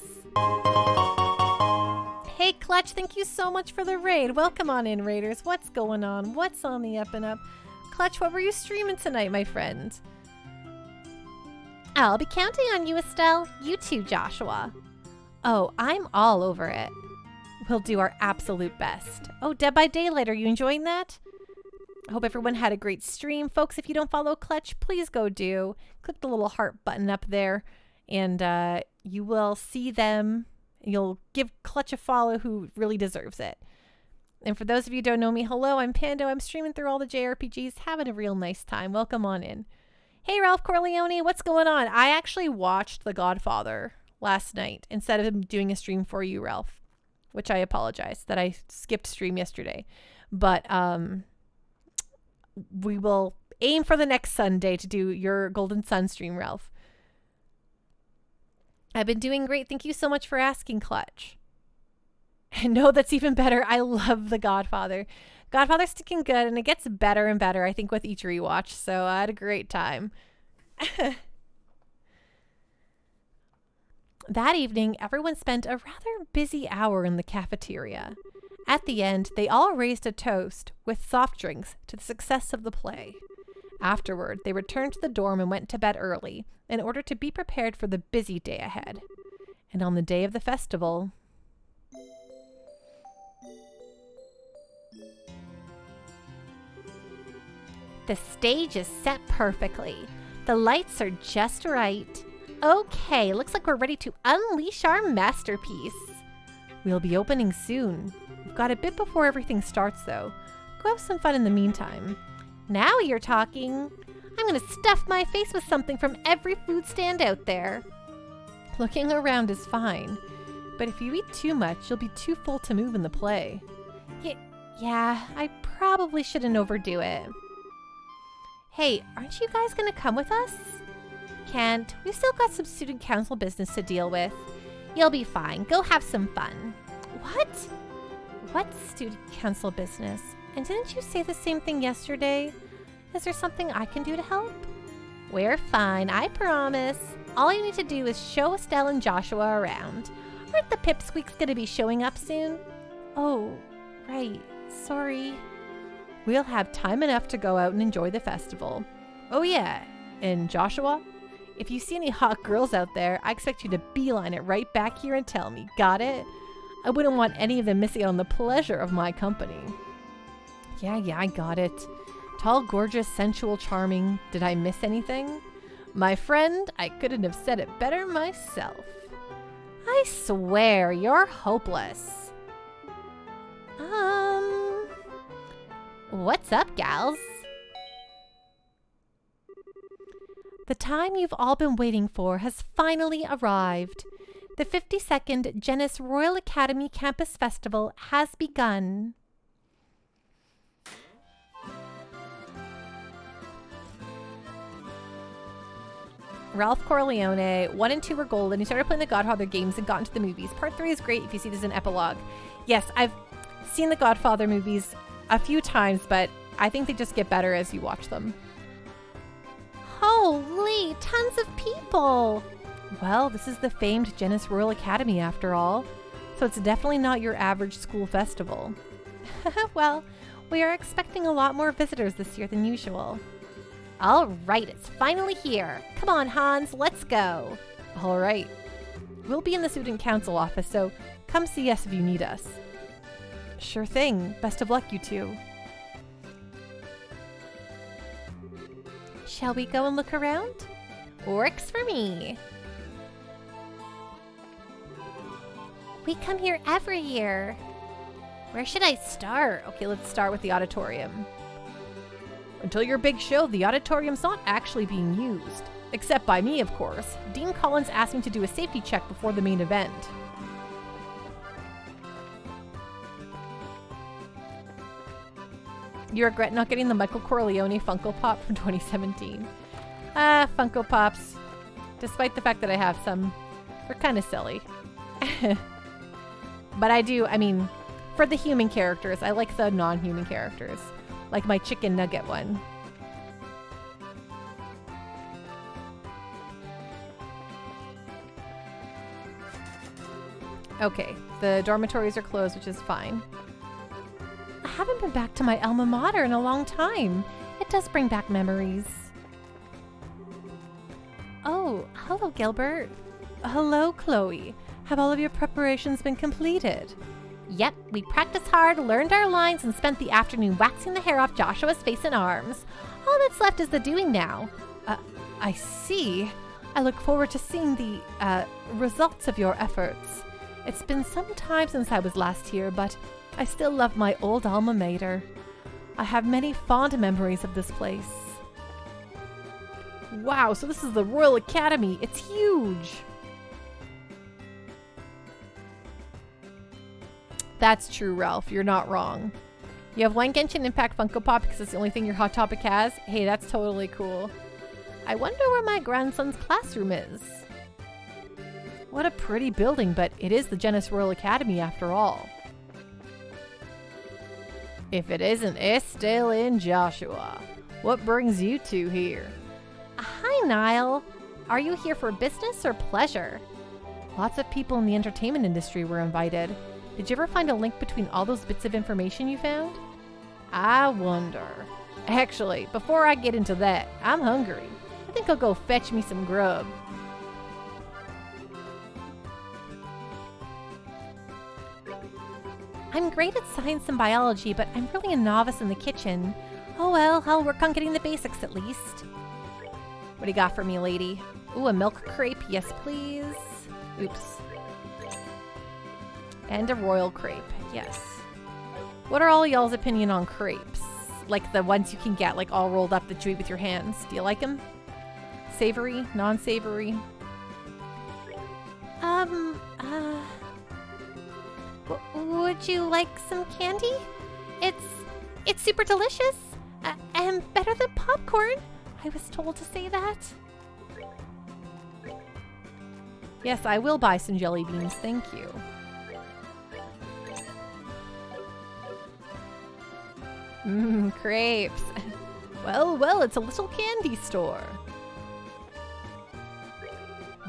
Hey, Clutch, thank you so much for the raid. Welcome on in, Raiders. What's going on? What's on the up and up? Clutch, what were you streaming tonight, my friend? I'll be counting on you, Estelle. You too, Joshua. Oh, I'm all over it. We'll do our absolute best. Oh, Dead by Daylight, are you enjoying that? I hope everyone had a great stream. Folks, if you don't follow Clutch, please go do. Click the little heart button up there, and you will see them. You'll give Clutch a follow who really deserves it. And for those of you who don't know me, hello, I'm Pando. I'm streaming through all the JRPGs, having a real nice time. Welcome on in. Hey, Ralph Corleone, what's going on? I actually watched The Godfather last night instead of doing a stream for you, Ralph, which I apologize that I skipped stream yesterday. But we will aim for the next Sunday to do your Golden Sun stream, Ralph. I've been doing great. Thank you so much for asking, Clutch. And no, that's even better. I love The Godfather. Godfather's sticking good, and it gets better and better, I think, with each rewatch. So I had a great time. That evening, everyone spent a rather busy hour in the cafeteria. At the end, they all raised a toast with soft drinks to the success of the play. Afterward, they returned to the dorm and went to bed early in order to be prepared for the busy day ahead. And on the day of the festival, the stage is set perfectly. The lights are just right. Okay, looks like we're ready to unleash our masterpiece. We'll be opening soon. We've got a bit before everything starts, though. Go have some fun in the meantime. Now you're talking. I'm gonna stuff my face with something from every food stand out there. Looking around is fine, but if you eat too much, you'll be too full to move in the play. Yeah, I probably shouldn't overdo it. Hey, aren't you guys gonna come with us? Can't. We've still got some student council business to deal with. You'll be fine. Go have some fun. What? What student council business? And didn't you say the same thing yesterday? Is there something I can do to help? We're fine, I promise. All you need to do is show Estelle and Joshua around. Aren't the pipsqueaks gonna be showing up soon? Oh, right. Sorry. We'll have time enough to go out and enjoy the festival. Oh yeah, and Joshua, if you see any hot girls out there, I expect you to beeline it right back here and tell me. Got it? I wouldn't want any of them missing out on the pleasure of my company. Yeah, I got it. Tall, gorgeous, sensual, charming. Did I miss anything? My friend, I couldn't have said it better myself. I swear, you're hopeless. What's up, gals? The time you've all been waiting for has finally arrived. The 52nd Genis Royal Academy Campus Festival has begun. Ralph Corleone, 1 and 2 were gold, and he started playing the Godfather games and got into the movies. Part 3 is great if you see this as an epilogue. Yes, I've seen the Godfather movies a few times, but I think they just get better as you watch them. Holy, tons of people! Well, this is the famed Genis Royal Academy after all, so it's definitely not your average school festival. Well, we are expecting a lot more visitors this year than usual. All right, it's finally here. Come on, Hans, let's go. All right. We'll be in the student council office, so come see us if you need us. Sure thing. Best of luck, you two. Shall we go and look around? Works for me. We come here every year. Where should I start? Okay, let's start with the auditorium. Until your big show, the auditorium's not actually being used. Except by me, of course. Dean Collins asked me to do a safety check before the main event. You regret not getting the Michael Corleone Funko Pop from 2017. Funko Pops, despite the fact that I have some, they're kind of silly. But I mean, For the human characters. I like the non-human characters. Like my chicken nugget one. Okay, the dormitories are closed, which is fine. I haven't been back to my alma mater in a long time. It does bring back memories. Oh, hello, Gilbert. Hello, Chloe. Have all of your preparations been completed? Yep, we practiced hard, learned our lines, and spent the afternoon waxing the hair off Joshua's face and arms. All that's left is the doing now. I see. I look forward to seeing the, results of your efforts. It's been some time since I was last here, but I still love my old alma mater. I have many fond memories of this place. Wow, so this is the Royal Academy. It's huge. That's true, Ralph. You're not wrong. You have one Genshin Impact Funko Pop because it's the only thing your Hot Topic has? Hey, that's totally cool. I wonder where my grandson's classroom is. What a pretty building, but it is the Genis Royal Academy after all. If it isn't Estelle and Joshua, what brings you two here? Hi, Niall. Are you here for business or pleasure? Lots of people in the entertainment industry were invited. Did you ever find a link between all those bits of information you found? I wonder. Actually, before I get into that, I'm hungry. I think I'll go fetch me some grub. I'm great at science and biology, but I'm really a novice in the kitchen. Oh well, I'll work on getting the basics at least. What do you got for me, lady? Ooh, a milk crepe. Yes, please. Oops. And a royal crepe. Yes. What are all y'all's opinion on crepes? Like the ones you can get, like all rolled up that you eat with your hands. Do you like them? Savory? Non-savory? Would you like some candy? It's super delicious and better than popcorn. I was told to say that. Yes, I will buy some jelly beans, thank you. Crepes. Well, it's a little candy store.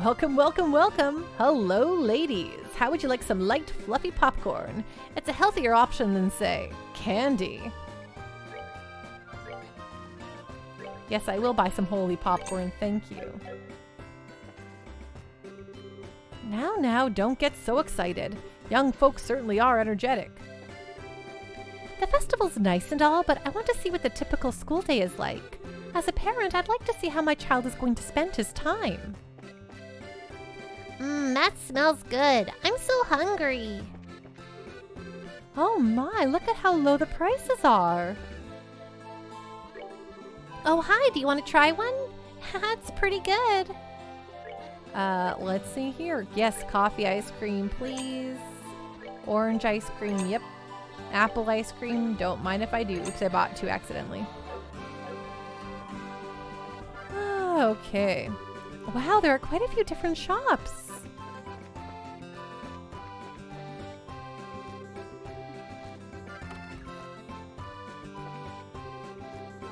Welcome, welcome, welcome. Hello, ladies. How would you like some light, fluffy popcorn? It's a healthier option than, say, candy. Yes, I will buy some holy popcorn, thank you. Now, don't get so excited. Young folks certainly are energetic. The festival's nice and all, but I want to see what the typical school day is like. As a parent, I'd like to see how my child is going to spend his time. That smells good. I'm so hungry. Oh my, look at how low the prices are. Oh, hi, do you want to try one? That's pretty good. Let's see here. Yes, coffee ice cream, please. Orange ice cream, yep. Apple ice cream, don't mind if I do. Oops, I bought two accidentally. Okay. Wow, there are quite a few different shops.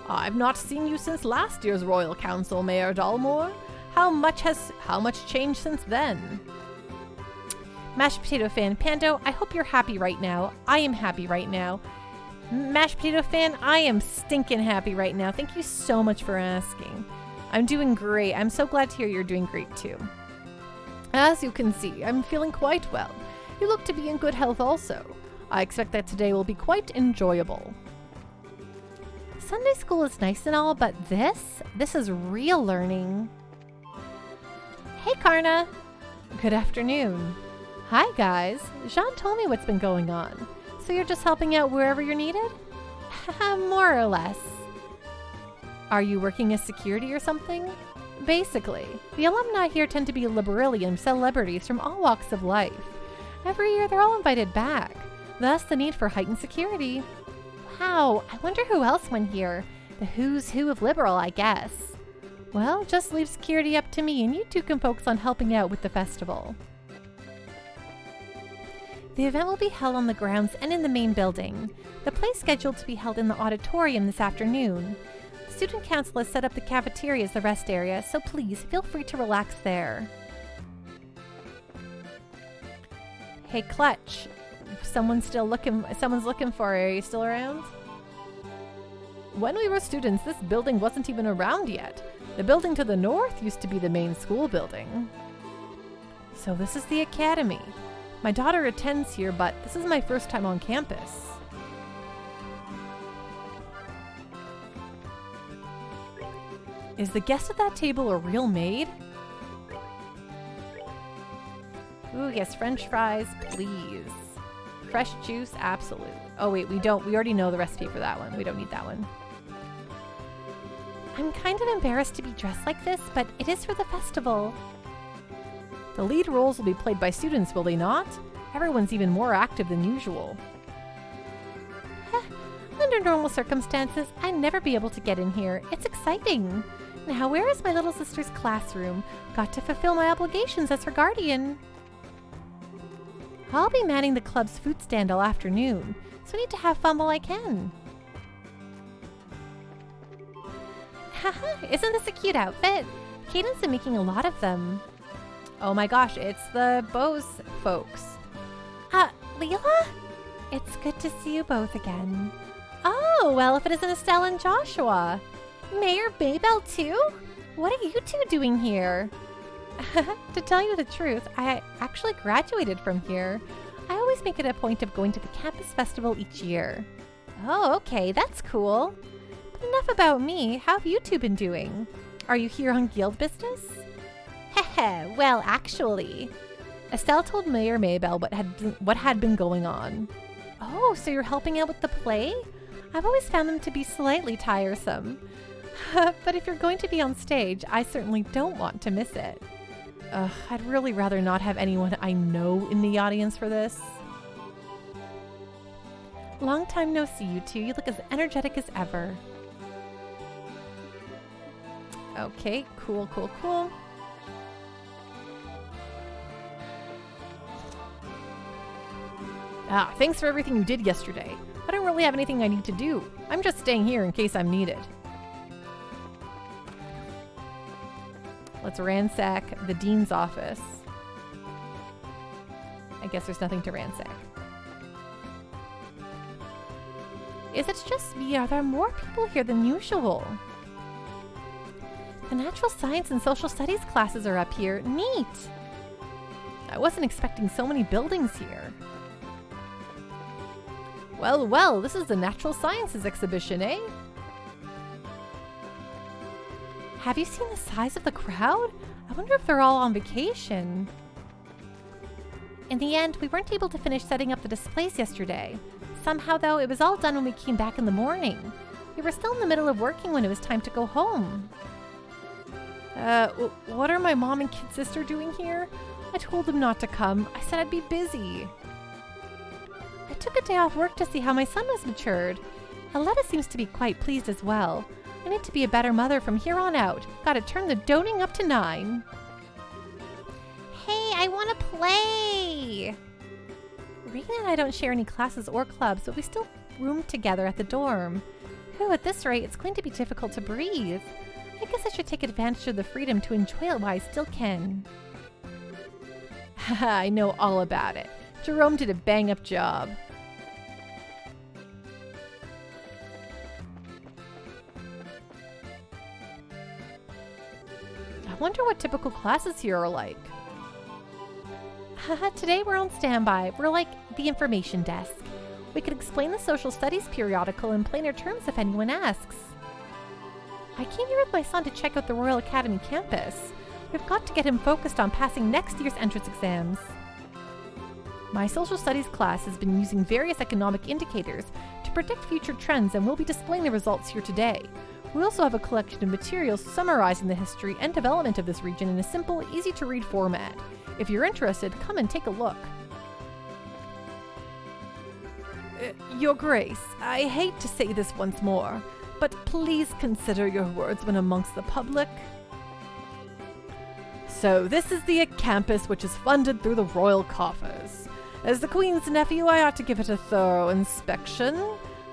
I've not seen you since last year's Royal Council, Mayor Dalmore. How much changed since then? Mashed Potato Fan Pando, I hope you're happy right now. I am happy right now. Mashed Potato Fan, I am stinking happy right now. Thank you so much for asking. I'm doing great. I'm so glad to hear you're doing great too. As you can see, I'm feeling quite well. You look to be in good health also. I expect that today will be quite enjoyable. Sunday school is nice and all, but this is real learning. Hey, Karna. Good afternoon. Hi, guys. Jean told me what's been going on. So you're just helping out wherever you're needed? More or less. Are you working as security or something? Basically, the alumni here tend to be liberalium celebrities from all walks of life. Every year they're all invited back, thus the need for heightened security. Wow, I wonder who else went here. The who's who of liberal, I guess. Well, just leave security up to me and you two can focus on helping out with the festival. The event will be held on the grounds and in the main building. The play is scheduled to be held in the auditorium this afternoon. The student council has set up the cafeteria as the rest area, so please feel free to relax there. Hey, Clutch. Someone's looking for you. Are you still around? When we were students, this building wasn't even around yet. The building to the north used to be the main school building. So this is the academy. My daughter attends here, but this is my first time on campus. Is the guest at that table a real maid? Ooh, yes, French fries, please. Fresh juice, absolute. Oh wait, we already know the recipe for that one. We don't need that one. I'm kind of embarrassed to be dressed like this, but it is for the festival. The lead roles will be played by students, will they not? Everyone's even more active than usual. Under normal circumstances, I'd never be able to get in here. It's exciting. Now, where is my little sister's classroom? Got to fulfill my obligations as her guardian. I'll be manning the club's food stand all afternoon, so I need to have fun while I can. Haha, isn't this a cute outfit? Cadence is making a lot of them. Oh my gosh, it's the Bose folks. Leela? It's good to see you both again. Oh, well, if it isn't Estelle and Joshua. Mayor Maybell too? What are you two doing here? To tell you the truth, I actually graduated from here. I always make it a point of going to the campus festival each year. Oh, okay, that's cool. But enough about me. How have you two been doing? Are you here on guild business? Heh, well, actually. Estelle told Mayor Maybell what had been going on. Oh, so you're helping out with the play? I've always found them to be slightly tiresome. But if you're going to be on stage, I certainly don't want to miss it. I'd really rather not have anyone I know in the audience for this. Long time no see, you two. You look as energetic as ever. Okay, cool. Thanks for everything you did yesterday. I don't really have anything I need to do. I'm just staying here in case I'm needed. Let's ransack the dean's office. I guess there's nothing to ransack. Is it just me? Are there more people here than usual? The natural science and social studies classes are up here. Neat! I wasn't expecting so many buildings here. Well, this is the natural sciences exhibition, eh? Have you seen the size of the crowd? I wonder if they're all on vacation. In the end, we weren't able to finish setting up the displays yesterday. Somehow, though, it was all done when we came back in the morning. We were still in the middle of working when it was time to go home. What are my mom and kid sister doing here? I told them not to come. I said I'd be busy. I took a day off work to see how my son was matured. Aletta seems to be quite pleased as well. I need to be a better mother from here on out. Gotta turn the doting up to 9. Hey, I want to play! Regan and I don't share any classes or clubs, but we still room together at the dorm. Whew, at this rate, it's going to be difficult to breathe. I guess I should take advantage of the freedom to enjoy it while I still can. Haha, I know all about it. Jerome did a bang-up job. I wonder what typical classes here are like. Today we're on standby. We're like the information desk. We could explain the social studies periodical in plainer terms if anyone asks. I came here with my son to check out the Royal Academy campus. We've got to get him focused on passing next year's entrance exams. My social studies class has been using various economic indicators to predict future trends, and we'll be displaying the results here today. We also have a collection of materials summarizing the history and development of this region in a simple, easy-to-read format. If you're interested, come and take a look. Your Grace, I hate to say this once more, but please consider your words when amongst the public. So this is the campus which is funded through the royal coffers. As the Queen's nephew, I ought to give it a thorough inspection.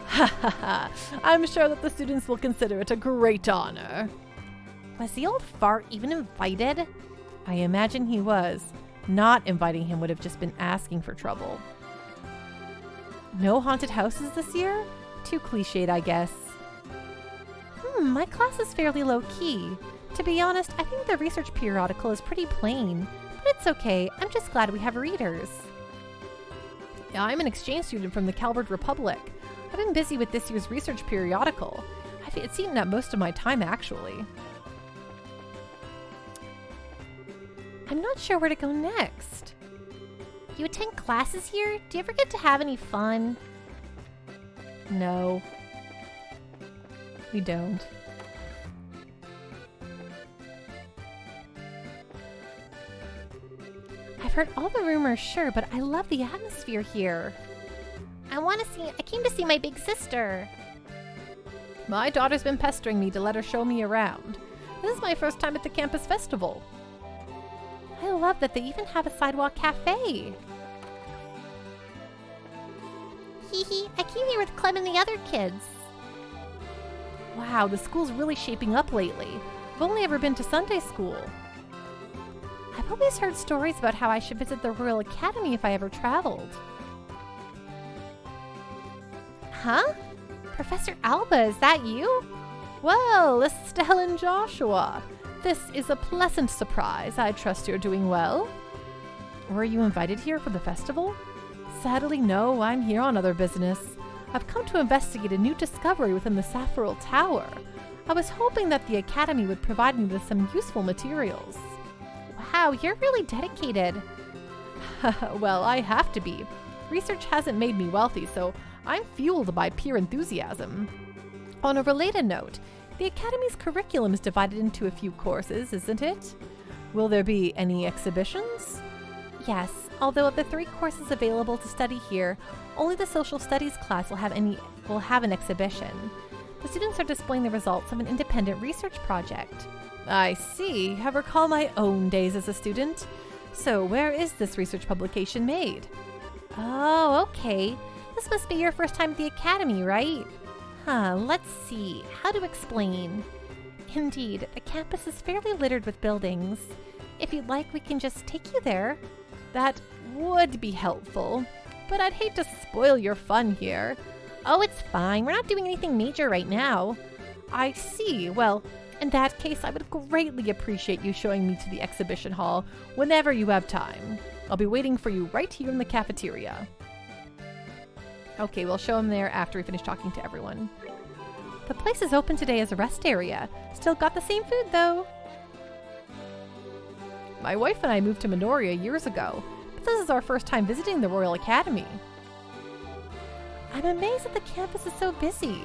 Ha ha ha. I'm sure that the students will consider it a great honor. Was the old fart even invited? I imagine he was. Not inviting him would have just been asking for trouble. No haunted houses this year? Too cliched, I guess. My class is fairly low-key. To be honest, I think the research periodical is pretty plain. But it's okay, I'm just glad we have readers. Yeah, I'm an exchange student from the Calvard Republic. I've been busy with this year's research periodical. It's eaten up most of my time, actually. I'm not sure where to go next. You attend classes here? Do you ever get to have any fun? No. We don't. I've heard all the rumors, sure, but I love the atmosphere here. I came to see my big sister. My daughter's been pestering me to let her show me around. This is my first time at the campus festival. I love that they even have a sidewalk cafe. Hee hee, I came here with Clem and the other kids. Wow, the school's really shaping up lately. I've only ever been to Sunday school. I've always heard stories about how I should visit the Royal Academy if I ever traveled. Huh? Professor Alba, is that you? Well, Estelle and Joshua. This is a pleasant surprise. I trust you're doing well. Were you invited here for the festival? Sadly, no. I'm here on other business. I've come to investigate a new discovery within the Saffiril Tower. I was hoping that the Academy would provide me with some useful materials. Wow, you're really dedicated. Well, I have to be. Research hasn't made me wealthy, so I'm fueled by pure enthusiasm. On a related note, the Academy's curriculum is divided into a few courses, isn't it? Will there be any exhibitions? Yes, although of the 3 courses available to study here, only the social studies class will have an exhibition. The students are displaying the results of an independent research project. I see. I recall my own days as a student. So where is this research publication made? Oh, okay. This must be your first time at the Academy, right? Let's see. How to explain? Indeed, the campus is fairly littered with buildings. If you'd like, we can just take you there. That would be helpful, but I'd hate to spoil your fun here. Oh, it's fine. We're not doing anything major right now. I see. Well, in that case, I would greatly appreciate you showing me to the exhibition hall whenever you have time. I'll be waiting for you right here in the cafeteria. Okay, we'll show him there after we finish talking to everyone. The place is open today as a rest area. Still got the same food, though. My wife and I moved to Minoria years ago, but this is our first time visiting the Royal Academy. I'm amazed that the campus is so busy.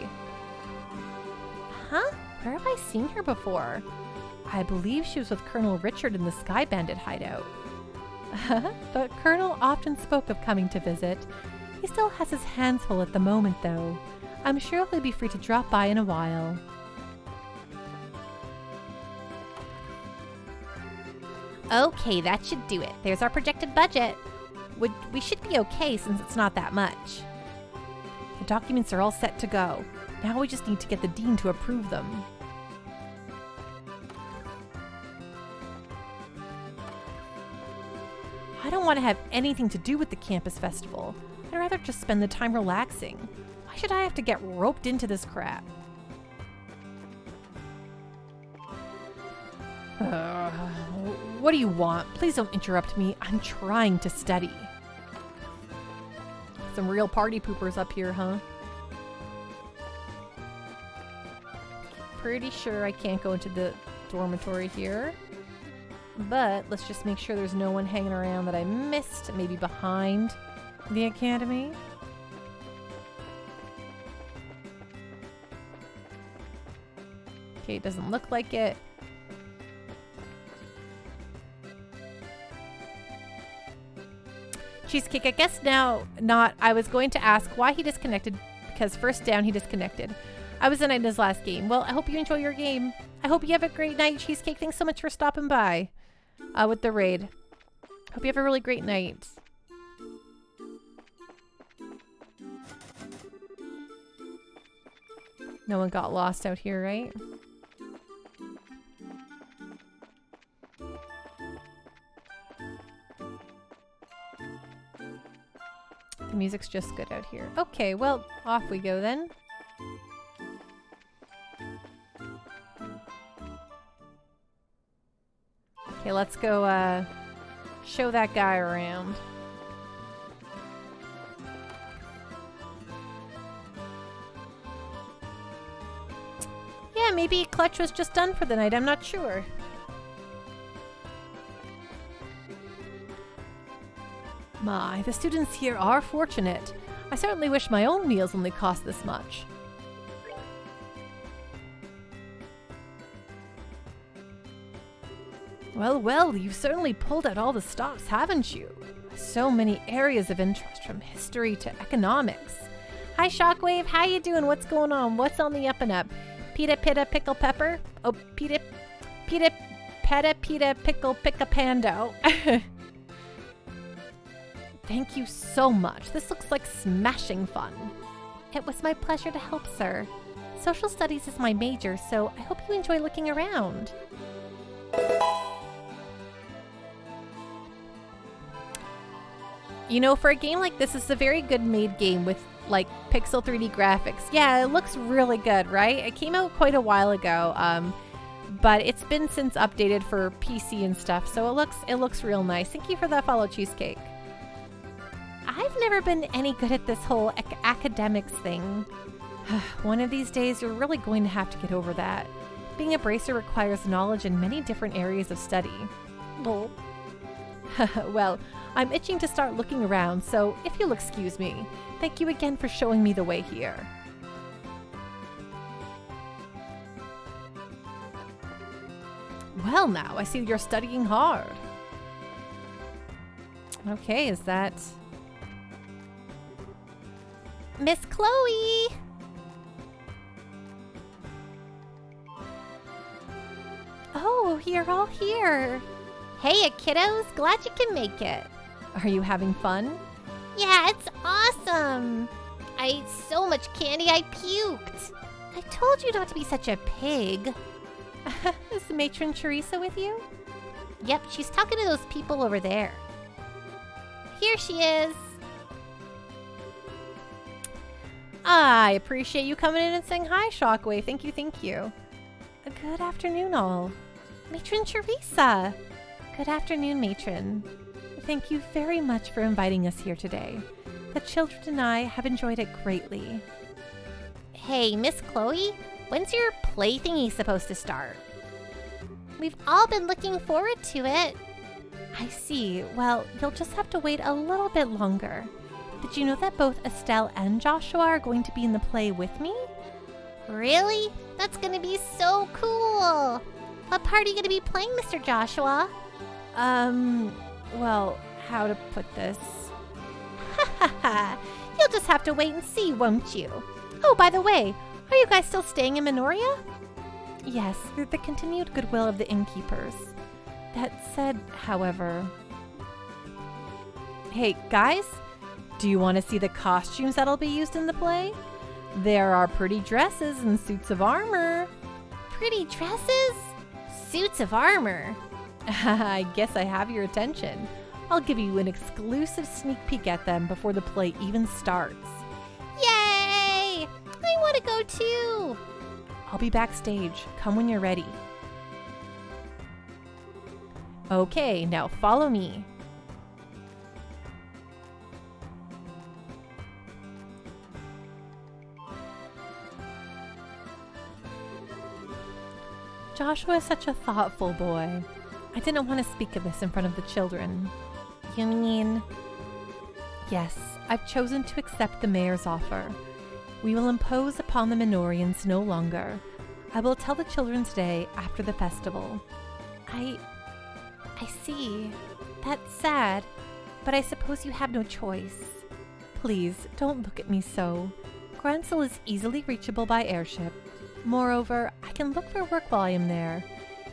Huh? Where have I seen her before? I believe she was with Colonel Richard in the Sky Bandit hideout. The Colonel often spoke of coming to visit. He still has his hands full at the moment, though. I'm sure he'll be free to drop by in a while. Okay, that should do it. There's our projected budget. We should be okay since it's not that much. The documents are all set to go. Now we just need to get the dean to approve them. I don't want to have anything to do with the campus festival. I'd rather just spend the time relaxing. Why should I have to get roped into this crap? What do you want? Please don't interrupt me. I'm trying to study. Some real party poopers up here, huh? Pretty sure I can't go into the dormitory here. But let's just make sure there's no one hanging around that I missed, maybe behind the academy. Okay, it doesn't look like it. Cheesecake, I guess now not. I was going to ask why he disconnected, because first down he disconnected. I was in his last game. Well, I hope you enjoy your game. I hope you have a great night, Cheesecake. Thanks so much for stopping by with the raid. Hope you have a really great night. No one got lost out here, right? The music's just good out here. Okay, well, off we go then. Okay, let's go show that guy around. Yeah, maybe Clutch was just done for the night, I'm not sure. My, the students here are fortunate. I certainly wish my own meals only cost this much. Well, well, you've certainly pulled out all the stops, haven't you? So many areas of interest, from history to economics. Hi, Shockwave. How you doing? What's going on? What's on the up and up? Pita, pita, pickle, pepper? Oh, pita, pita, peta, pita, pickle, pica-pando. Thank you so much. This looks like smashing fun. It was my pleasure to help, sir. Social studies is my major, so I hope you enjoy looking around. You know, for a game like this, it's a very good made game with like pixel 3D graphics. Yeah, it looks really good, right? It came out quite a while ago, but it's been since updated for PC and stuff, so it looks real nice. Thank you for that follow, Cheesecake. I've never been any good at this whole academics thing. One of these days, you're really going to have to get over that. Being a bracer requires knowledge in many different areas of study. Well, well, I'm itching to start looking around, so if you'll excuse me, thank you again for showing me the way here. Well now, I see you're studying hard. Okay, is that... Miss Chloe! Oh, you're all here. Hey, kiddos, glad you can make it. Are you having fun? Yeah, it's awesome. I ate so much candy I puked. I told you not to be such a pig. Is the matron Teresa with you? Yep, she's talking to those people over there. Here she is. I appreciate you coming in and saying hi, Shockwave. Thank you, thank you. Good afternoon, all. Matron Teresa. Good afternoon, matron. Thank you very much for inviting us here today. The children and I have enjoyed it greatly. Hey, Miss Chloe, when's your play thingy supposed to start? We've all been looking forward to it. I see. Well, you'll just have to wait a little bit longer. Did you know that both Estelle and Joshua are going to be in the play with me? Really? That's gonna be so cool! What part are you gonna be playing, Mr. Joshua? Well, how to put this? Ha ha ha! You'll just have to wait and see, won't you? Oh, by the way, are you guys still staying in Minoria? Yes, through the continued goodwill of the innkeepers. That said, however... Hey, guys? Do you want to see the costumes that'll be used in the play? There are pretty dresses and suits of armor. Pretty dresses? Suits of armor? I guess I have your attention. I'll give you an exclusive sneak peek at them before the play even starts. Yay! I want to go too! I'll be backstage. Come when you're ready. Okay, now follow me. Joshua is such a thoughtful boy. I didn't want to speak of this in front of the children. You mean? Yes, I've chosen to accept the mayor's offer. We will impose upon the Minorians no longer. I will tell the children today after the festival. I see. That's sad, but I suppose you have no choice. Please, don't look at me so. Gransel is easily reachable by airship. Moreover, I can look for work while I am there.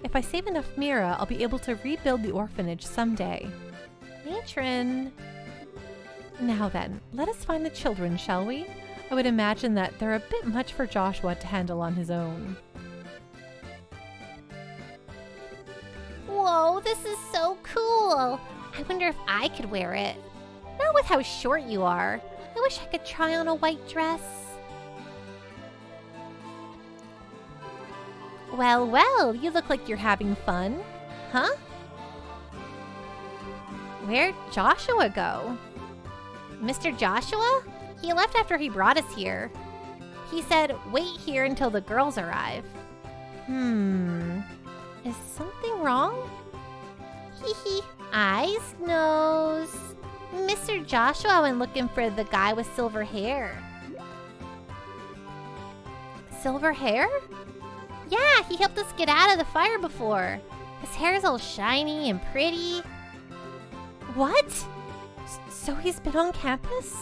If I save enough Mira, I'll be able to rebuild the orphanage someday. Matron. Now then, let us find the children, shall we? I would imagine that they're a bit much for Joshua to handle on his own. Whoa, this is so cool. I wonder if I could wear it. Not with how short you are. I wish I could try on a white dress. Well, well, you look like you're having fun. Huh? Where'd Joshua go? Mr. Joshua? He left after he brought us here. He said, wait here until the girls arrive. Is something wrong? Hee hee. Eyes, nose. Mr. Joshua went looking for the guy with silver hair. Silver hair? Yeah, he helped us get out of the fire before. His hair's all shiny and pretty. What? So he's been on campus?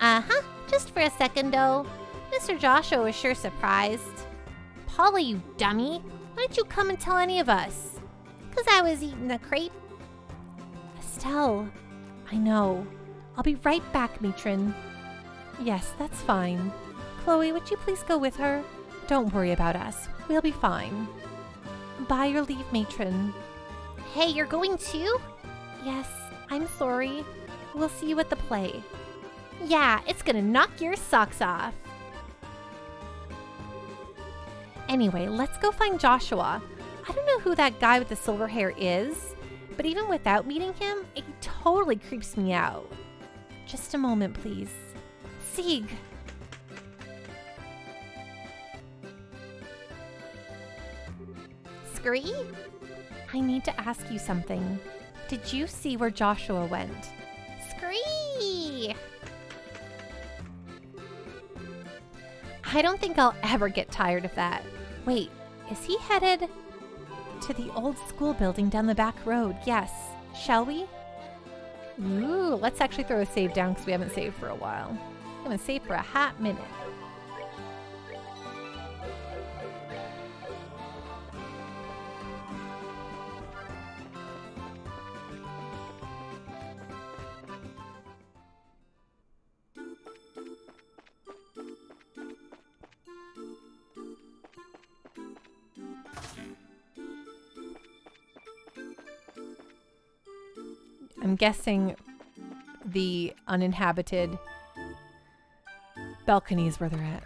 Uh-huh, just for a second though. Mr. Joshua was sure surprised. Polly, you dummy. Why didn't you come and tell any of us? 'Cause I was eating a crepe. Estelle, I know. I'll be right back, matron. Yes, that's fine. Chloe, would you please go with her? Don't worry about us. We'll be fine. By your leave, matron. Hey, you're going too? Yes, I'm sorry. We'll see you at the play. Yeah, it's gonna knock your socks off. Anyway, let's go find Joshua. I don't know who that guy with the silver hair is, but even without meeting him, it totally creeps me out. Just a moment, please. Sieg. Scree? I need to ask you something. Did you see where Joshua went? Scree! I don't think I'll ever get tired of that. Wait, is he headed to the old school building down the back road? Yes. Shall we? Ooh, let's actually throw a save down because we haven't saved for a while. We haven't saved for a hot minute. I'm guessing the uninhabited balconies where they're at.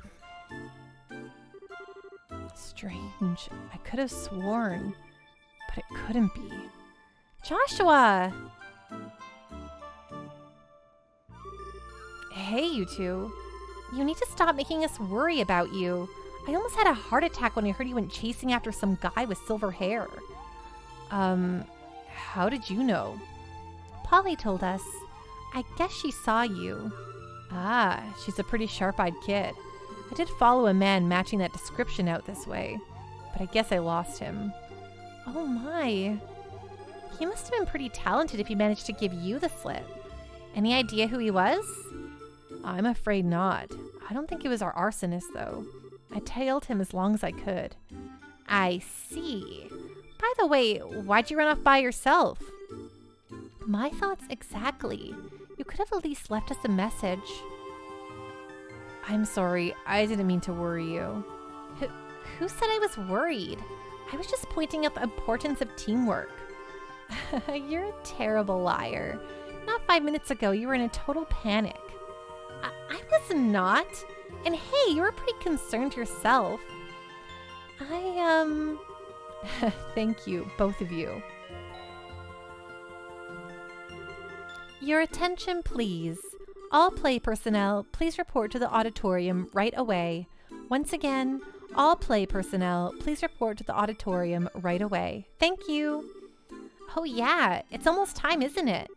Strange. I could have sworn, but it couldn't be. Joshua! Hey, you two. You need to stop making us worry about you. I almost had a heart attack when I heard you went chasing after some guy with silver hair. How did you know? Polly told us. I guess she saw you. Ah, she's a pretty sharp-eyed kid. I did follow a man matching that description out this way, but I guess I lost him. Oh my. He must have been pretty talented if he managed to give you the slip. Any idea who he was? I'm afraid not. I don't think it was our arsonist, though. I tailed him as long as I could. I see. By the way, why'd you run off by yourself? My thoughts exactly. You could have at least left us a message. I'm sorry. I didn't mean to worry you. Who said I was worried? I was just pointing out the importance of teamwork. You're a terrible liar. Not 5 minutes ago, you were in a total panic. I was not. And hey, you were pretty concerned yourself. Thank you, both of you. Your attention, please. All play personnel, please report to the auditorium right away. Once again, all play personnel, please report to the auditorium right away. Thank you. Oh yeah, it's almost time, isn't it?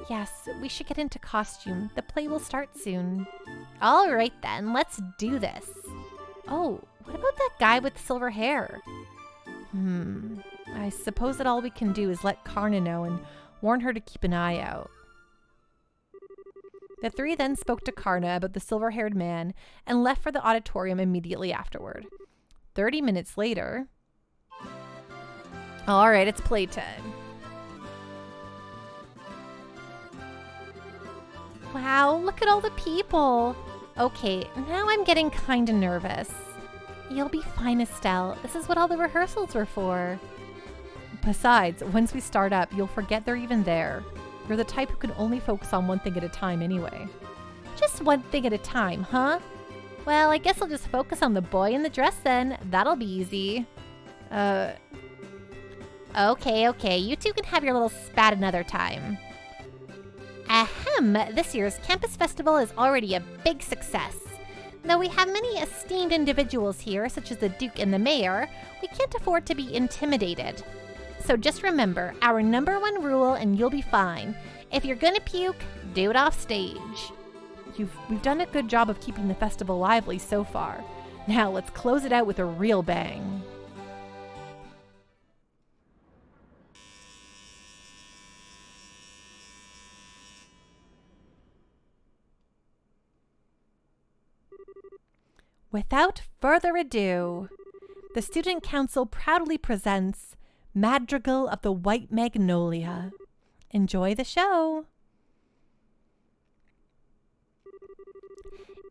Yes, we should get into costume. The play will start soon. All right then, let's do this. Oh, what about that guy with silver hair? I suppose that all we can do is let Karna know and warn her to keep an eye out. The three then spoke to Karna about the silver-haired man and left for the auditorium immediately afterward. 30 minutes later... All right, it's playtime. Wow, look at all the people. Okay, now I'm getting kinda nervous. You'll be fine, Estelle. This is what all the rehearsals were for. Besides, once we start up, you'll forget they're even there. You're the type who can only focus on one thing at a time anyway. Just one thing at a time, huh? Well, I guess I'll just focus on the boy in the dress then. That'll be easy. Okay, you two can have your little spat another time. Ahem, this year's campus festival is already a big success. Though we have many esteemed individuals here, such as the Duke and the Mayor, we can't afford to be intimidated. So just remember, our #1 rule and you'll be fine. If you're gonna puke, do it off stage. We've done a good job of keeping the festival lively so far. Now let's close it out with a real bang. Without further ado, the Student Council proudly presents Madrigal of the White Magnolia. Enjoy the show!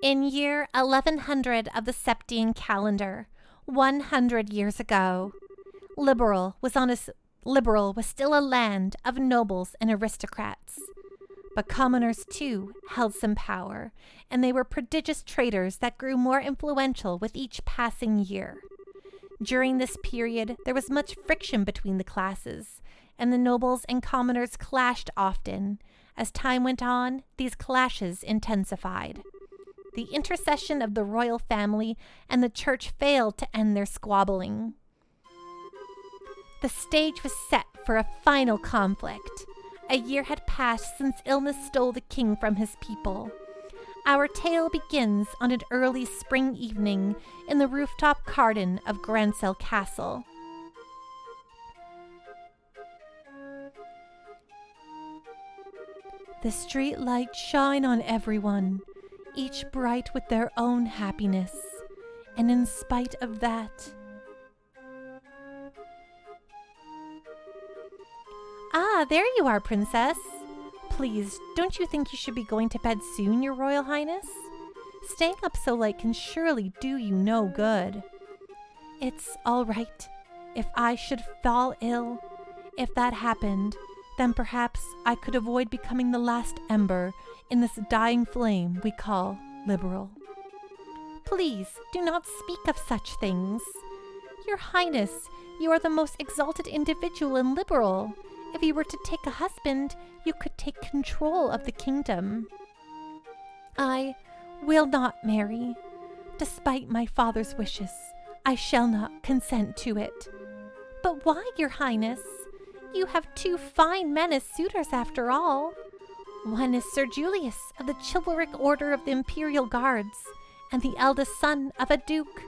In year 1100 of the Septine calendar, 100 years ago, Liberal was still a land of nobles and aristocrats. But commoners, too, held some power, and they were prodigious traders that grew more influential with each passing year. During this period, there was much friction between the classes, and the nobles and commoners clashed often. As time went on, these clashes intensified. The intercession of the royal family and the church failed to end their squabbling. The stage was set for a final conflict. A year had passed since illness stole the king from his people. Our tale begins on an early spring evening in the rooftop garden of Grancel Castle. The street lights shine on everyone, each bright with their own happiness, and in spite of that... Ah, there you are, Princess. Please, don't you think you should be going to bed soon, Your Royal Highness? Staying up so late can surely do you no good. It's all right. If I should fall ill, if that happened, then perhaps I could avoid becoming the last ember in this dying flame we call Liberal. Please, do not speak of such things. Your Highness, you are the most exalted individual in Liberal. If you were to take a husband, you could take control of the kingdom. I will not marry. Despite my father's wishes, I shall not consent to it. But why, Your Highness? You have 2 fine men as suitors after all. One is Sir Julius of the Chivalric Order of the Imperial Guards, and the eldest son of a duke.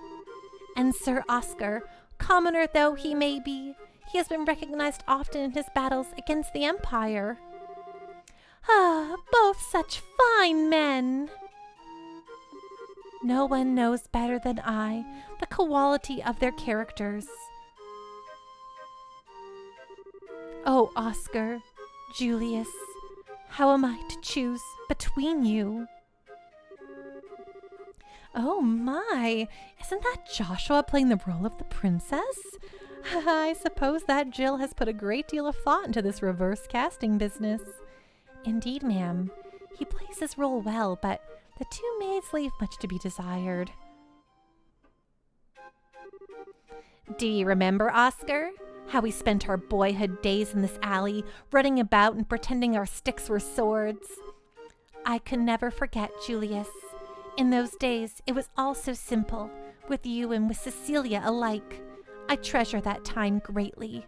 And Sir Oscar, commoner though he may be, he has been recognized often in his battles against the Empire. Ah, both such fine men! No one knows better than I the quality of their characters. Oh, Oscar, Julius, how am I to choose between you? Oh my, isn't that Joshua playing the role of the princess? I suppose that Jill has put a great deal of thought into this reverse casting business. Indeed, ma'am, he plays his role well, but the 2 maids leave much to be desired. Do you remember, Oscar? How we spent our boyhood days in this alley, running about and pretending our sticks were swords? I can never forget, Julius. In those days, it was all so simple, with you and with Cecilia alike. I treasure that time greatly.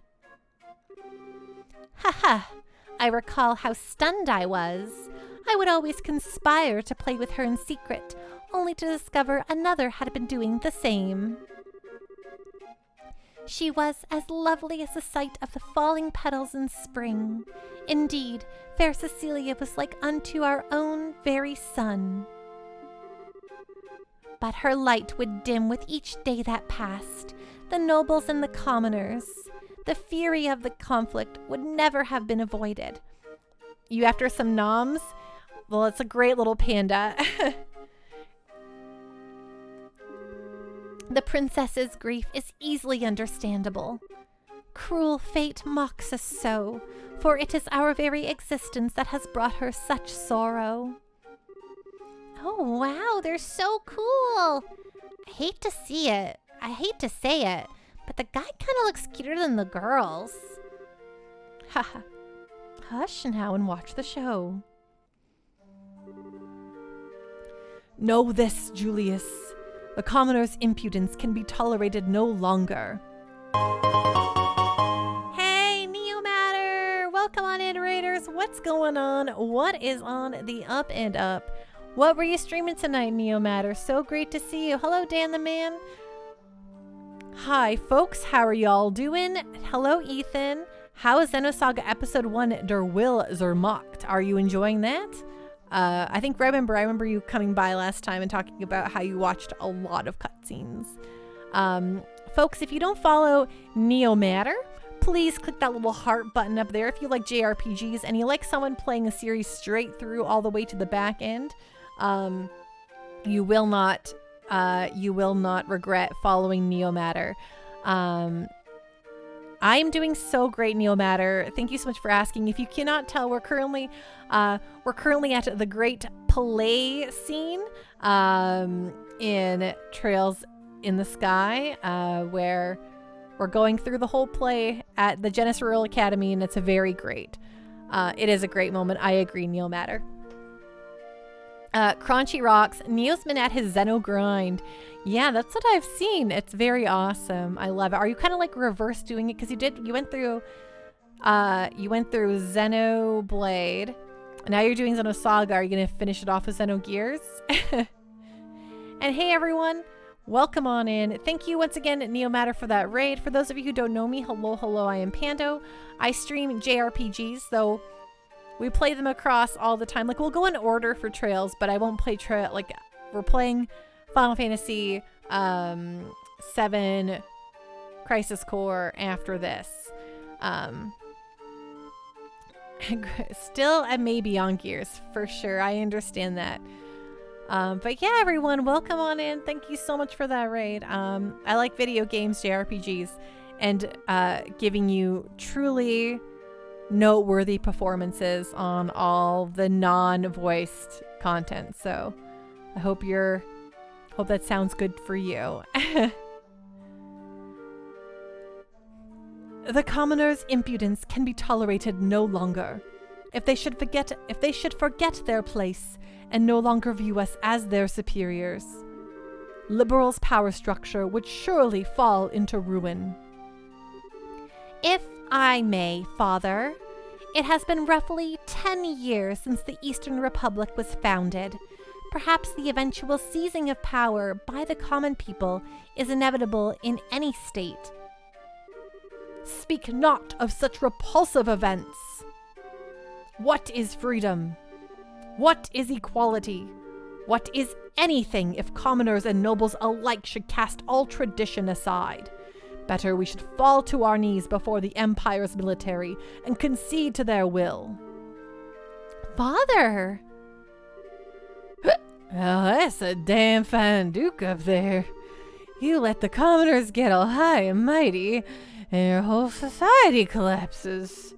Ha ha! I recall how stunned I was. I would always conspire to play with her in secret, only to discover another had been doing the same. She was as lovely as the sight of the falling petals in spring. Indeed, fair Cecilia was like unto our own very sun. But her light would dim with each day that passed. The nobles and the commoners. The fury of the conflict would never have been avoided. You after some noms? Well, it's a great little panda. The princess's grief is easily understandable. Cruel fate mocks us so, for it is our very existence that has brought her such sorrow. Oh wow, they're so cool! I hate to see it. I hate to say it, but the guy kind of looks cuter than the girls. Haha. Hush now and watch the show. Know this, Julius. The commoner's impudence can be tolerated no longer. Hey, Neomatter! Welcome on in, Raiders. What's going on? What is on the up and up? What were you streaming tonight, Neomatter? So great to see you. Hello, Dan the Man. Hi, folks. How are y'all doing? Hello, Ethan. How is Xenosaga Episode 1 Der Will Zermacht? Are you enjoying that? I remember you coming by last time and talking about how you watched a lot of cutscenes. Folks, if you don't follow Neomatter, please click that little heart button up there if you like JRPGs and you like someone playing a series straight through all the way to the back end. You will not regret following Neomatter. I'm doing so great, Neomatter. Thank you so much for asking. If you cannot tell, we're currently at the Great Play scene in Trails in the Sky, where we're going through the whole play at the Genesis Royal Academy, and it's a very great. It is a great moment. I agree, Neomatter. Crunchy rocks. Neo's been at his Zeno grind. Yeah, that's what I've seen. It's very awesome. I love it. Are you kind of like reverse doing it? Because you went through Xenoblade. Now you're doing Xenosaga. Are you gonna finish it off with Xenogears? And hey everyone, welcome on in. Thank you once again, Neomatter, for that raid. For those of you who don't know me, hello, I am Pando. I stream JRPGs, though we play them across all the time. Like, we'll go in order for Trails, but I won't play like we're playing Final Fantasy 7 Crisis Core after this. Still a maybe on Gears, for sure. I understand that. But yeah, everyone, welcome on in. Thank you so much for that raid. I like video games, JRPGs, and giving you truly noteworthy performances on all the non-voiced content. So I hope that sounds good for you. The commoner's impudence can be tolerated no longer. If they should forget their place and no longer view us as their superiors, Liberal's power structure would surely fall into ruin. If I may, Father, it has been roughly 10 years since the Eastern Republic was founded. Perhaps the eventual seizing of power by the common people is inevitable in any state. Speak not of such repulsive events. What is freedom? What is equality? What is anything if commoners and nobles alike should cast all tradition aside? Better we should fall to our knees before the Empire's military and concede to their will. Father! Oh, that's a damn fine duke up there. You let the commoners get all high and mighty, and your whole society collapses.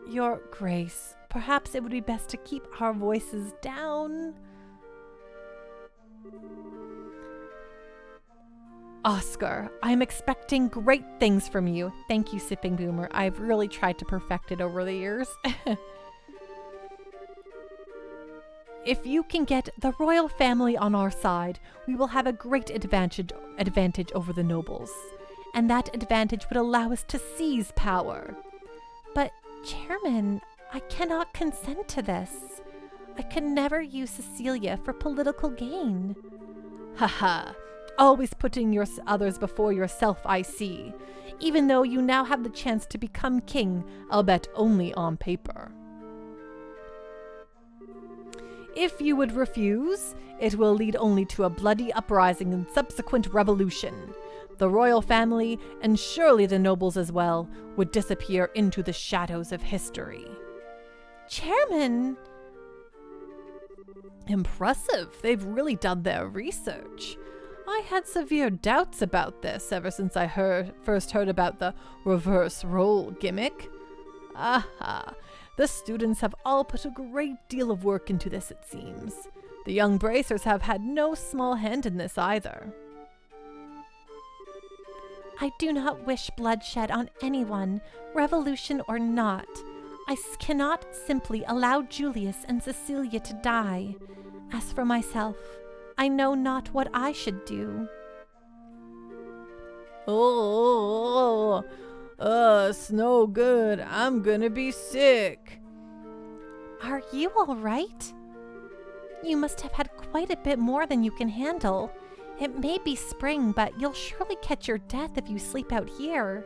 Your Grace, perhaps it would be best to keep our voices down. Oscar, I am expecting great things from you. Thank you, Sipping Boomer. I've really tried to perfect it over the years. If you can get the royal family on our side, we will have a great advantage over the nobles. And that advantage would allow us to seize power. But, Chairman, I cannot consent to this. I could never use Cecilia for political gain. Haha. Always putting others before yourself, I see. Even though you now have the chance to become king, albeit only on paper. If you would refuse, it will lead only to a bloody uprising and subsequent revolution. The royal family, and surely the nobles as well, would disappear into the shadows of history. Chairman! Impressive. They've really done their research. I had severe doubts about this ever since I first heard about the reverse role gimmick. Aha! The students have all put a great deal of work into this, it seems. The young bracers have had no small hand in this either. I do not wish bloodshed on anyone, revolution or not. Cannot simply allow Julius and Cecilia to die. As for myself, I know not what I should do. It's no good. I'm gonna be sick. Are you all right? You must have had quite a bit more than you can handle. It may be spring, but you'll surely catch your death if you sleep out here.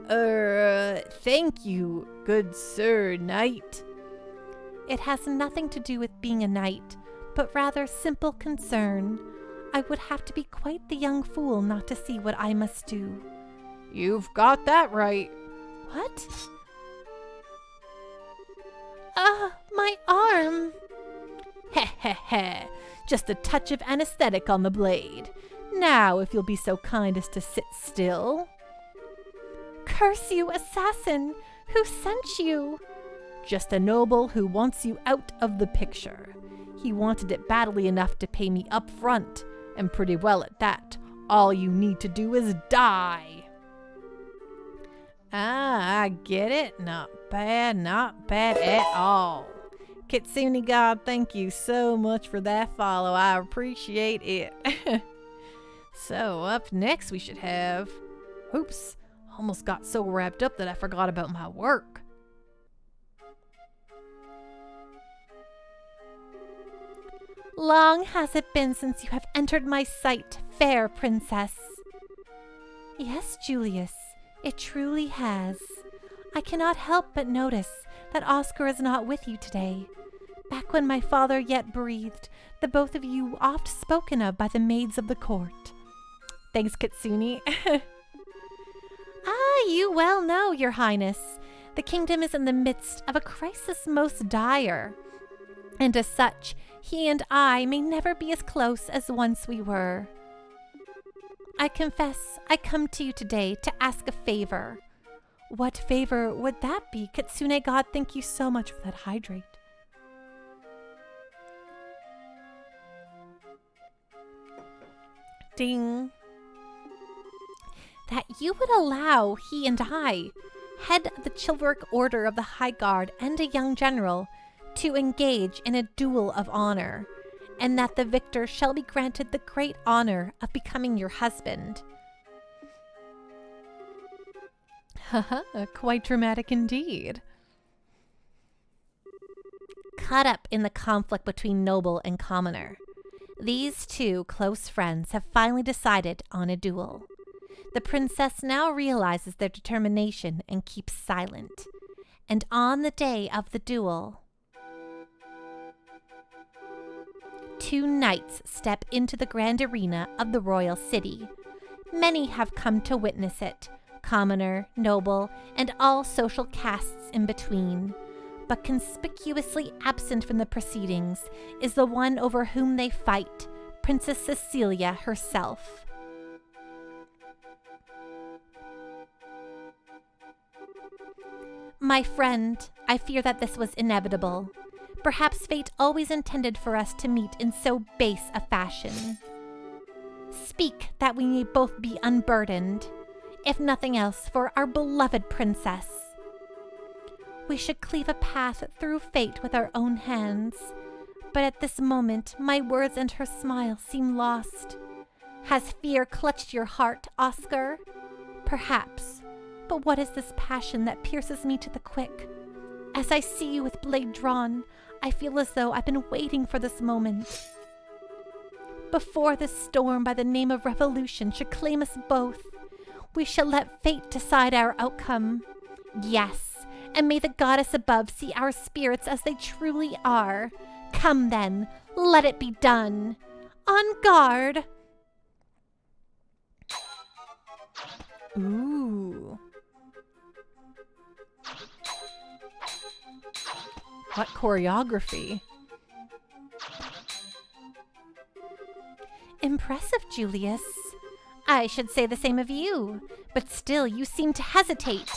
Thank you, good sir knight. It has nothing to do with being a knight, but rather simple concern. I would have to be quite the young fool not to see what I must do. You've got that right. What? My arm! Heh heh heh. Just a touch of anesthetic on the blade. Now, if you'll be so kind as to sit still. Curse you, assassin! Who sent you? Just a noble who wants you out of the picture. He wanted it badly enough to pay me up front, and pretty well at that. All you need to do is die. Ah, I get it. Not bad at all. Kitsune God, thank you so much for that follow. I appreciate it. So, up next we should have... Oops, almost got so wrapped up that I forgot about my work. Long has it been since you have entered my sight, fair princess. Yes, Julius, it truly has. I cannot help but notice that Oscar is not with you today. Back when my father yet breathed, the both of you were oft spoken of by the maids of the court. Thanks, Kitsune. You well know, your highness. The kingdom is in the midst of a crisis most dire. And as such, he and I may never be as close as once we were. I confess I come to you today to ask a favor. What favor would that be, Kitsune God? Thank you so much for that hydrate. Ding. That you would allow he and I, head of the chivalric order of the High Guard and a young general, to engage in a duel of honor, and that the victor shall be granted the great honor of becoming your husband. Haha, quite dramatic indeed. Caught up in the conflict between noble and commoner, these two close friends have finally decided on a duel. The princess now realizes their determination and keeps silent. And on the day of the duel, two knights step into the grand arena of the royal city. Many have come to witness it, commoner, noble, and all social castes in between. But conspicuously absent from the proceedings is the one over whom they fight, Princess Cecilia herself. My friend, I fear that this was inevitable. Perhaps fate always intended for us to meet in so base a fashion. Speak that we may both be unburdened, if nothing else for our beloved princess. We should cleave a path through fate with our own hands, but at this moment my words and her smile seem lost. Has fear clutched your heart, Oscar? Perhaps, but what is this passion that pierces me to the quick? As I see you with blade drawn, I feel as though I've been waiting for this moment. Before this storm by the name of revolution should claim us both, we shall let fate decide our outcome. Yes, and may the goddess above see our spirits as they truly are. Come then, let it be done. On guard! Ooh. What choreography? Impressive, Julius. I should say the same of you, but still you seem to hesitate.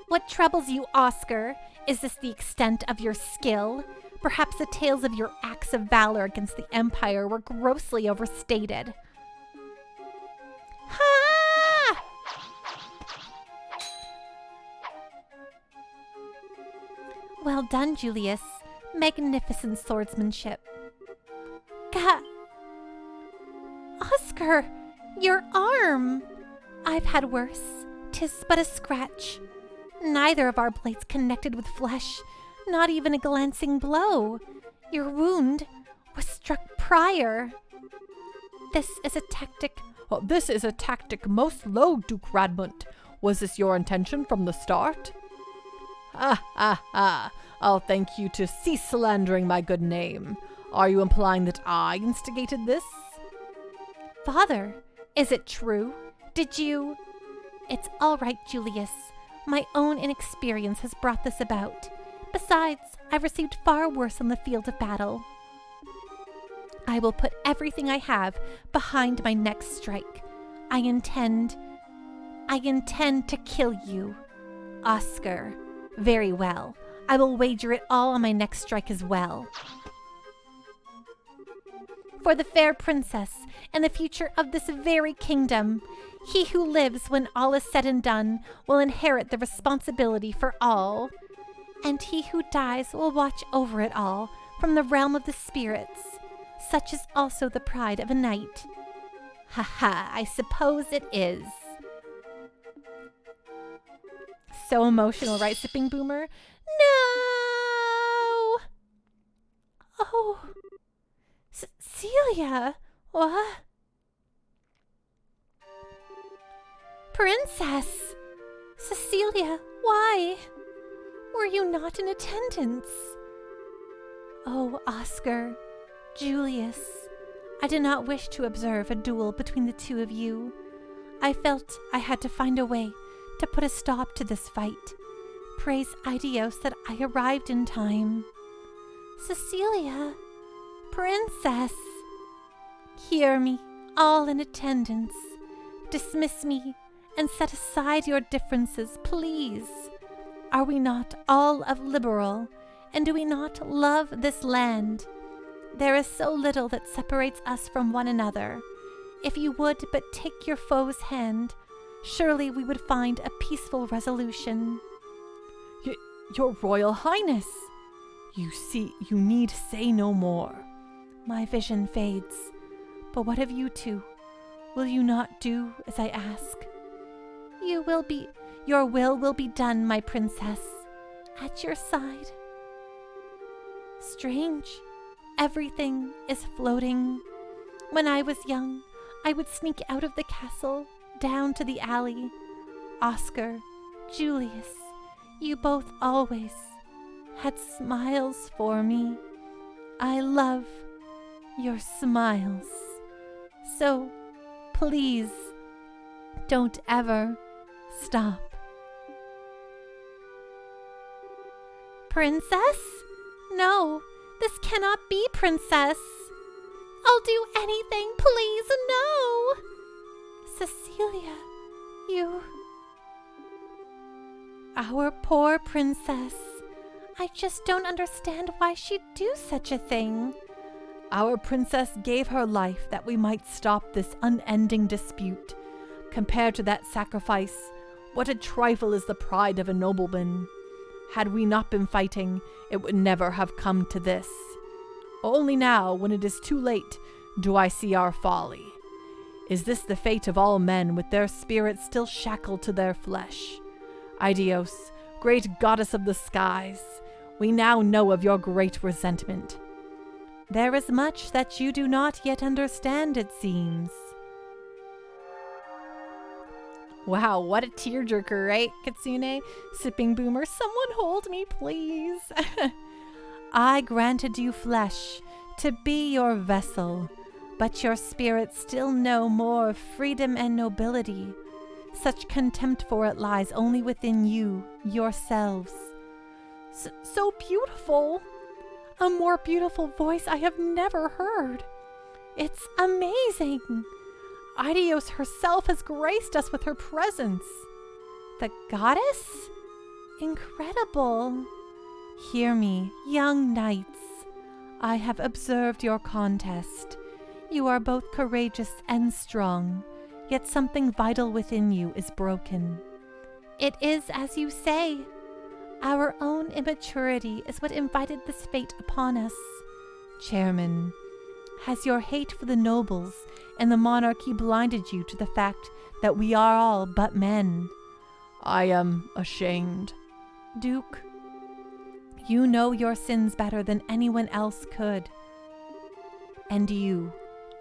What troubles you, Oscar? Is this the extent of your skill? Perhaps the tales of your acts of valor against the Empire were grossly overstated. Ha! Well done, Julius. Magnificent swordsmanship. Oscar, your arm! I've had worse. 'Tis but a scratch. Neither of our blades connected with flesh, not even a glancing blow. Your wound was struck prior. This is a tactic. Oh, this is a tactic most low, Duke Radmont. Was this your intention from the start? Ha ha ha! I'll thank you to cease slandering my good name. Are you implying that I instigated this? Father, is it true? Did you? It's all right, Julius. My own inexperience has brought this about. Besides, I've received far worse on the field of battle. I will put everything I have behind my next strike. I intend to kill you. Oscar. Very well. I will wager it all on my next strike as well. For the fair princess and the future of this very kingdom, he who lives when all is said and done will inherit the responsibility for all, and he who dies will watch over it all from the realm of the spirits. Such is also the pride of a knight. Ha ha, I suppose it is. So emotional, right, Sipping Boomer? No! Oh, Celia, what? Princess! Cecilia, why? Were you not in attendance? Oh, Oscar, Julius, I did not wish to observe a duel between the two of you. I felt I had to find a way to put a stop to this fight. Praise Idios that I arrived in time. Cecilia, Princess, hear me, all in attendance. Dismiss me and set aside your differences, please. Are we not all of liberal, and do we not love this land? There is so little that separates us from one another. If you would but take your foe's hand, surely we would find a peaceful resolution. Your Royal Highness! You see, you need say no more. My vision fades. But what of you two? Will you not do as I ask? Your will will be done, my princess. At your side. Strange. Everything is floating. When I was young, I would sneak out of the castle, down to the alley. Oscar, Julius, you both always had smiles for me. I love your smiles. So, please, don't ever stop. Princess? No, this cannot be, Princess. I'll do anything, please, no. Cecilia, you... Our poor princess. I just don't understand why she'd do such a thing. Our princess gave her life that we might stop this unending dispute. Compared to that sacrifice, what a trifle is the pride of a nobleman. Had we not been fighting, it would never have come to this. Only now, when it is too late, do I see our folly. Is this the fate of all men with their spirits still shackled to their flesh? Idios, great goddess of the skies, we now know of your great resentment. There is much that you do not yet understand, it seems. Wow, what a tearjerker, right, Kitsune? Sipping Boomer, someone hold me, please. I granted you flesh to be your vessel, but your spirits still know more of freedom and nobility. Such contempt for it lies only within you, yourselves. So beautiful. A more beautiful voice I have never heard. It's amazing. Idios herself has graced us with her presence. The goddess? Incredible. Hear me, young knights. I have observed your contest. You are both courageous and strong, yet something vital within you is broken. It is as you say. Our own immaturity is what invited this fate upon us. Chairman, has your hate for the nobles and the monarchy blinded you to the fact that we are all but men? I am ashamed. Duke, you know your sins better than anyone else could. And you,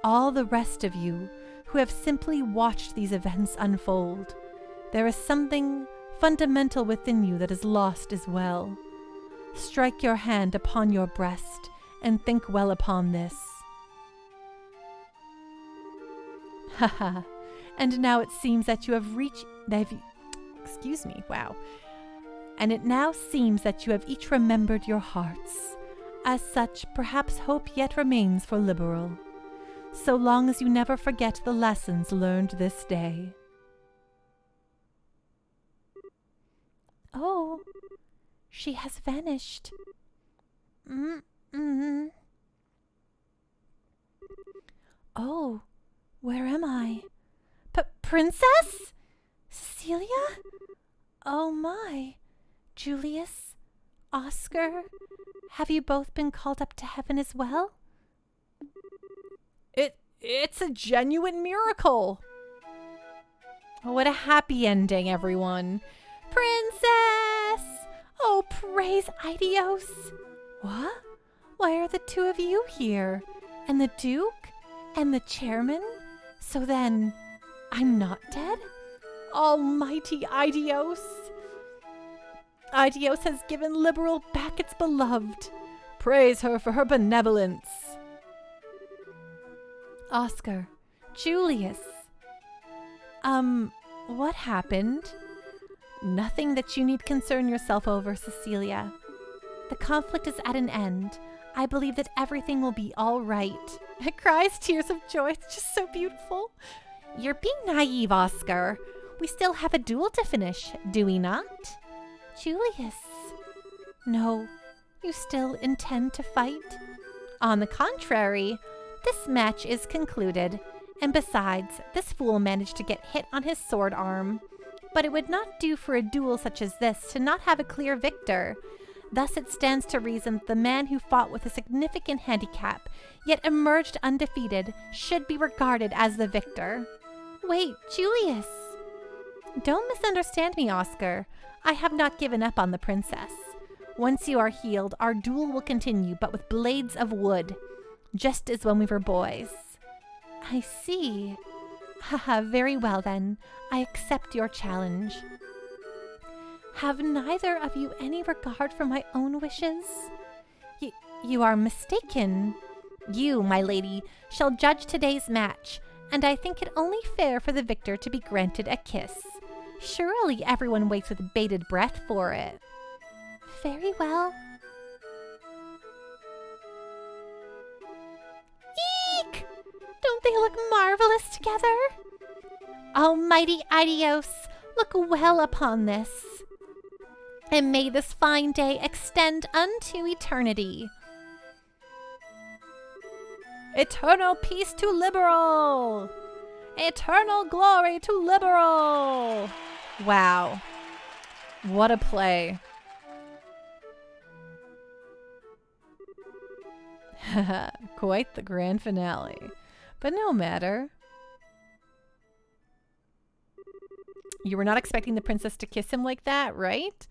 all the rest of you, who have simply watched these events unfold, there is something fundamental within you that is lost as well. Strike your hand upon your breast and think well upon this. Haha, and now it seems that you have reached... Excuse me, wow. And it now seems that you have each remembered your hearts. As such, perhaps hope yet remains for Liberal, so long as you never forget the lessons learned this day. Oh, she has vanished. Oh, where am I? Princess? Cecilia? Oh my. Julius? Oscar? Have you both been called up to heaven as well? It's a genuine miracle. Oh, what a happy ending, everyone. Princess! Oh, praise Idios! What? Why are the two of you here? And the Duke? And the chairman? So then, I'm not dead? Almighty Idios! Idios has given Liberal back its beloved. Praise her for her benevolence. Oscar, Julius. What happened? Nothing that you need concern yourself over, Cecilia. The conflict is at an end. I believe that everything will be all right. It cries tears of joy. It's just so beautiful. You're being naive, Oscar. We still have a duel to finish, do we not? Julius. No, you still intend to fight? On the contrary, this match is concluded. And besides, this fool managed to get hit on his sword arm. But it would not do for a duel such as this to not have a clear victor. Thus it stands to reason that the man who fought with a significant handicap, yet emerged undefeated, should be regarded as the victor. Wait, Julius! Don't misunderstand me, Oscar. I have not given up on the princess. Once you are healed, our duel will continue, but with blades of wood, just as when we were boys. I see. Haha, very well then. I accept your challenge. Have neither of you any regard for my own wishes? You are mistaken. You, my lady, shall judge today's match, and I think it only fair for the victor to be granted a kiss. Surely everyone waits with bated breath for it. Very well. Eek! Don't they look marvelous together? Almighty Idios, look well upon this. And may this fine day extend unto eternity. Eternal peace to Liberal! Eternal glory to Liberal! Wow. What a play. Quite the grand finale. But no matter. You were not expecting the princess to kiss him like that, right?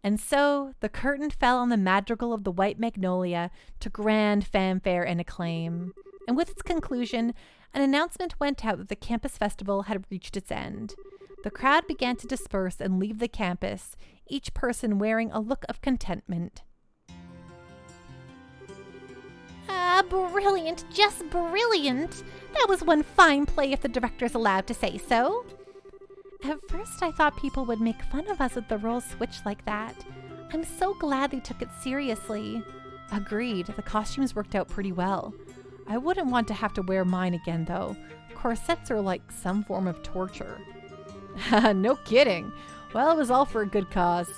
And so the curtain fell on the madrigal of the White Magnolia to grand fanfare and acclaim. And with its conclusion, an announcement went out that the campus festival had reached its end. The crowd began to disperse and leave the campus, each person wearing a look of contentment. Brilliant, just brilliant. That was one fine play if the director's allowed to say so. At first I thought people would make fun of us if the roles switched like that. I'm so glad they took it seriously. Agreed. The costumes worked out pretty well. I wouldn't want to have to wear mine again, though. Corsets are like some form of torture. No kidding. Well, it was all for a good cause.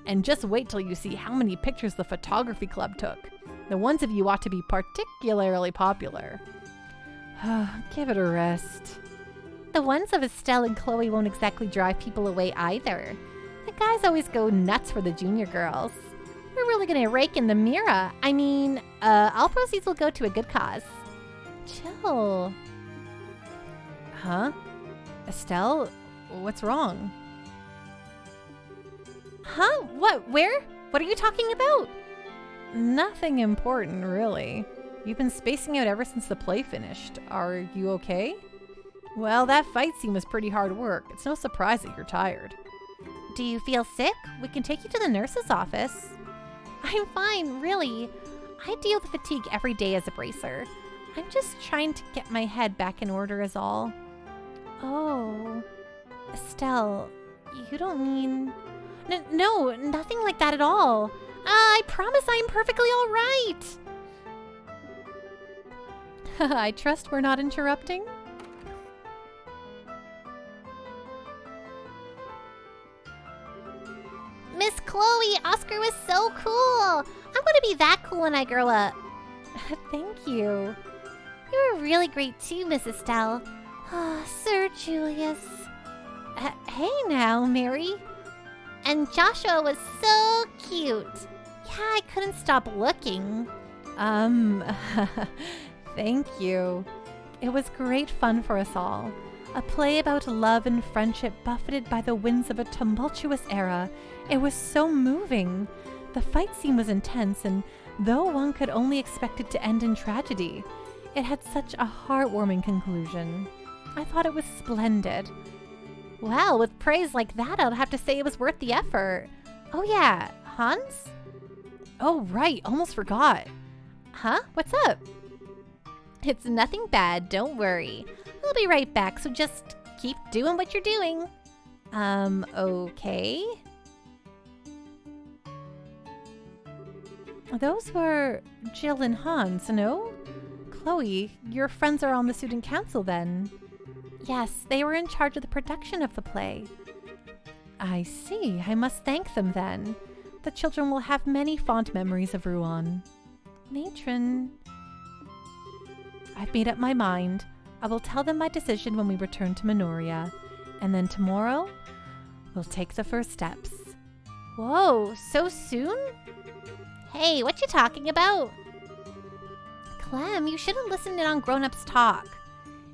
And just wait till you see how many pictures the photography club took. The ones of you ought to be particularly popular. Give it a rest. The ones of Estelle and Chloe won't exactly drive people away either. The guys always go nuts for the junior girls. We're really gonna rake in the Mira. I mean, all proceeds will go to a good cause. Chill. Huh? Estelle? What's wrong? Huh? What? Where? What are you talking about? Nothing important, really. You've been spacing out ever since the play finished. Are you okay? Well, that fight scene was pretty hard work. It's no surprise that you're tired. Do you feel sick? We can take you to the nurse's office. I'm fine, really. I deal with fatigue every day as a bracer. I'm just trying to get my head back in order is all. Oh, Estelle, you don't mean... No, nothing like that at all. I promise I'm perfectly all right. I trust we're not interrupting? Miss Chloe, Oscar was so cool. I'm gonna be that cool when I grow up. Thank you. You were really great too, Miss Estelle. Sir Julius. Hey now, Mary. And Joshua was so cute. Yeah, I couldn't stop looking. Thank you. It was great fun for us all. A play about love and friendship buffeted by the winds of a tumultuous era. It was so moving. The fight scene was intense, and though one could only expect it to end in tragedy, it had such a heartwarming conclusion. I thought it was splendid. Well, with praise like that, I'd have to say it was worth the effort. Oh yeah, Hans? Oh right, almost forgot. Huh? What's up? It's nothing bad, don't worry. I'll be right back, so just keep doing what you're doing. Okay. Those were Jill and Hans, no? Chloe, your friends are on the student council then? Yes, they were in charge of the production of the play. I see. I must thank them then. The children will have many fond memories of Rouen. Matron. I've made up my mind. I will tell them my decision when we return to Minoria. And then tomorrow, we'll take the first steps. Whoa, so soon? Hey, what you talking about? Clem, you shouldn't listen in on grown-ups talk.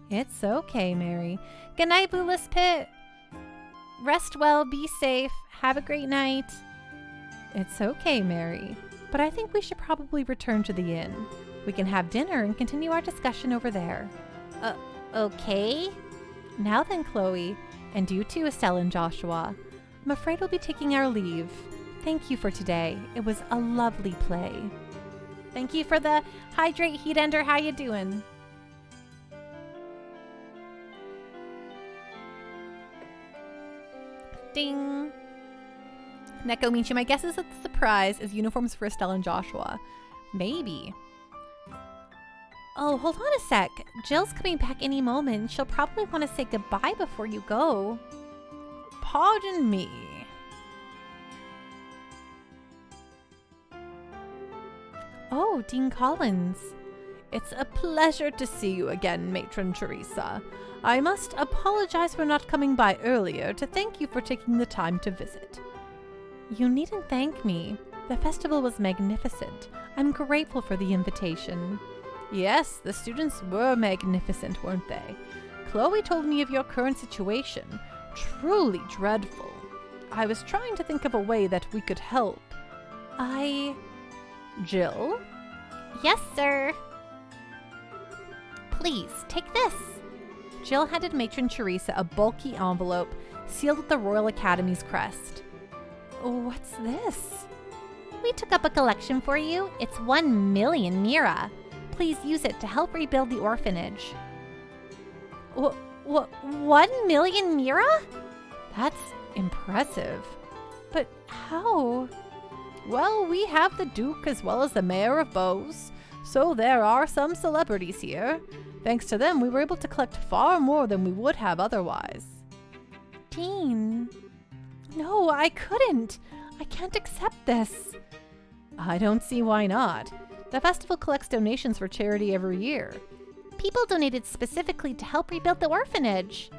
It's okay, Mary. Good night, Blueless Pit. Rest well, be safe, have a great night. It's okay, Mary. But I think we should probably return to the inn. We can have dinner and continue our discussion over there. Okay. Now then, Chloe, and you too, Estelle and Joshua. I'm afraid we'll be taking our leave. Thank you for today. It was a lovely play. Thank you for the hydrate heat ender. How you doing? Ding. Neko Michi, my guess is that the surprise is uniforms for Estelle and Joshua. Maybe. Oh, hold on a sec. Jill's coming back any moment. She'll probably want to say goodbye before you go. Pardon me. Oh, Dean Collins. It's a pleasure to see you again, Matron Teresa. I must apologize for not coming by earlier to thank you for taking the time to visit. You needn't thank me. The festival was magnificent. I'm grateful for the invitation. Yes, the students were magnificent, weren't they? Chloe told me of your current situation. Truly dreadful. I was trying to think of a way that we could help. Jill? Yes, sir. Please, take this. Jill handed Matron Teresa a bulky envelope sealed with the Royal Academy's crest. What's this? We took up a collection for you. It's 1 million Mira. Please use it to help rebuild the orphanage. 1 million Mira? That's impressive. But how? Well, we have the Duke as well as the Mayor of Bose, so there are some celebrities here. Thanks to them, we were able to collect far more than we would have otherwise. Dean. No, I couldn't. I can't accept this. I don't see why not. The festival collects donations for charity every year. People donated specifically to help rebuild the orphanage.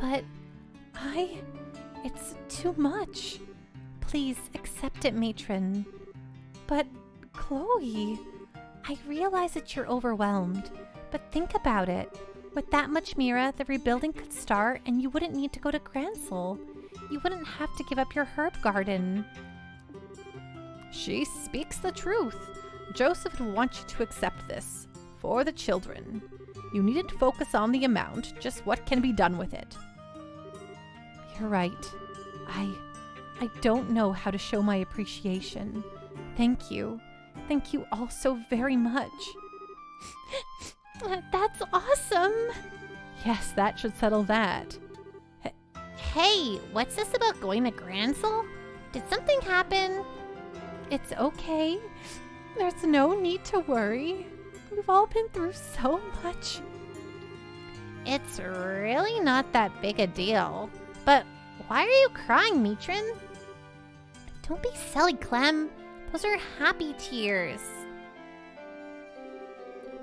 But it's too much. Please accept it, matron. But, Chloe, I realize that you're overwhelmed, but think about it. With that much Mira, the rebuilding could start and you wouldn't need to go to Gransel. You wouldn't have to give up your herb garden. She speaks the truth. Joseph would want you to accept this. For the children. You needn't focus on the amount, just what can be done with it. You're right. I don't know how to show my appreciation. Thank you. Thank you all so very much. That's awesome. Yes, that should settle that. Hey, what's this about going to Gransel? Did something happen? It's okay. There's no need to worry. We've all been through so much. It's really not that big a deal. But why are you crying, matron? Don't be silly, Clem. Those are happy tears.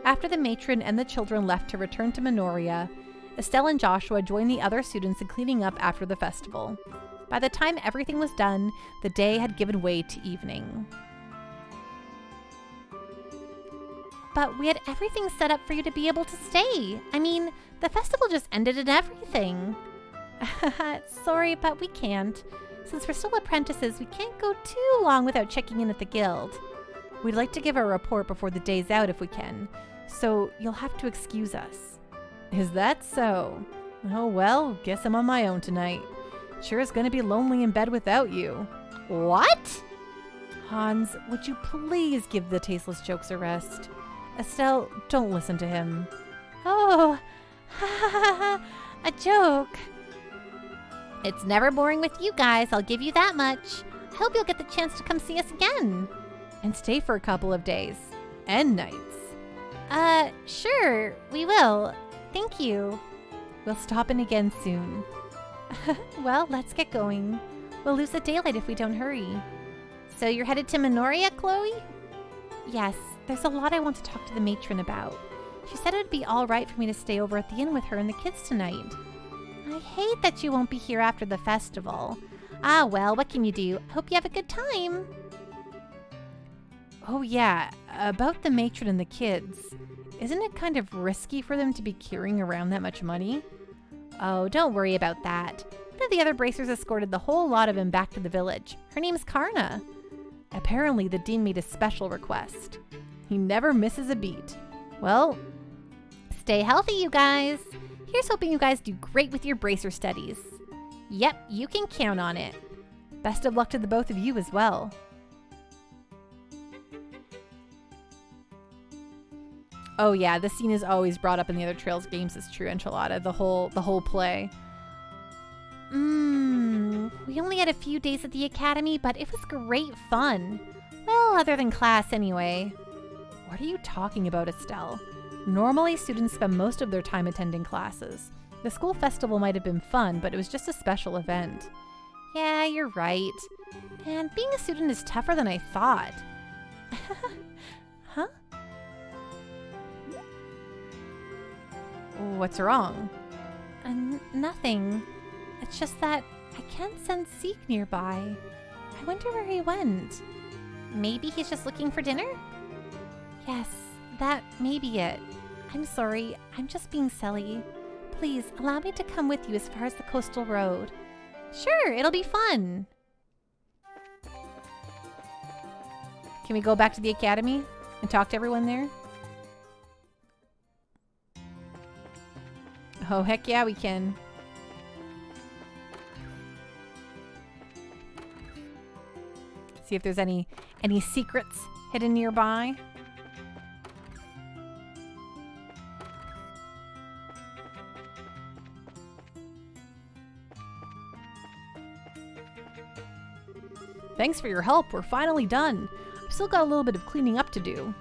After the matron and the children left to return to Minoria, Estelle and Joshua joined the other students in cleaning up after the festival. By the time everything was done, the day had given way to evening. But we had everything set up for you to be able to stay. I mean, the festival just ended and everything. Sorry, but we can't. Since we're still apprentices, we can't go too long without checking in at the guild. We'd like to give our report before the day's out if we can, so you'll have to excuse us. Is that so? Oh well, guess I'm on my own tonight. Sure is gonna be lonely in bed without you. What? Hans, would you please give the tasteless jokes a rest? Estelle, don't listen to him. Oh, a joke. It's never boring with you guys, I'll give you that much. I hope you'll get the chance to come see us again. And stay for a couple of days. And nights. Sure, we will. Thank you. We'll stop in again soon. Well, let's get going. We'll lose the daylight if we don't hurry. So you're headed to Minoria, Chloe? Yes, there's a lot I want to talk to the matron about. She said it would be all right for me to stay over at the inn with her and the kids tonight. I hate that you won't be here after the festival. Ah, well, what can you do? I hope you have a good time. Oh yeah, about the matron and the kids. Isn't it kind of risky for them to be carrying around that much money? Oh, don't worry about that. One of the other bracers escorted the whole lot of him back to the village. Her name's Karna. Apparently the dean made a special request. He never misses a beat. Well, stay healthy, you guys. Here's hoping you guys do great with your bracer studies. Yep, you can count on it. Best of luck to the both of you as well. Oh yeah, this scene is always brought up in the other Trails games. It's true, Enchilada. The whole play. We only had a few days at the academy, but it was great fun. Well, other than class anyway. What are you talking about, Estelle? Normally, students spend most of their time attending classes. The school festival might have been fun, but it was just a special event. Yeah, you're right. And being a student is tougher than I thought. Huh? What's wrong? Nothing. It's just that I can't sense Zeke nearby. I wonder where he went. Maybe he's just looking for dinner? Yes, that may be it. I'm sorry, I'm just being silly. Please, allow me to come with you as far as the coastal road. Sure, it'll be fun. Can we go back to the academy and talk to everyone there? Oh, heck yeah, we can. See if there's any secrets hidden nearby. Thanks for your help. We're finally done. I've still got a little bit of cleaning up to do.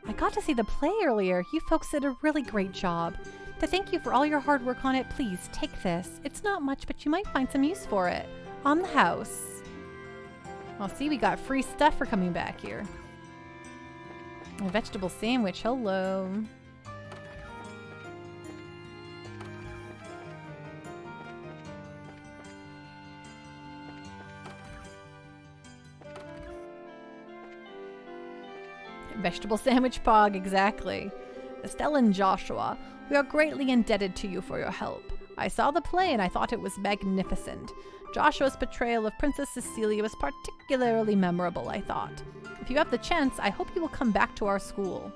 I got to see the play earlier. You folks did a really great job. To thank you for all your hard work on it, please take this. It's not much, but you might find some use for it. On the house. Well, see, we got free stuff for coming back here. A vegetable sandwich. Hello. Vegetable sandwich pog, exactly. Estelle and Joshua, we are greatly indebted to you for your help. I saw the play and I thought it was magnificent. Joshua's portrayal of Princess Cecilia was particularly memorable, I thought. If you have the chance, I hope you will come back to our school.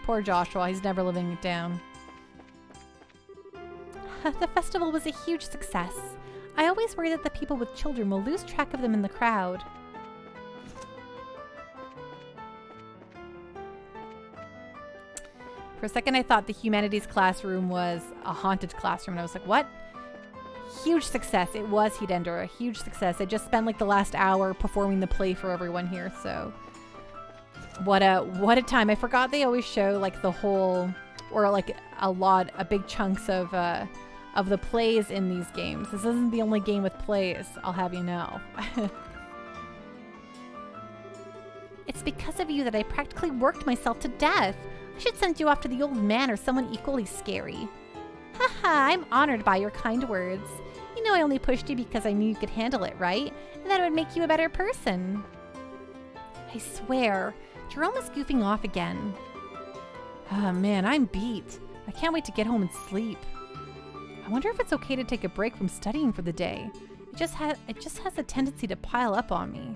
Poor Joshua, he's never living it down. The festival was a huge success. I always worry that the people with children will lose track of them in the crowd. For a second, I thought the humanities classroom was a haunted classroom, and I was like, what? Huge success. It was Hidendor, a huge success. I just spent like the last hour performing the play for everyone here, so what a time. I forgot they always show like the whole, or like a big chunks of the plays in these games. This isn't the only game with plays, I'll have you know. It's because of you that I practically worked myself to death. I should send you off to the old man or someone equally scary. Haha, I'm honored by your kind words. You know I only pushed you because I knew you could handle it, right? And that it would make you a better person. I swear, Jerome is goofing off again. Oh man, I'm beat. I can't wait to get home and sleep. I wonder if it's okay to take a break from studying for the day. It just has a tendency to pile up on me.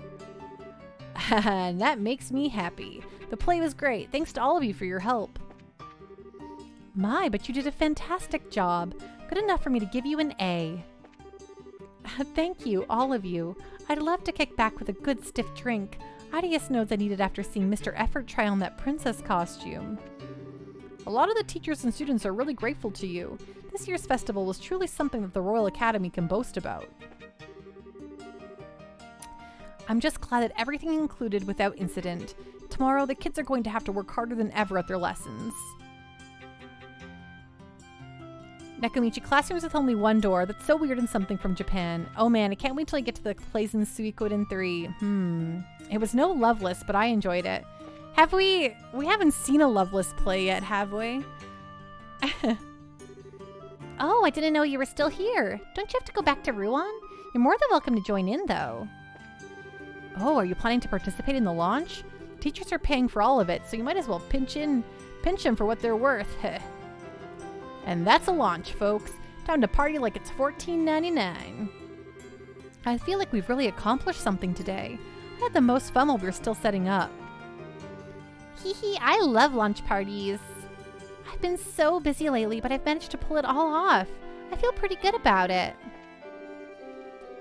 And that makes me happy. The play was great. Thanks to all of you for your help. My, but you did a fantastic job. Good enough for me to give you an A. Thank you, all of you. I'd love to kick back with a good stiff drink. Adius knows I need it after seeing Mr. Effort try on that princess costume. A lot of the teachers and students are really grateful to you. This year's festival was truly something that the Royal Academy can boast about. I'm just glad that everything included without incident. Tomorrow, the kids are going to have to work harder than ever at their lessons. Nekamichi, classrooms with only one door. That's so weird and something from Japan. Oh man, I can't wait till I get to the plays in Suikoden 3. It was no Loveless, but I enjoyed it. Have we haven't seen a Loveless play yet, have we? Oh, I didn't know you were still here. Don't you have to go back to Rouen? You're more than welcome to join in, though. Oh, are you planning to participate in the launch? Teachers are paying for all of it, so you might as well pinch them for what they're worth. And that's a launch, folks. Time to party like it's $14.99. I feel like we've really accomplished something today. I had the most fun while we were still setting up. Hee hee, I love launch parties. I've been so busy lately, but I've managed to pull it all off. I feel pretty good about it.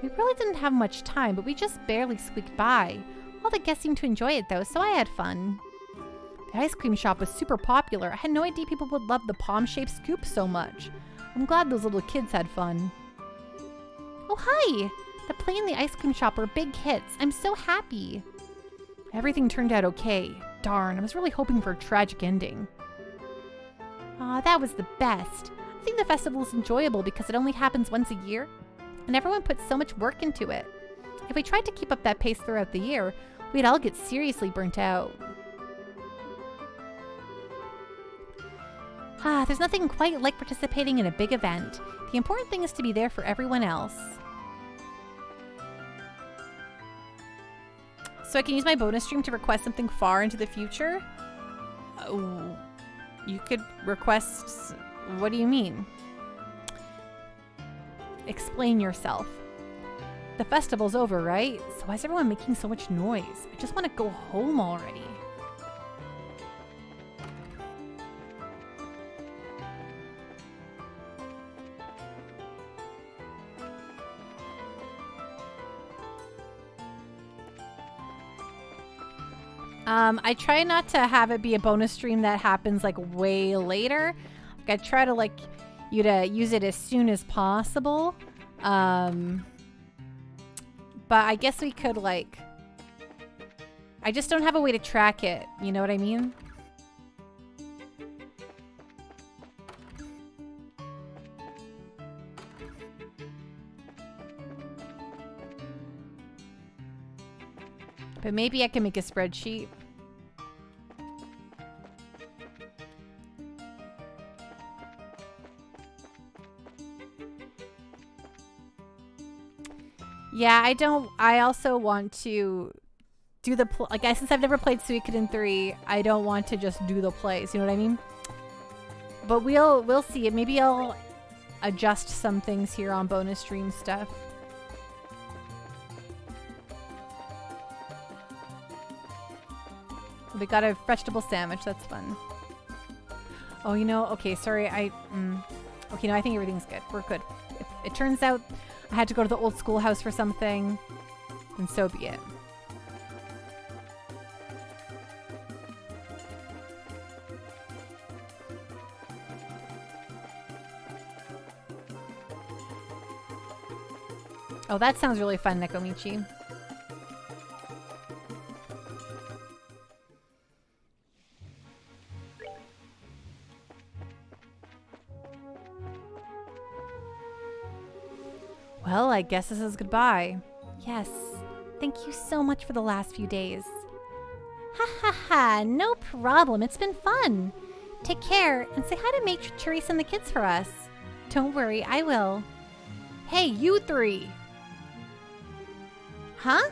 We really didn't have much time, but we just barely squeaked by. All the guests seemed to enjoy it though, so I had fun. The ice cream shop was super popular. I had no idea people would love the palm-shaped scoop so much. I'm glad those little kids had fun. Oh, hi! The play and the ice cream shop were big hits. I'm so happy. Everything turned out okay. Darn, I was really hoping for a tragic ending. Aw, that was the best. I think the festival is enjoyable because it only happens once a year, and everyone puts so much work into it. If we tried to keep up that pace throughout the year, we'd all get seriously burnt out. There's nothing quite like participating in a big event. The important thing is to be there for everyone else. So I can use my bonus stream to request something far into the future? Oh, you could request... What do you mean? Explain yourself. The festival's over, right? So why is everyone making so much noise? I just want to go home already. I try not to have it be a bonus stream that happens like way later. Like I try to like you to use it as soon as possible. But I guess we could, like... I just don't have a way to track it. You know what I mean? But maybe I can make a spreadsheet. Yeah, I also want to do the, like, since I've never played Suikoden 3, I don't want to just do the plays, you know what I mean? But we'll see it. Maybe I'll adjust some things here on bonus stream stuff. We got a vegetable sandwich. That's fun. Oh, you know, okay, sorry. Okay, no, I think everything's good. We're good. If it turns out I had to go to the old schoolhouse for something, then so be it. Oh, that sounds really fun, Nekomichi. Well, I guess this is goodbye. Yes. Thank you so much for the last few days. Ha ha ha, no problem. It's been fun. Take care and say hi to Matron Teresa and the kids for us. Don't worry, I will. Hey, you three! Huh?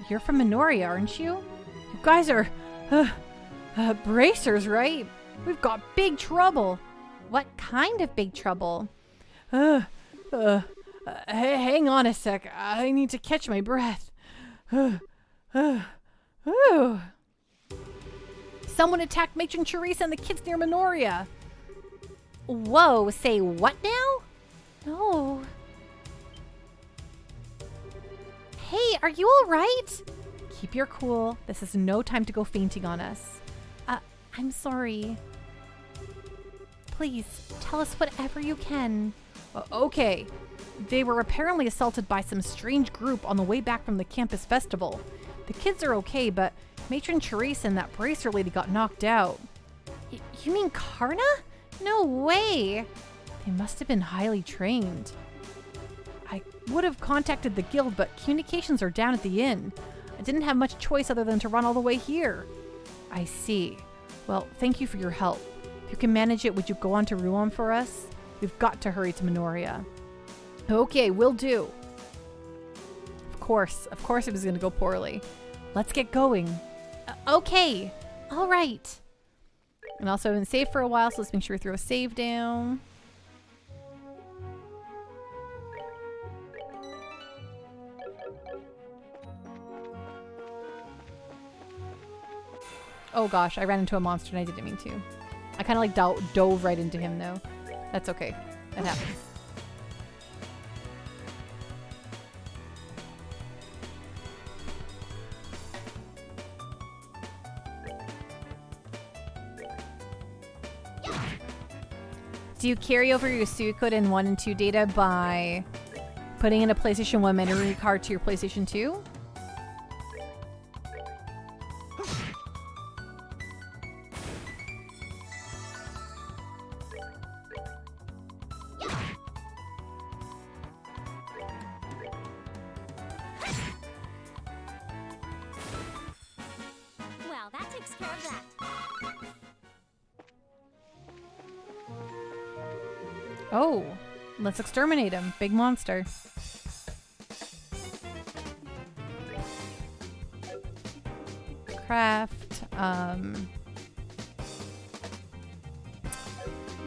You're from Minoria, aren't you? You guys are bracers, right? We've got big trouble. What kind of big trouble? Hang on a sec. I need to catch my breath. Someone attacked Matron Teresa and the kids near Minoria. Whoa, say what now? No. Hey, are you all right? Keep your cool. This is no time to go fainting on us. I'm sorry. Please, tell us whatever you can. Okay. They were apparently assaulted by some strange group on the way back from the campus festival. The kids are okay, but Matron Teresa and that bracer lady got knocked out. You mean Karna? No way. They must have been highly trained. I would have contacted the guild, but communications are down at the inn. I didn't have much choice other than to run all the way here. I see. Well, thank you for your help. If you can manage it, would you go on to Rouen for us? We've got to hurry to Minoria. Okay, will do. Of course it was going to go poorly. Let's get going. Okay. All right. And also I've been saved for a while, so let's make sure we throw a save down. Oh gosh, I ran into a monster and I didn't mean to. I kind of like dove right into him though. That's okay. That happens. Do you carry over your Suikoden 1 and 2 data by putting in a PlayStation 1 memory card to your PlayStation 2? Well, that takes care of that. Oh, let's exterminate him. Big monster. Craft,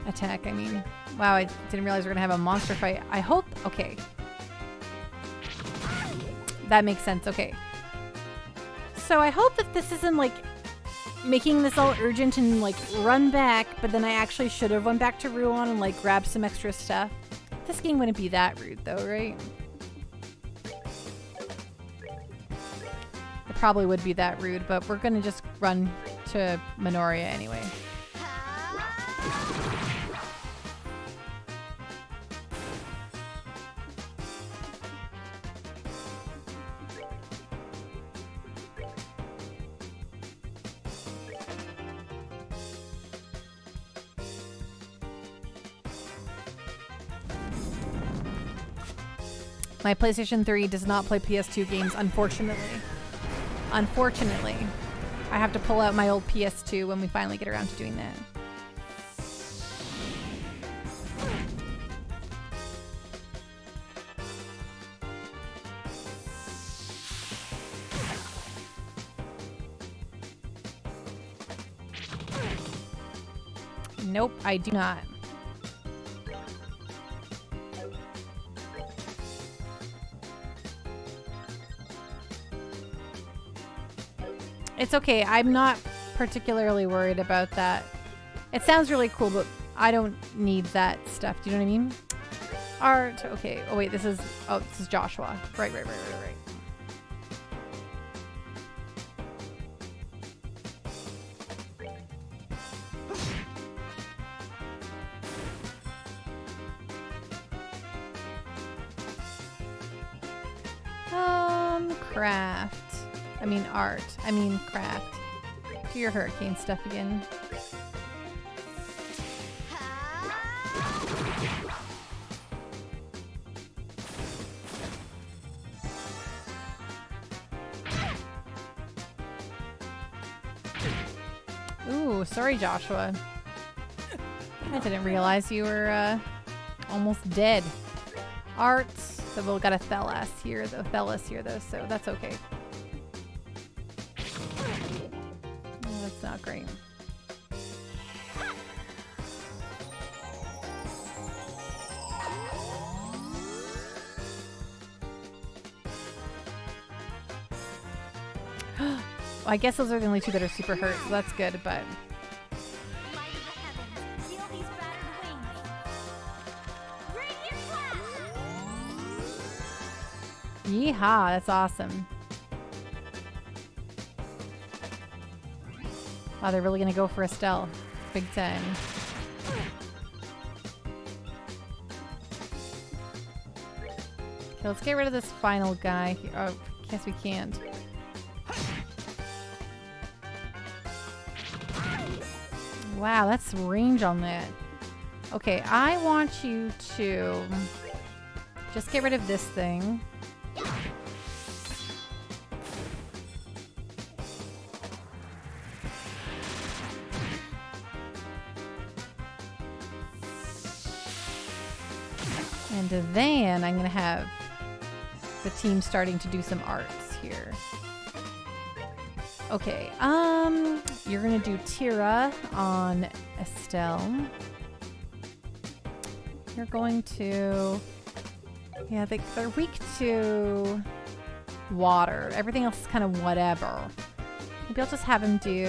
attack, I mean. Wow, I didn't realize we were gonna have a monster fight. I hope, okay. That makes sense, okay. So I hope that this isn't like making this all urgent and like run back, but then I actually should have went back to Rouen and like grabbed some extra stuff. This game wouldn't be that rude though, right? It probably would be that rude, but we're gonna just run to Minoria anyway. My PlayStation 3 does not play PS2 games, unfortunately. Unfortunately. I have to pull out my old PS2 when we finally get around to doing that. Nope, I do not. It's okay. I'm not particularly worried about that. It sounds really cool, but I don't need that stuff. Do you know what I mean? Art. Okay. Oh, wait. This is Joshua. Right. Craft. I mean art. I mean craft. Do your hurricane stuff again. Ooh, sorry, Joshua. I didn't realize you were almost dead. Art. So we've got a Thelas here, though, so that's okay. Oh, that's not great. Well, I guess those are the only two that are super hurt, so that's good, but... Light of the heavens, feel these battered wings. Radiant flash! Yeehaw, that's awesome. Wow, they're really gonna go for Estelle. Big time. Okay, let's get rid of this final guy here. Oh, guess we can't. Wow, that's range on that. Okay, I want you to just get rid of this thing. And then I'm gonna have the team starting to do some arts here. Okay, you're gonna do Tira on Estelle. You're going to, yeah, they're weak to water. Everything else is kind of whatever. Maybe I'll just have him do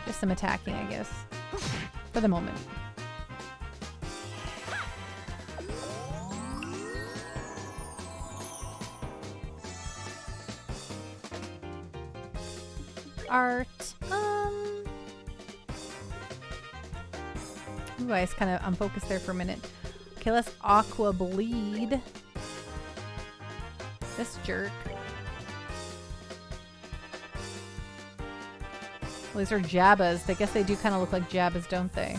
just some attacking, I guess, for the moment. Art. Ooh, I was kind of unfocused there for a minute. Okay, let's Aqua Bleed this jerk. Well, these are Jabbas. I guess they do kind of look like Jabbas, don't they?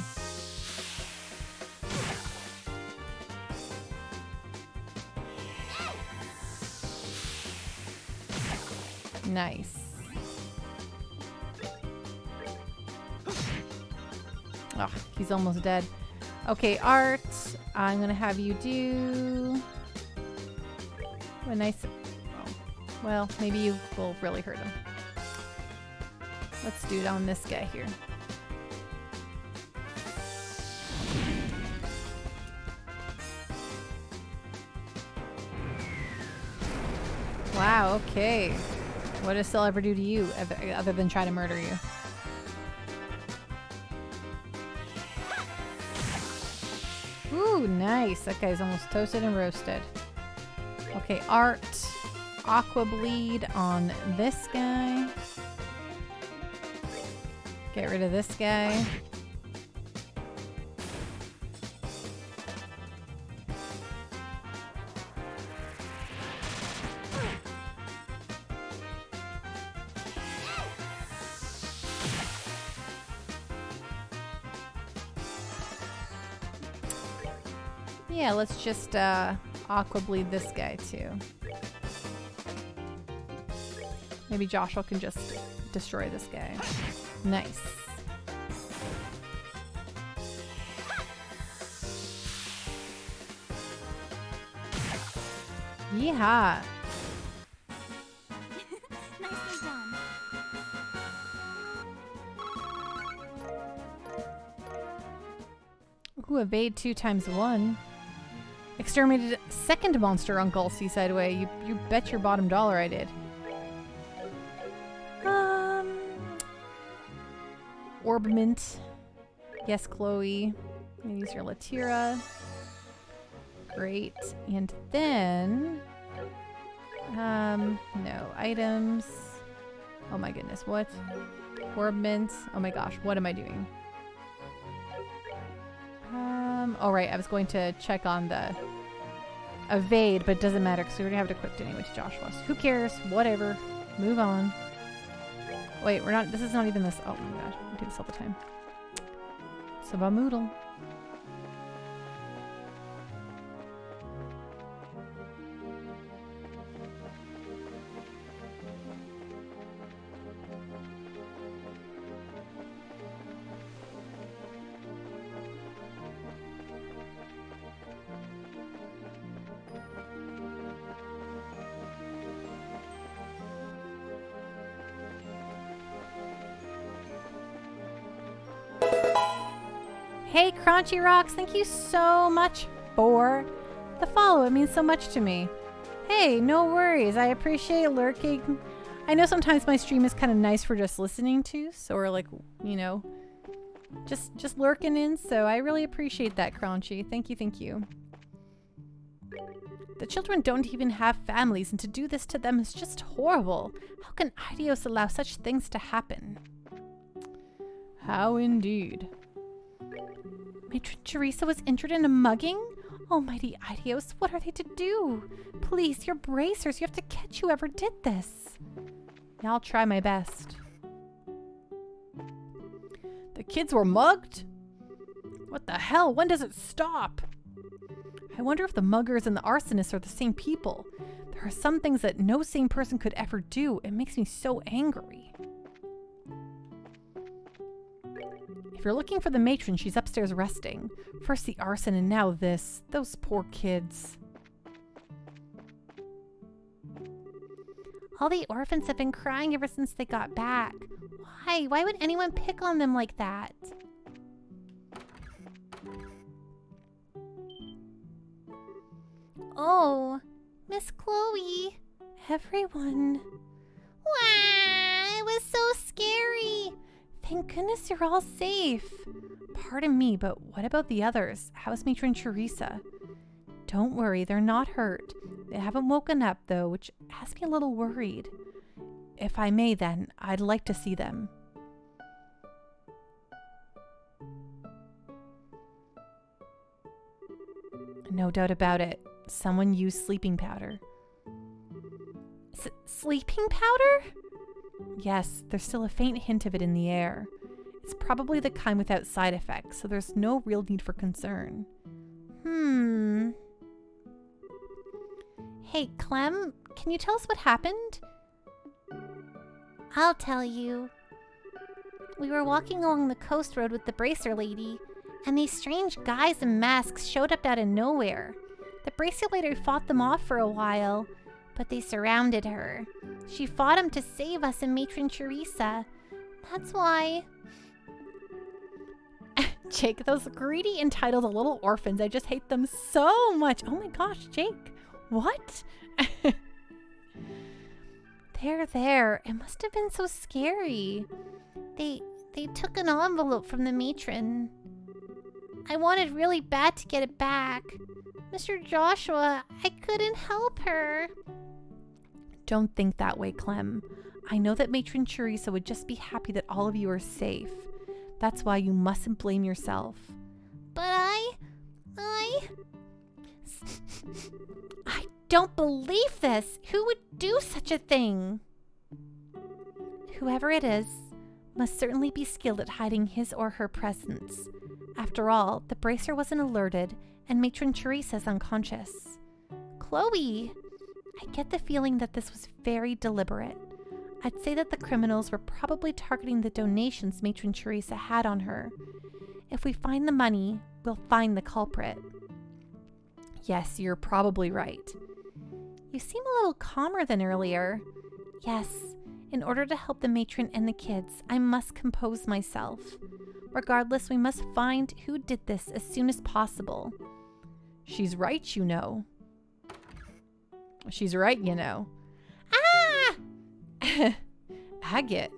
Nice. Oh, he's almost dead. Okay, Art. I'm gonna have you do a nice. Oh, well, maybe you will really hurt him. Let's do it on this guy here. Wow. Okay. What does Cell ever do to you, other than try to murder you? Ooh, nice. That guy's almost toasted and roasted. Okay, Art. Aqua Bleed on this guy. Get rid of this guy. Yeah, let's just aqua bleed this guy too. Maybe Joshua can just destroy this guy. Nice. Yeehaw. Nicely done. Ooh, evade 2 times 1. Exterminated second monster uncle, Seaside Way. You bet your bottom dollar I did. Orbment. Yes, Chloe. I'm gonna use your Latira. Great. And then... no. Items. Oh my goodness, what? Orbment. Oh my gosh, what am I doing? Oh right, I was going to check on the evade, but it doesn't matter because we already have it equipped anyway to Joshua's. Who cares? Whatever. Move on. Wait, we're not, this is not even this. Oh my god, we do this all the time. Sabamoodle. Hey, Crunchy Rocks, thank you so much for the follow. It means so much to me. Hey, no worries. I appreciate lurking. I know sometimes my stream is kind of nice for just listening to, so or like, you know, just lurking in. So I really appreciate that, Crunchy. Thank you, thank you. The children don't even have families, and to do this to them is just horrible. How can Idios allow such things to happen? How indeed. Matron Teresa was injured in a mugging? Almighty Idios, what are they to do? Please, you're bracers. You have to catch whoever did this. I'll try my best. The kids were mugged? What the hell? When does it stop? I wonder if the muggers and the arsonists are the same people. There are some things that no sane person could ever do. It makes me so angry. If you're looking for the matron, she's upstairs resting. First the arson and now this. Those poor kids. All the orphans have been crying ever since they got back. Why? Why would anyone pick on them like that? Oh, Miss Chloe. Everyone. Wow, it was so scary. Thank goodness you're all safe. Pardon me, but what about the others? How's Matron Teresa? Don't worry, they're not hurt. They haven't woken up, though, which has me a little worried. If I may, then, I'd like to see them. No doubt about it. Someone used sleeping powder. Sleeping powder? Yes, there's still a faint hint of it in the air. It's probably the kind without side effects, so there's no real need for concern. Hey, Clem, can you tell us what happened? I'll tell you. We were walking along the coast road with the bracer lady, and these strange guys in masks showed up out of nowhere. The bracer lady fought them off for a while, but they surrounded her. She fought him to save us and Matron Teresa. That's why... Jake, those greedy, entitled little orphans, I just hate them so much. Oh my gosh, Jake. What? There. It must have been so scary. They took an envelope from the matron. I wanted really bad to get it back. Mr. Joshua, I couldn't help her. Don't think that way, Clem. I know that Matron Teresa would just be happy that all of you are safe. That's why you mustn't blame yourself. But I don't believe this. Who would do such a thing? Whoever it is must certainly be skilled at hiding his or her presence. After all, the bracer wasn't alerted, and Matron Teresa's unconscious. Chloe! I get the feeling that this was very deliberate. I'd say that the criminals were probably targeting the donations Matron Teresa had on her. If we find the money, we'll find the culprit. Yes, you're probably right. You seem a little calmer than earlier. Yes, in order to help the matron and the kids, I must compose myself. Regardless, we must find who did this as soon as possible. She's right, you know. She's right, you know. Ah! Agate.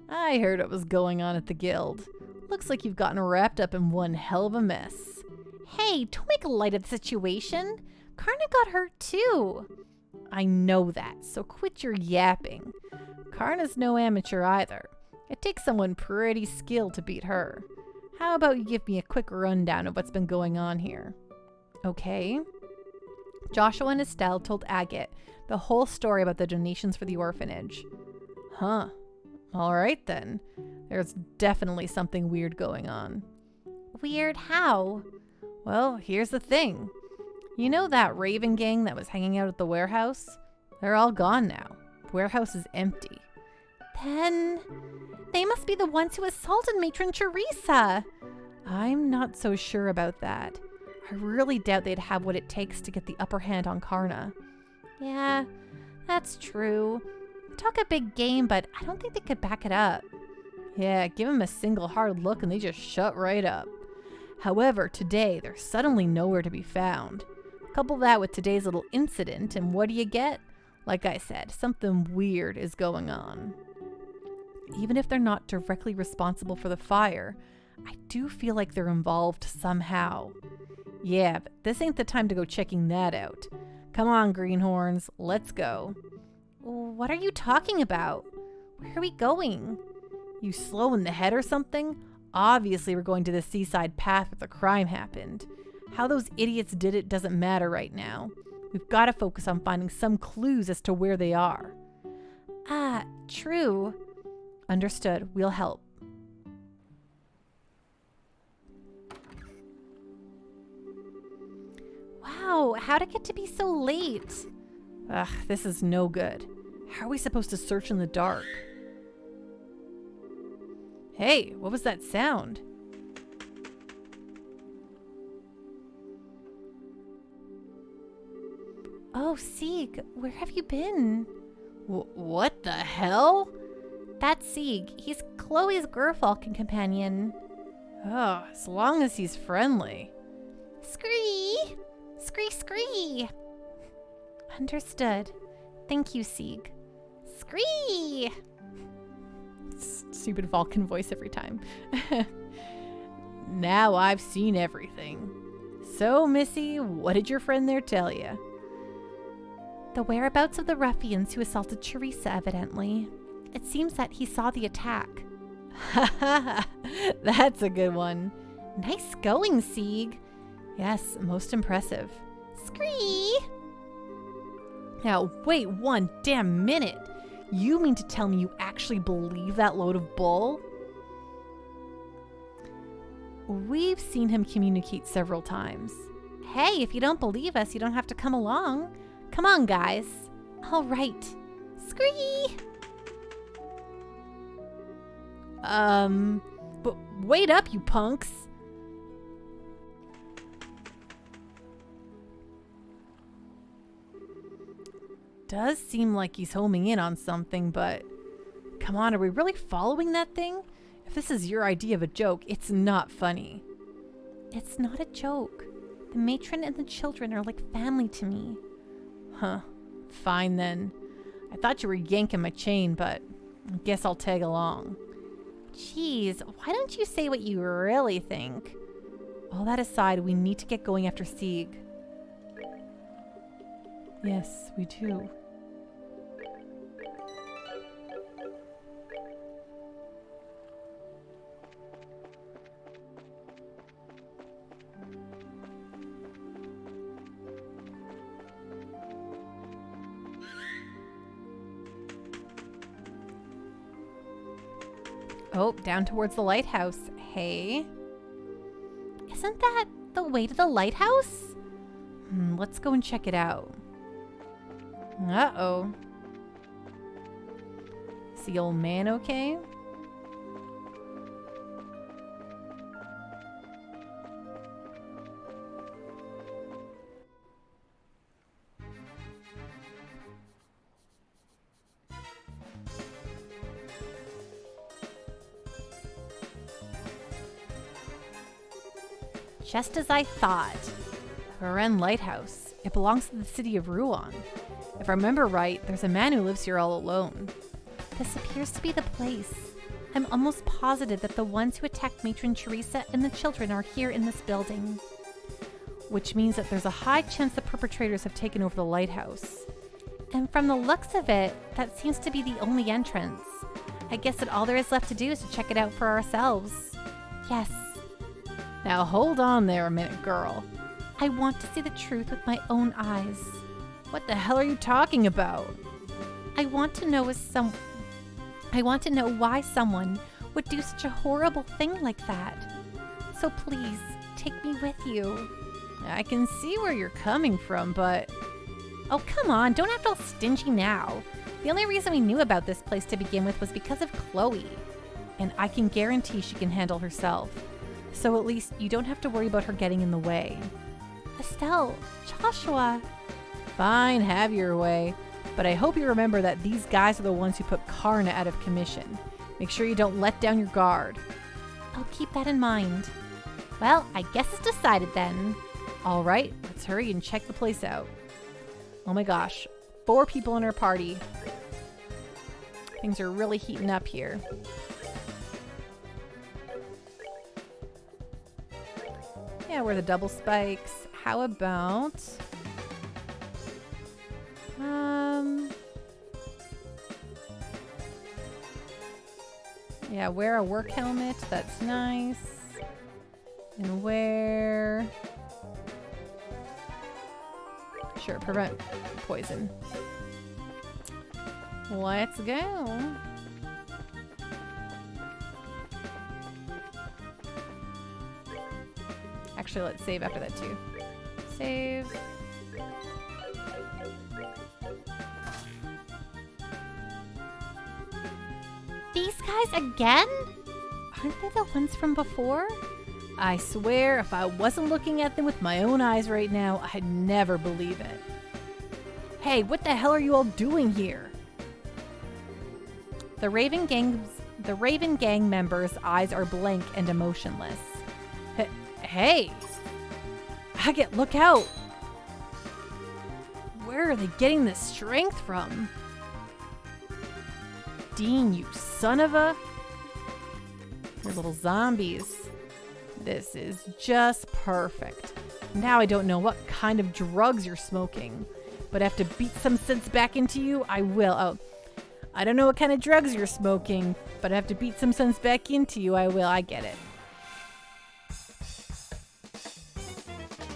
I heard what was going on at the guild. Looks like you've gotten wrapped up in one hell of a mess. Hey, don't make light of the situation. Karna got hurt too. I know that, so quit your yapping. Karna's no amateur either. It takes someone pretty skilled to beat her. How about you give me a quick rundown of what's been going on here? Okay. Joshua and Estelle told Agate the whole story about the donations for the orphanage. Huh. All right then. There's definitely something weird going on. Weird how? Well, here's the thing. You know that Raven gang that was hanging out at the warehouse? They're all gone now. The warehouse is empty. Then they must be the ones who assaulted Matron Teresa. I'm not so sure about that. I really doubt they'd have what it takes to get the upper hand on Karna. Yeah, that's true. They talk a big game, but I don't think they could back it up. Yeah, give them a single hard look and they just shut right up. However, today they're suddenly nowhere to be found. Couple that with today's little incident, and what do you get? Like I said, something weird is going on. Even if they're not directly responsible for the fire, I do feel like they're involved somehow. Yeah, but this ain't the time to go checking that out. Come on, greenhorns, let's go. What are you talking about? Where are we going? You slow in the head or something? Obviously, we're going to the seaside path where the crime happened. How those idiots did it doesn't matter right now. We've got to focus on finding some clues as to where they are. Ah, true. Understood. We'll help. Wow, how'd it get to be so late? Ugh, this is no good. How are we supposed to search in the dark? Hey, what was that sound? Oh, Sieg, where have you been? What the hell? That's Sieg. He's Chloe's Gerfalcon companion. Oh, as long as he's friendly. Scree! Scree, scree! Understood. Thank you, Sieg. Scree! Stupid Vulcan voice every time. Now I've seen everything. So, Missy, what did your friend there tell you? The whereabouts of the ruffians who assaulted Teresa, evidently. It seems that he saw the attack. Ha ha! That's a good one. Nice going, Sieg. Yes, most impressive. Scree! Now, wait one damn minute. You mean to tell me you actually believe that load of bull? We've seen him communicate several times. Hey, if you don't believe us, you don't have to come along. Come on, guys. All right. Scree! But wait up, you punks. Does seem like he's homing in on something, but come on, are we really following that thing? If this is your idea of a joke, it's not funny. It's not a joke. The matron and the children are like family to me. Huh. Fine then. I thought you were yanking my chain, but I guess I'll tag along. Jeez, why don't you say what you really think? All that aside, we need to get going after Sieg. Yes, we do. Oh, down towards the lighthouse. Hey. Isn't that The way to the lighthouse? Let's go and check it out. Uh-oh. Is the old man okay? Just as I thought. Huren Lighthouse. It belongs to the city of Rouen. If I remember right, there's a man who lives here all alone. This appears to be the place. I'm almost positive that the ones who attacked Matron Teresa and the children are here in this building. Which means that there's a high chance the perpetrators have taken over the lighthouse. And from the looks of it, that seems to be the only entrance. I guess that all there is left to do is to check it out for ourselves. Yes. Now hold on there a minute, girl. I want to see the truth with my own eyes. What the hell are you talking about? I want to know why someone would do such a horrible thing like that. So please, take me with you. I can see where you're coming from, but... Oh, come on, don't act all stingy now. The only reason we knew about this place to begin with was because of Chloe. And I can guarantee she can handle herself. So at least you don't have to worry about her getting in the way. Estelle, Joshua. Fine, have your way. But I hope you remember that these guys are the ones who put Karna out of commission. Make sure you don't let down your guard. I'll keep that in mind. Well, I guess it's decided then. All right, let's hurry and check the place out. Oh my gosh, 4 people in our party. Things are really heating up here. Yeah, we're the double spikes. How about... Yeah, wear a work helmet. That's nice. And wear... Sure, prevent poison. Let's go. Actually, let's save after that too. Save. These guys again? Aren't they the ones from before? I swear, if I wasn't looking at them with my own eyes right now, I'd never believe it. Hey, what the hell are you all doing here? The Raven Gang members' eyes are blank and emotionless. Hey! Haggett, look out! Where are they getting this strength from? Dean, you son of a... You're little zombies. This is just perfect. Now I don't know what kind of drugs you're smoking, but I have to beat some sense back into you. I will. Oh, I don't know what kind of drugs you're smoking, but I have to beat some sense back into you. I will. I get it.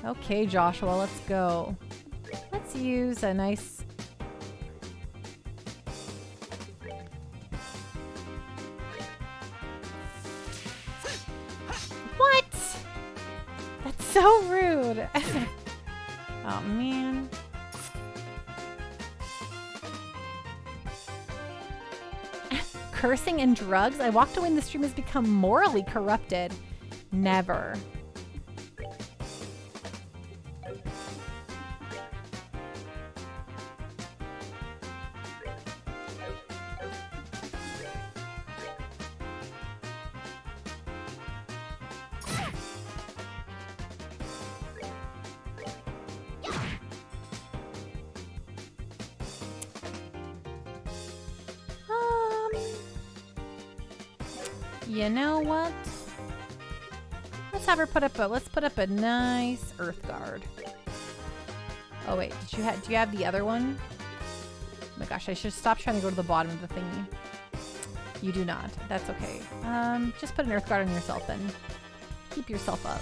Okay, Joshua, let's go. Let's use a nice... What? That's so rude. Oh, man. Cursing and drugs? I walked away and the stream has become morally corrupted. Never. You know what? Let's have her put up a nice earth guard. Oh wait, do you have the other one? Oh my gosh, I should stop trying to go to the bottom of the thingy. You do not. That's okay. Just put an earth guard on yourself then. Keep yourself up.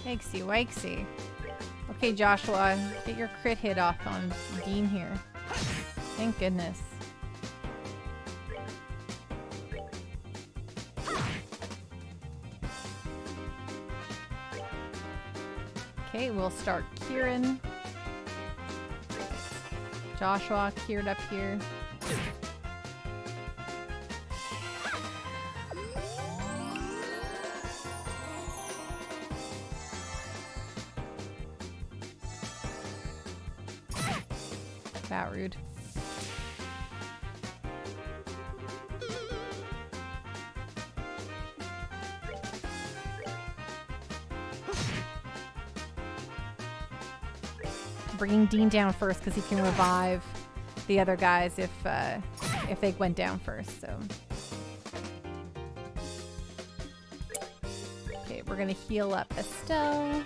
Yikesy wakesy. Okay, Joshua, get your crit hit off on Dean here. Thank goodness. Okay, we'll start Kieran. Joshua, Kieran up here. That rude. Bringing Dean down first because he can revive the other guys if they went down first. So, okay, we're gonna heal up Estelle.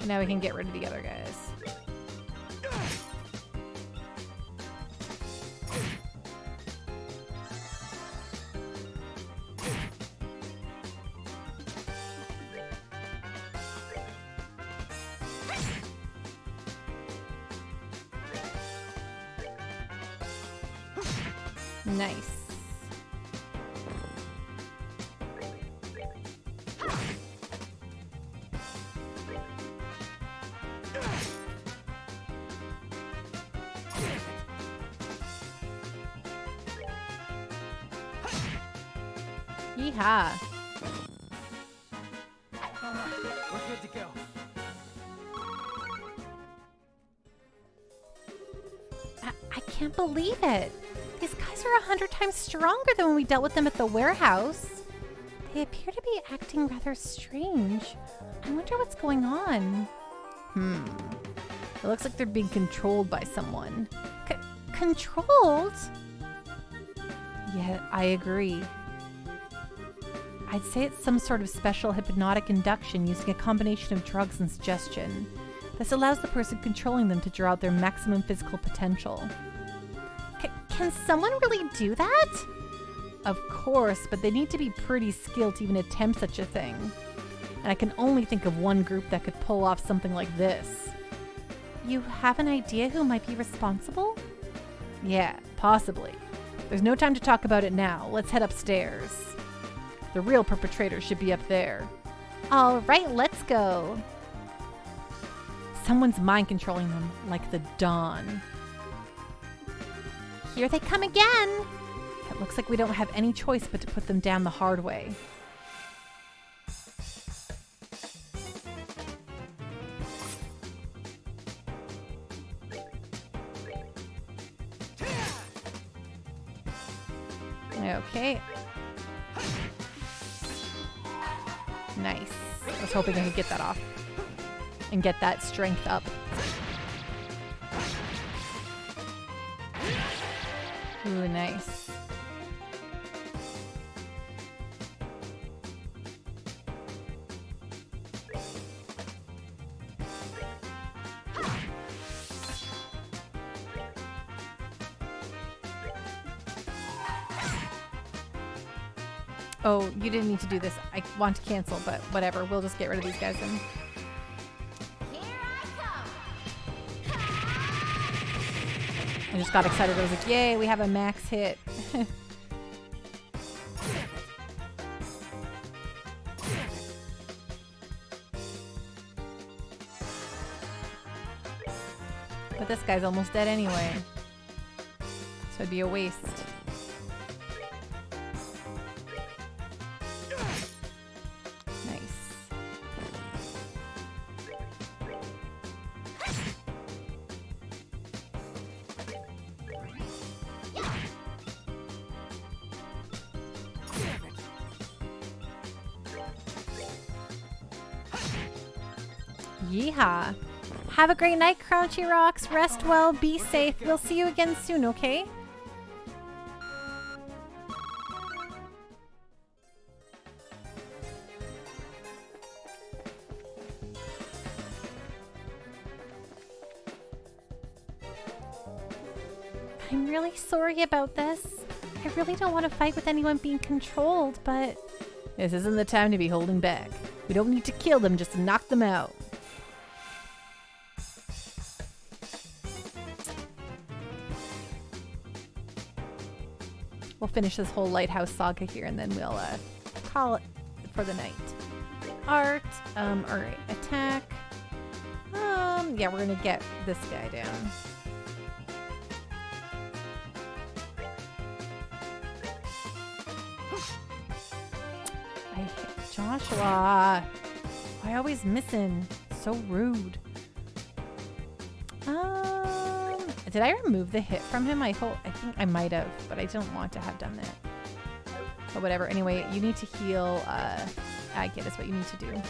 Now we can get rid of the other guys. Nice. Yeehaw. We're good to go. I can't believe it. These guys are 100 times stronger than when we dealt with them at the warehouse. They appear to be acting rather strange. I wonder what's going on. It looks like they're being controlled by someone. Controlled? Yeah, I agree. I'd say it's some sort of special hypnotic induction using a combination of drugs and suggestion. This allows the person controlling them to draw out their maximum physical potential. Can someone really do that? Of course, but they need to be pretty skilled to even attempt such a thing. And I can only think of one group that could pull off something like this. You have an idea who might be responsible? Yeah, possibly. There's no time to talk about it now. Let's head upstairs. The real perpetrator should be up there. All right, let's go. Someone's mind controlling them, like the Dawn. Here they come again. It looks like we don't have any choice but to put them down the hard way. Okay. Nice. I was hoping I could get that off and get that strength up. Ooh, nice. Oh, you didn't need to do this. I want to cancel, but whatever. We'll just get rid of these guys then. I just got excited. I was like, yay, we have a max hit. But this guy's almost dead anyway. So it'd be a waste. Yeehaw. Have a great night, Crunchy Rocks. Rest well, be safe. We'll see you again soon, okay? I'm really sorry about this. I really don't want to fight with anyone being controlled, but... This isn't the time to be holding back. We don't need to kill them, just to knock them out. We'll finish this whole lighthouse saga here, and then we'll call it for the night. Art, alright, attack. Yeah, we're gonna get this guy down. I hit Joshua. Why always missing? So rude. Did I remove the hit from him? I think I might have, but I don't want to have done that. But whatever. Anyway, you need to heal. Agate is what you need to do.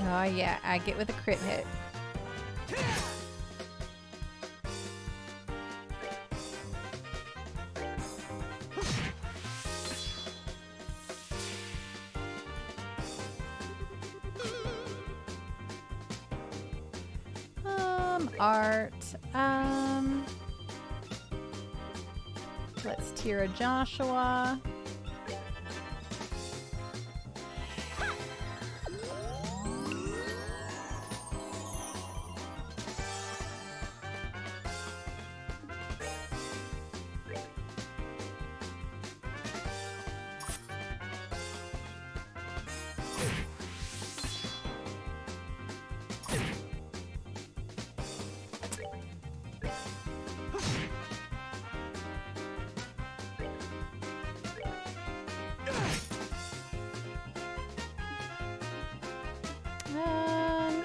Oh yeah, Agate with a crit hit. Art. Let's Tira Joshua.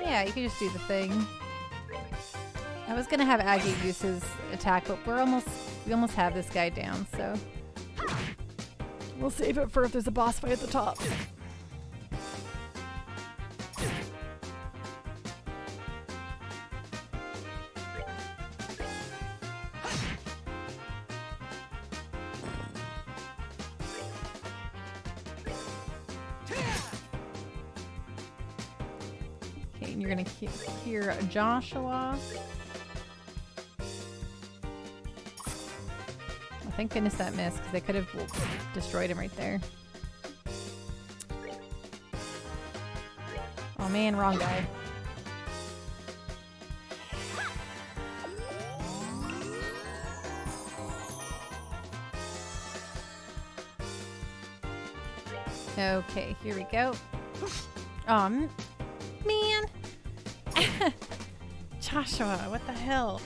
Yeah, you can just do the thing. I was gonna have Agate use his attack, but we almost have this guy down, so we'll save it for if there's a boss fight at the top. Okay, and you're gonna hear Joshua. Thank goodness that missed, because they could have destroyed him right there. Oh man, wrong guy. Okay, here we go. Oh, man. Joshua, what the hell?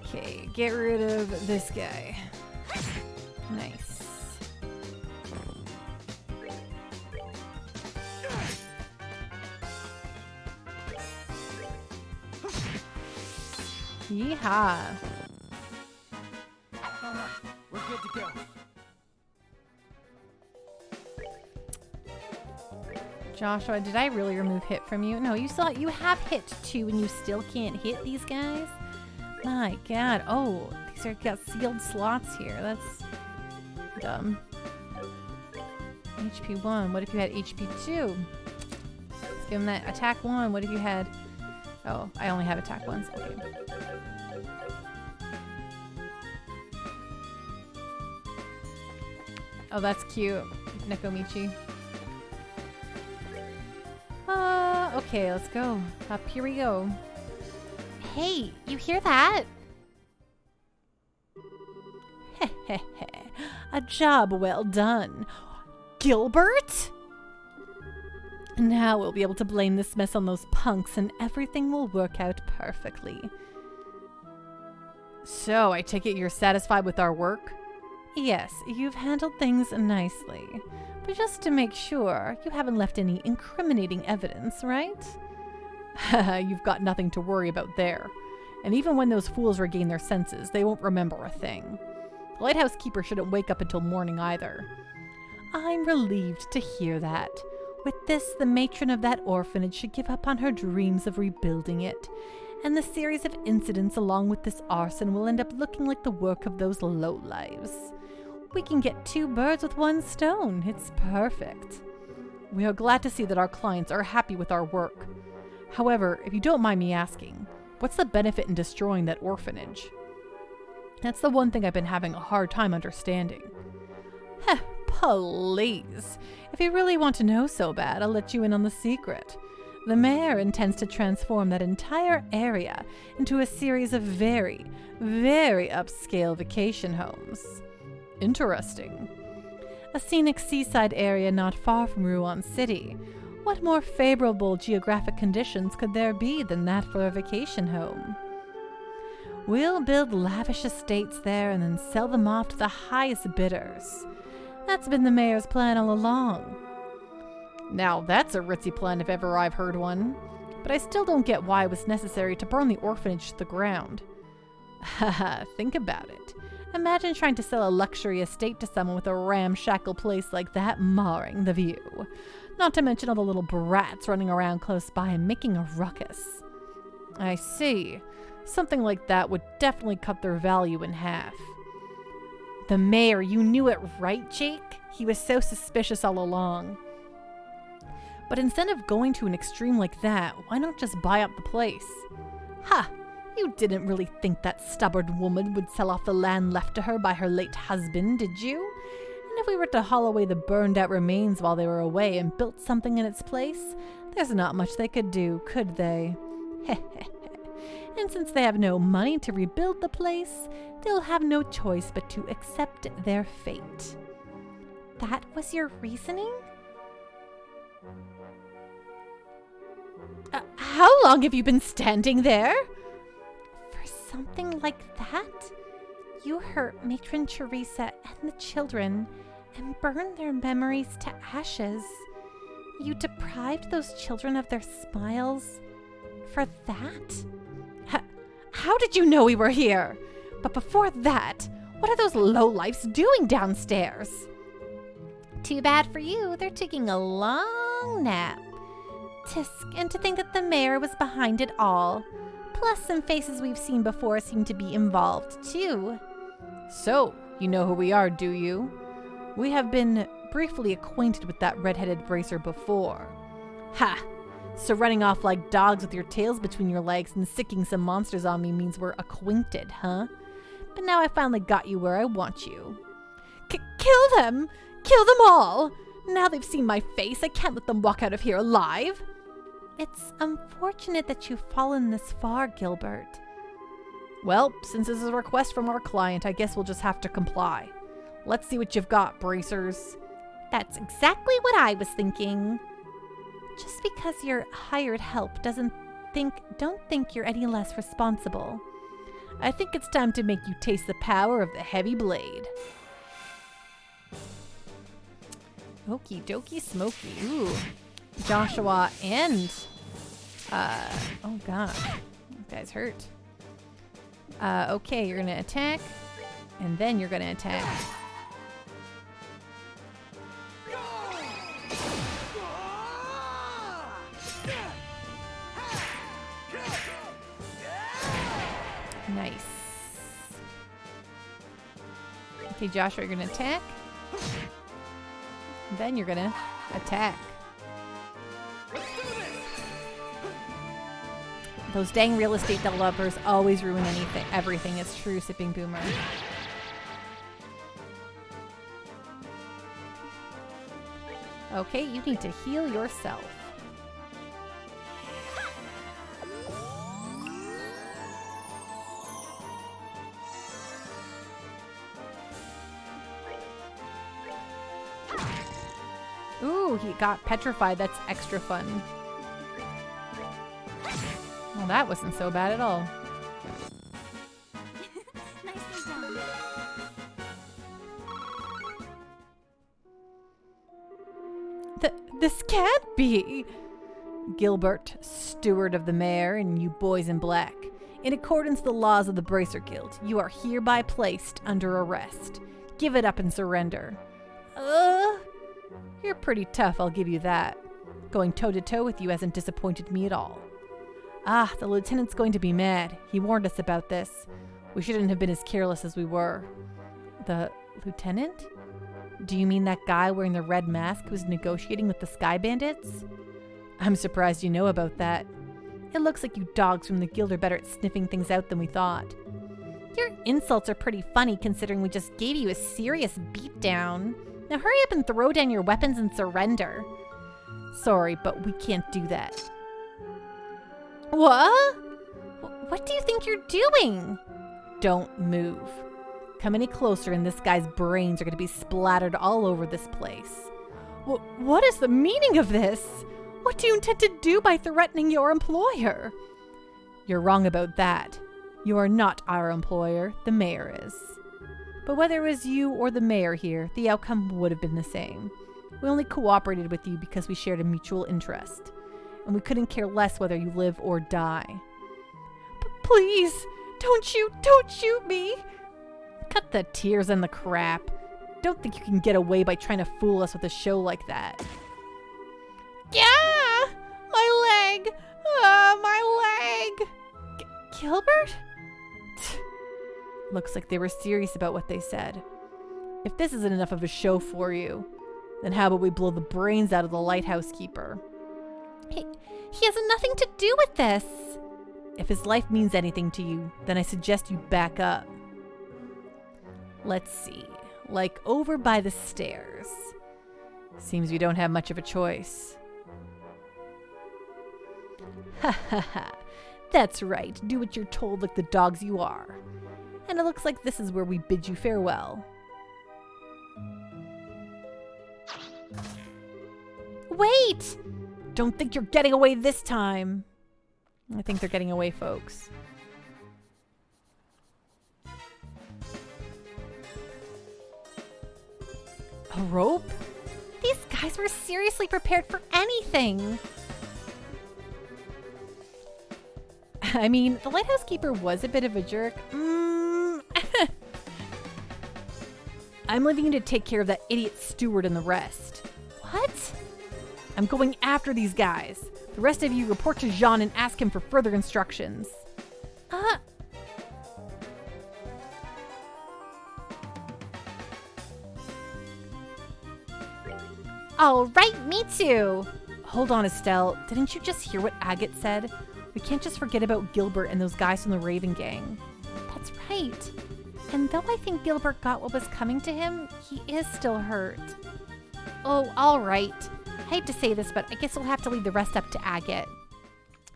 Okay, get rid of this guy. Nice. Yeehaw. We're good to go. Joshua, did I really remove hit from you? No, you have hit too, and you still can't hit these guys? My god. Oh, these are got sealed slots here. That's dumb. HP 1. What if you had HP 2? Let's give him that. Attack 1. What if you had... Oh, I only have attack 1s. Okay. Oh, that's cute. Nekomichi. Okay, let's go. Up here we go. Hey, you hear that? A job well done. Gilbert? Now we'll be able to blame this mess on those punks and everything will work out perfectly. So, I take it you're satisfied with our work? Yes, you've handled things nicely. But just to make sure, you haven't left any incriminating evidence, right? You've got nothing to worry about there. And even when those fools regain their senses, they won't remember a thing. The lighthouse keeper shouldn't wake up until morning either. I'm relieved to hear that. With this, the matron of that orphanage should give up on her dreams of rebuilding it, and the series of incidents along with this arson will end up looking like the work of those lowlives. We can get 2 birds with 1 stone. It's perfect. We are glad to see that our clients are happy with our work. However, if you don't mind me asking, what's the benefit in destroying that orphanage? That's the one thing I've been having a hard time understanding. Heh, please. If you really want to know so bad, I'll let you in on the secret. The mayor intends to transform that entire area into a series of very, very upscale vacation homes. Interesting. A scenic seaside area not far from Rouen City. What more favorable geographic conditions could there be than that for a vacation home? We'll build lavish estates there and then sell them off to the highest bidders. That's been the mayor's plan all along. Now that's a ritzy plan if ever I've heard one. But I still don't get why it was necessary to burn the orphanage to the ground. Haha, think about it. Imagine trying to sell a luxury estate to someone with a ramshackle place like that marring the view. Not to mention all the little brats running around close by and making a ruckus. I see. Something like that would definitely cut their value in half. The mayor, you knew it, right, Jake? He was so suspicious all along. But instead of going to an extreme like that, why not just buy up the place? Ha! You didn't really think that stubborn woman would sell off the land left to her by her late husband, did you? And if we were to haul away the burned out remains while they were away and built something in its place, there's not much they could do, could they? And since they have no money to rebuild the place, they'll have no choice but to accept their fate. That was your reasoning? How long have you been standing there? For something like that? You hurt Matron Teresa and the children and burned their memories to ashes. You deprived those children of their smiles for that? How did you know we were here? But before that, what are those lowlifes doing downstairs? Too bad for you, they're taking a long nap. Tisk, and to think that the mayor was behind it all. Plus, some faces we've seen before seem to be involved, too. So, you know who we are, do you? We have been briefly acquainted with that red-headed bracer before. Ha! So running off like dogs with your tails between your legs and sicking some monsters on me means we're acquainted, huh? But now I finally got you where I want you. Kill them! Kill them all! Now they've seen my face, I can't let them walk out of here alive. It's unfortunate that you've fallen this far, Gilbert. Well, since this is a request from our client, I guess we'll just have to comply. Let's see what you've got, bracers. That's exactly what I was thinking. Just because you're hired help don't think you're any less responsible. I think it's time to make you taste the power of the heavy blade. Okie dokie smoky. Ooh. Joshua and oh god. This guy's hurt. Okay, you're gonna attack, and then you're gonna attack. Nice. Okay, Joshua, you're gonna attack. Then you're gonna attack. Those dang real estate developers always ruin everything. It's true, Sipping Boomer. Okay, you need to heal yourself. Ooh, he got petrified. That's extra fun. Well, that wasn't so bad at all. Nicely done. This can't be! Gilbert, steward of the mayor, and you boys in black. In accordance with the laws of the Bracer Guild, you are hereby placed under arrest. Give it up and surrender. You're pretty tough, I'll give you that. Going toe-to-toe with you hasn't disappointed me at all. Ah, the lieutenant's going to be mad. He warned us about this. We shouldn't have been as careless as we were. The lieutenant? Do you mean that guy wearing the red mask who was negotiating with the Sky Bandits? I'm surprised you know about that. It looks like you dogs from the guild are better at sniffing things out than we thought. Your insults are pretty funny considering we just gave you a serious beatdown. Now hurry up and throw down your weapons and surrender. Sorry, but we can't do that. What? What do you think you're doing? Don't move. Come any closer and this guy's brains are going to be splattered all over this place. What is the meaning of this? What do you intend to do by threatening your employer? You're wrong about that. You are not our employer, the mayor is. But whether it was you or the mayor here, the outcome would have been the same. We only cooperated with you because we shared a mutual interest. And we couldn't care less whether you live or die. Please, don't shoot me! Cut the tears and the crap. Don't think you can get away by trying to fool us with a show like that. Yeah! My leg! My leg! Gilbert? Looks like they were serious about what they said. If this isn't enough of a show for you, then how about we blow the brains out of the lighthouse keeper? He has nothing to do with this. If his life means anything to you, then I suggest you back up. Let's see. Like over by the stairs. Seems we don't have much of a choice. Ha ha ha. That's right. Do what you're told like the dogs you are. And it looks like this is where we bid you farewell. Wait! Don't think you're getting away this time. I think they're getting away, folks. A rope? These guys were seriously prepared for anything. I mean, the lighthouse keeper was a bit of a jerk. I'm leaving you to take care of that idiot steward and the rest. What? I'm going after these guys. The rest of you report to Jean and ask him for further instructions. All right, me too. Hold on, Estelle. Didn't you just hear what Agate said? We can't just forget about Gilbert and those guys from the Raven Gang. That's right. And though I think Gilbert got what was coming to him, he is still hurt. Oh, all right. I hate to say this, but I guess we'll have to leave the rest up to Agate.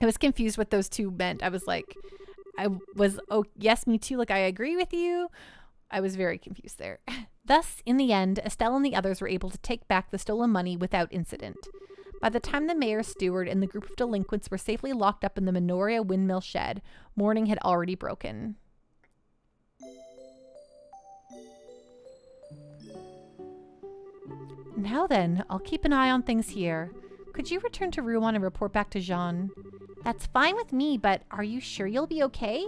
I was confused what those two meant. Oh, yes, me too. Like, I agree with you. I was very confused there. Thus, in the end, Estelle and the others were able to take back the stolen money without incident. By the time the mayor's steward and the group of delinquents were safely locked up in the Minoria windmill shed, morning had already broken. Now then, I'll keep an eye on things here. Could you return to Rouen and report back to Jean? That's fine with me, but are you sure you'll be okay?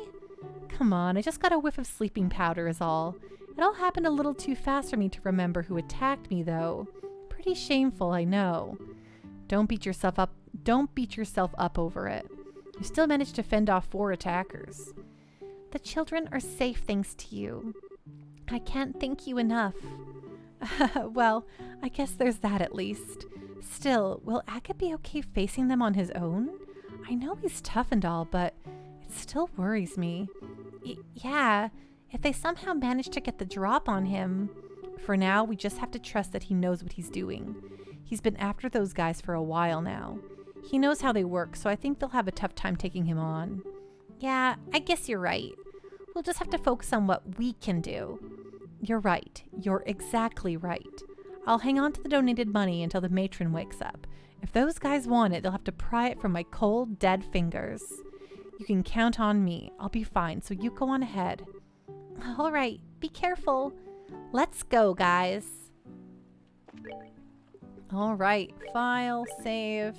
Come on, I just got a whiff of sleeping powder is all. It all happened a little too fast for me to remember who attacked me, though. Pretty shameful, I know. Don't beat yourself up over it. You still managed to fend off 4 attackers. The children are safe thanks to you. I can't thank you enough. Well, I guess there's that at least. Still, will Agate be okay facing them on his own? I know he's tough and all, but it still worries me. Yeah, if they somehow manage to get the drop on him. For now, we just have to trust that he knows what he's doing. He's been after those guys for a while now. He knows how they work, so I think they'll have a tough time taking him on. Yeah, I guess you're right. We'll just have to focus on what we can do. You're right. You're exactly right. I'll hang on to the donated money until the matron wakes up. If those guys want it, they'll have to pry it from my cold, dead fingers. You can count on me. I'll be fine, so you go on ahead. All right. Be careful. Let's go, guys. All right, file, save.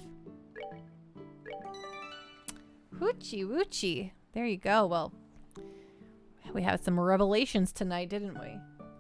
Hoochie woochie. There you go. Well, we had some revelations tonight, didn't we?